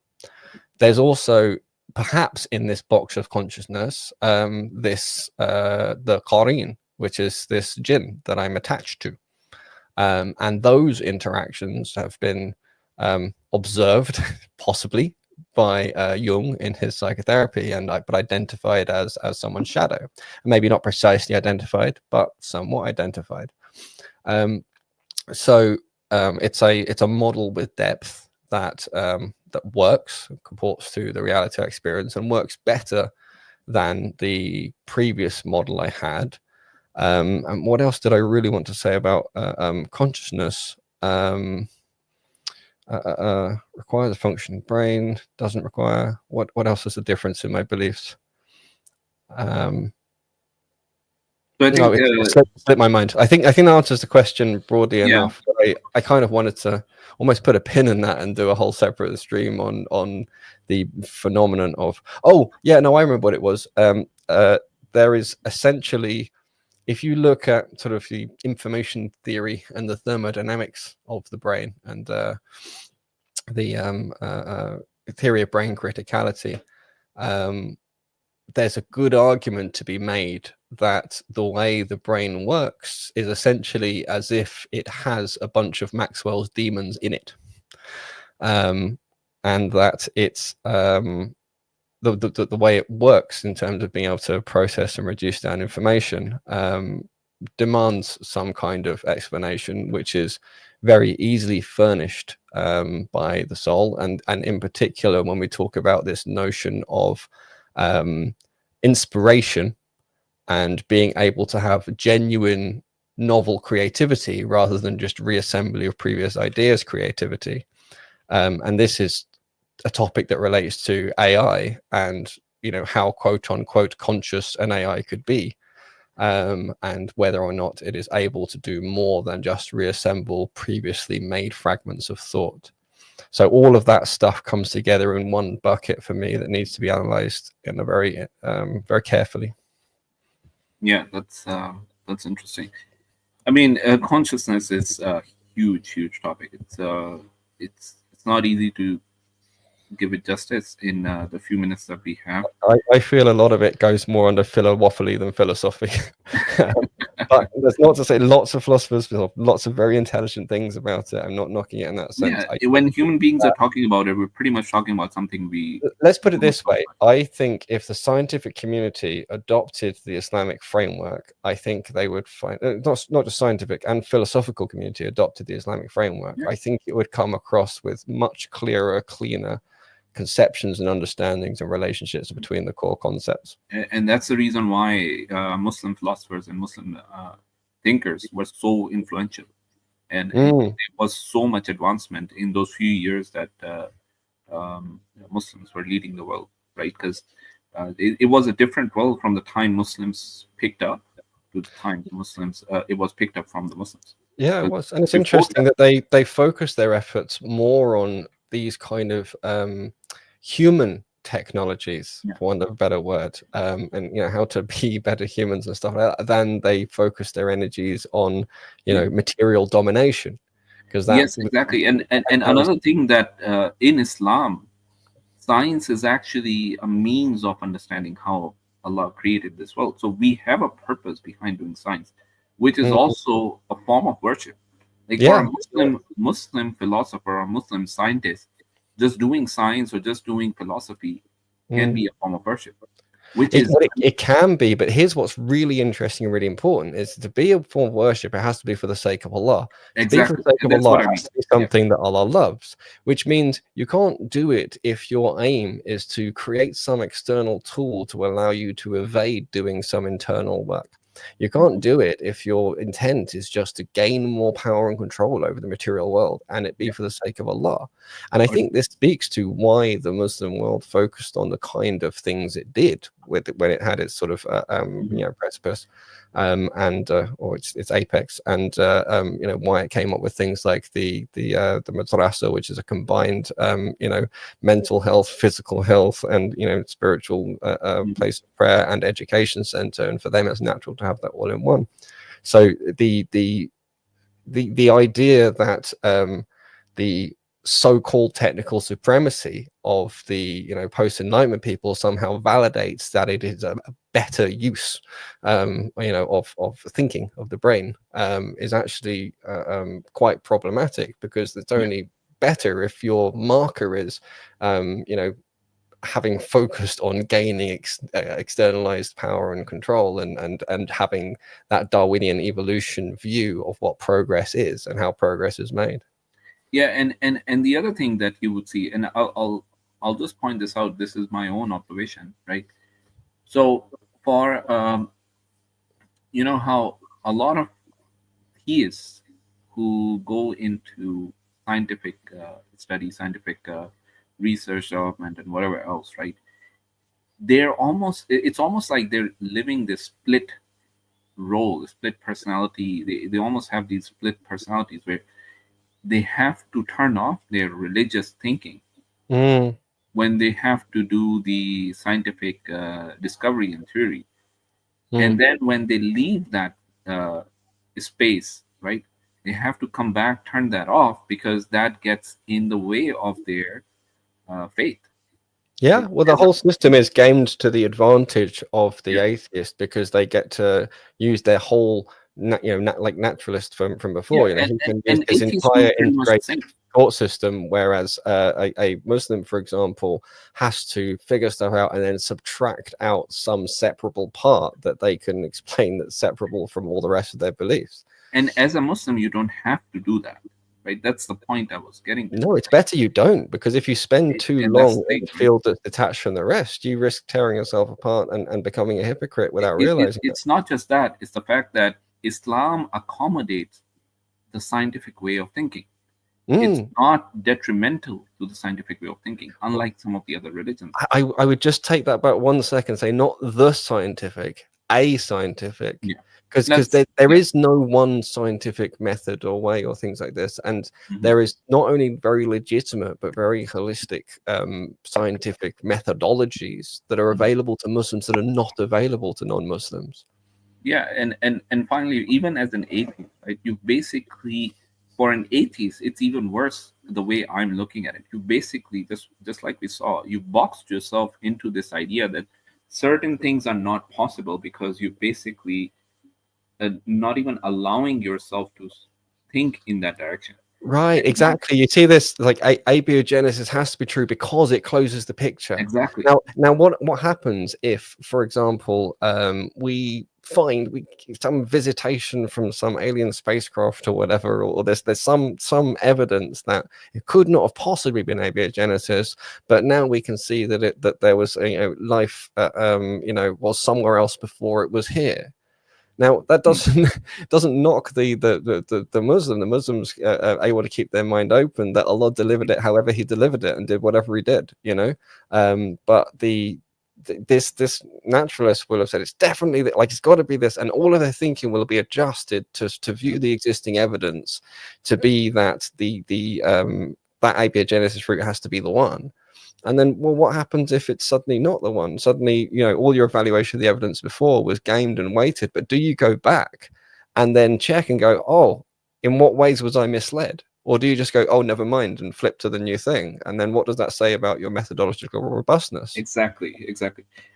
S2: There's also, perhaps in this box of consciousness, the qareen, which is this jinn that I'm attached to, and those interactions have been observed possibly by Jung in his psychotherapy, but identified as someone's shadow. Maybe not precisely identified, but somewhat identified. So it's a model with depth that works, comports to the reality I experience, and works better than the previous model I had. And what else did I really want to say about consciousness? requires a functioning brain, doesn't require. What else is the difference in my beliefs?
S4: So I think
S2: slipped my mind. I think that answers the question broadly enough. I kind of wanted to almost put a pin in that and do a whole separate stream on the phenomenon of. Oh yeah, no, I remember what it was. There is essentially, if you look at sort of the information theory and the thermodynamics of the brain and the theory of brain criticality, there's a good argument to be made that the way the brain works is essentially as if it has a bunch of Maxwell's demons in it, and that it's the way it works in terms of being able to process and reduce down information demands some kind of explanation, which is very easily furnished by the soul, and in particular when we talk about this notion of inspiration and being able to have genuine novel creativity rather than just reassembly of previous ideas creativity. And this is a topic that relates to AI and, you know, how quote unquote conscious an AI could be, and whether or not it is able to do more than just reassemble previously made fragments of thought. So all of that stuff comes together in one bucket for me that needs to be analyzed in a very carefully.
S4: Yeah, that's interesting. I mean, consciousness is a huge topic. It's not easy to give it justice in the few minutes that we have.
S2: I feel a lot of it goes more under philosophy than philosophy. But that's not to say lots of philosophers feel lots of very intelligent things about it. I'm not knocking it in that sense.
S4: Yeah, when human beings are talking about it, we're pretty much talking about something we...
S2: Let's put it this way. I think if the scientific community adopted the Islamic framework, I think they would find, not just scientific and philosophical community adopted the Islamic framework, I think it would come across with much clearer, cleaner conceptions and understandings and relationships between the core concepts.
S4: And that's the reason why Muslim philosophers and Muslim thinkers were so influential, and there was so much advancement in those few years that Muslims were leading the world, right? Because it was a different world from the time Muslims picked up to the time Muslims it was picked up from the Muslims.
S2: Yeah, it was. And it's interesting that they focused their efforts more on these kind of human technologies, for want of a better word, and you know, how to be better humans and stuff like that, than they focused their energies on, you know, material domination. Because
S4: yes, exactly. And another thing that in Islam, science is actually a means of understanding how Allah created this world. So we have a purpose behind doing science, which is also a form of worship. Like for a Muslim philosopher or Muslim scientist, just doing science or just doing philosophy can be a form of worship.
S2: It can be, but here's what's really interesting and really important: is to be a form of worship, it has to be for the sake of Allah.
S4: Exactly.
S2: To be for the sake of Allah, it has to be something that Allah loves, which means you can't do it if your aim is to create some external tool to allow you to evade doing some internal work. You can't do it if your intent is just to gain more power and control over the material world and it be for the sake of Allah. And I think this speaks to why the Muslim world focused on the kind of things it did when it had its sort of you know, precipice or its apex, and you know, why it came up with things like the madrasa, which is a combined you know, mental health, physical health, and you know, spiritual place of prayer and education center, and for them it's natural to have that all in one. So the idea that the so-called technical supremacy of the, you know, post-enlightenment people somehow validates that it is a better use you know, of thinking of the brain is actually quite problematic, because it's only better if your marker is you know, having focused on gaining externalized power and control, and having that Darwinian evolution view of what progress is and how progress is made.
S4: Yeah, and the other thing that you would see, and I'll just point this out, this is my own observation, right? So for you know how a lot of theists who go into scientific study, scientific research development, and whatever else, right? It's almost like they're living this split role, split personality. They almost have these split personalities where they have to turn off their religious thinking when they have to do the scientific discovery and theory. And then when they leave that space, right, they have to come back, turn that off, because that gets in the way of their faith.
S2: Yeah, well, the whole system is gamed to the advantage of the atheist, because they get to use their whole, like naturalist from before. He can use this entire integrated thought system, whereas a Muslim, for example, has to figure stuff out and then subtract out some separable part that they can explain that's separable from all the rest of their beliefs.
S4: And as a Muslim, you don't have to do that. Right? That's the point I was getting to.
S2: No, it's better you don't, because if you spend too long in the field that's detached from the rest, you risk tearing yourself apart and becoming a hypocrite without realizing it.
S4: It's not just that. It's the fact that Islam accommodates the scientific way of thinking. It's not detrimental to the scientific way of thinking, unlike some of the other religions.
S2: I would just take that back 1 second, say not the scientific, a scientific. Yeah. Because there is no one scientific method or way or things like this, and there is not only very legitimate but very holistic scientific methodologies that are available to Muslims that are not available to non-Muslims.
S4: Yeah, and finally, even as an atheist, right, you basically, for an atheist, it's even worse the way I'm looking at it. You basically, just like we saw, you boxed yourself into this idea that certain things are not possible because you basically not even allowing yourself to think in that direction.
S2: Right, exactly. You see this, like abiogenesis has to be true because it closes the picture.
S4: Exactly.
S2: Now what happens if, for example, we find some visitation from some alien spacecraft or whatever, or there's some evidence that it could not have possibly been abiogenesis, but now we can see that there was life was somewhere else before it was here. Now that doesn't knock the Muslim. The Muslims are able to keep their mind open that Allah delivered it however He delivered it and did whatever He did, But this naturalist will have said it's definitely like it's got to be this, and all of their thinking will be adjusted to view the existing evidence to be that that abiogenesis route has to be the one. And then, well, what happens if it's suddenly not the one? Suddenly, all your evaluation of the evidence before was gamed and weighted, but do you go back and then check and go, oh, in what ways was I misled? Or do you just go, oh, never mind, and flip to the new thing? And then what does that say about your methodological robustness?
S4: Exactly.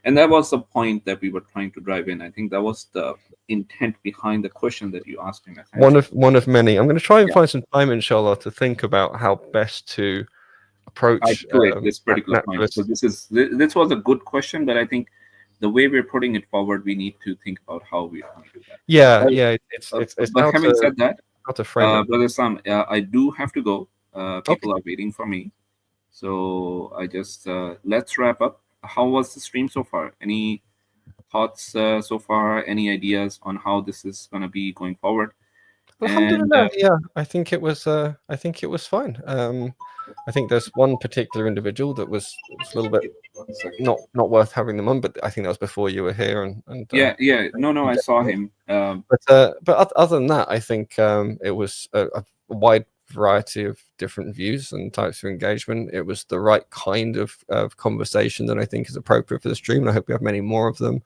S4: And that was the point that we were trying to drive in. I think that was the intent behind the question that you asked him.
S2: One of many. I'm going to try and find some time, inshallah, to think about how best to approach
S4: this particular point. So this was a good question, but I think the way we're putting it forward, we need to think about how we're going to do that.
S2: Yeah, it's
S4: but having said that,
S2: how to frame it.
S4: Brother Sam, I do have to go. People are waiting for me, so I just let's wrap up. How was the stream so far? Any thoughts so far? Any ideas on how this is going to be going forward?
S2: Alhamdulillah, yeah, I think it was fine. I think there's one particular individual that was a little bit not worth having them on, but I think that was before you were here. And
S4: no, I saw him.
S2: But other than that, I think it was a wide variety of different views and types of engagement. It was the right kind of conversation that I think is appropriate for the stream, and I hope we have many more of them.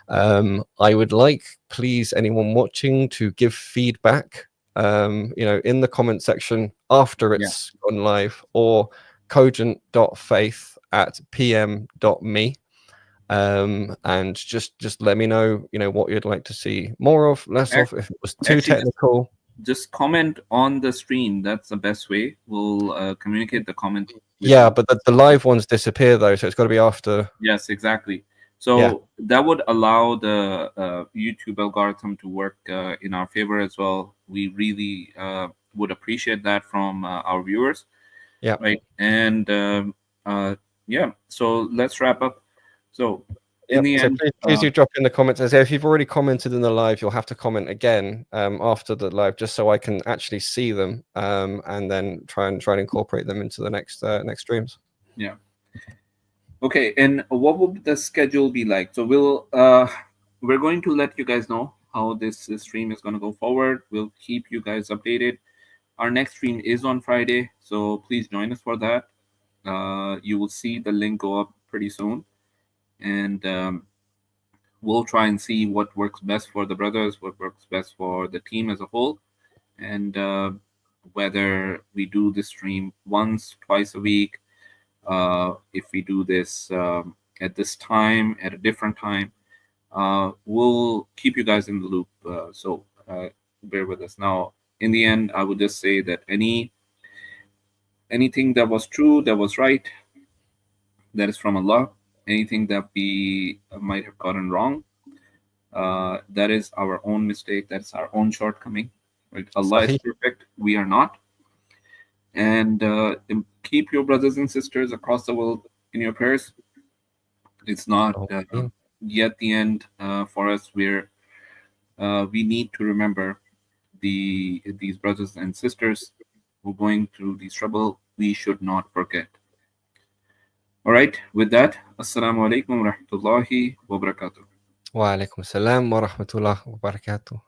S2: I would like, please, anyone watching to give feedback, in the comment section after it's gone live, or cogent.faith@pm.me, and just let me know, what you'd like to see more of, less of. If it was too technical,
S4: just comment on the stream. That's the best way. We'll communicate the comment.
S2: Yeah, but the live ones disappear though, so it's got to be after.
S4: Yes, exactly. So that would allow the YouTube algorithm to work in our favor as well. We really would appreciate that from our viewers.
S2: Yeah.
S4: Right. And so let's wrap up. So in the
S2: so
S4: end,
S2: please do drop in the comments. As if you've already commented in the live, you'll have to comment again after the live, just so I can actually see them, and then try and incorporate them into the next streams.
S4: Yeah. Okay, and what will the schedule be like? So we're going to let you guys know how this stream is going to go forward. We'll keep you guys updated. Our next stream is on Friday, so please join us for that. You will see the link go up pretty soon, and we'll try and see what works best for the brothers, what works best for the team as a whole, and whether we do this stream once, twice a week, if we do this at this time, at a different time, we'll keep you guys in the loop. So bear with us. Now, in the end, I would just say that anything that was true, that was right, that is from Allah. Anything that we might have gotten wrong, that is our own mistake. That's our own shortcoming. Right? Allah is perfect. We are not. And keep your brothers and sisters across the world in your prayers. It's not yet the end for us. We need to remember these brothers and sisters who are going through these trouble. We should not forget. All right. With that, Assalamu alaikum wa rahmatullahi wa barakatuh.
S2: Wa alaikum assalam wa rahmatullahi wa barakatuh.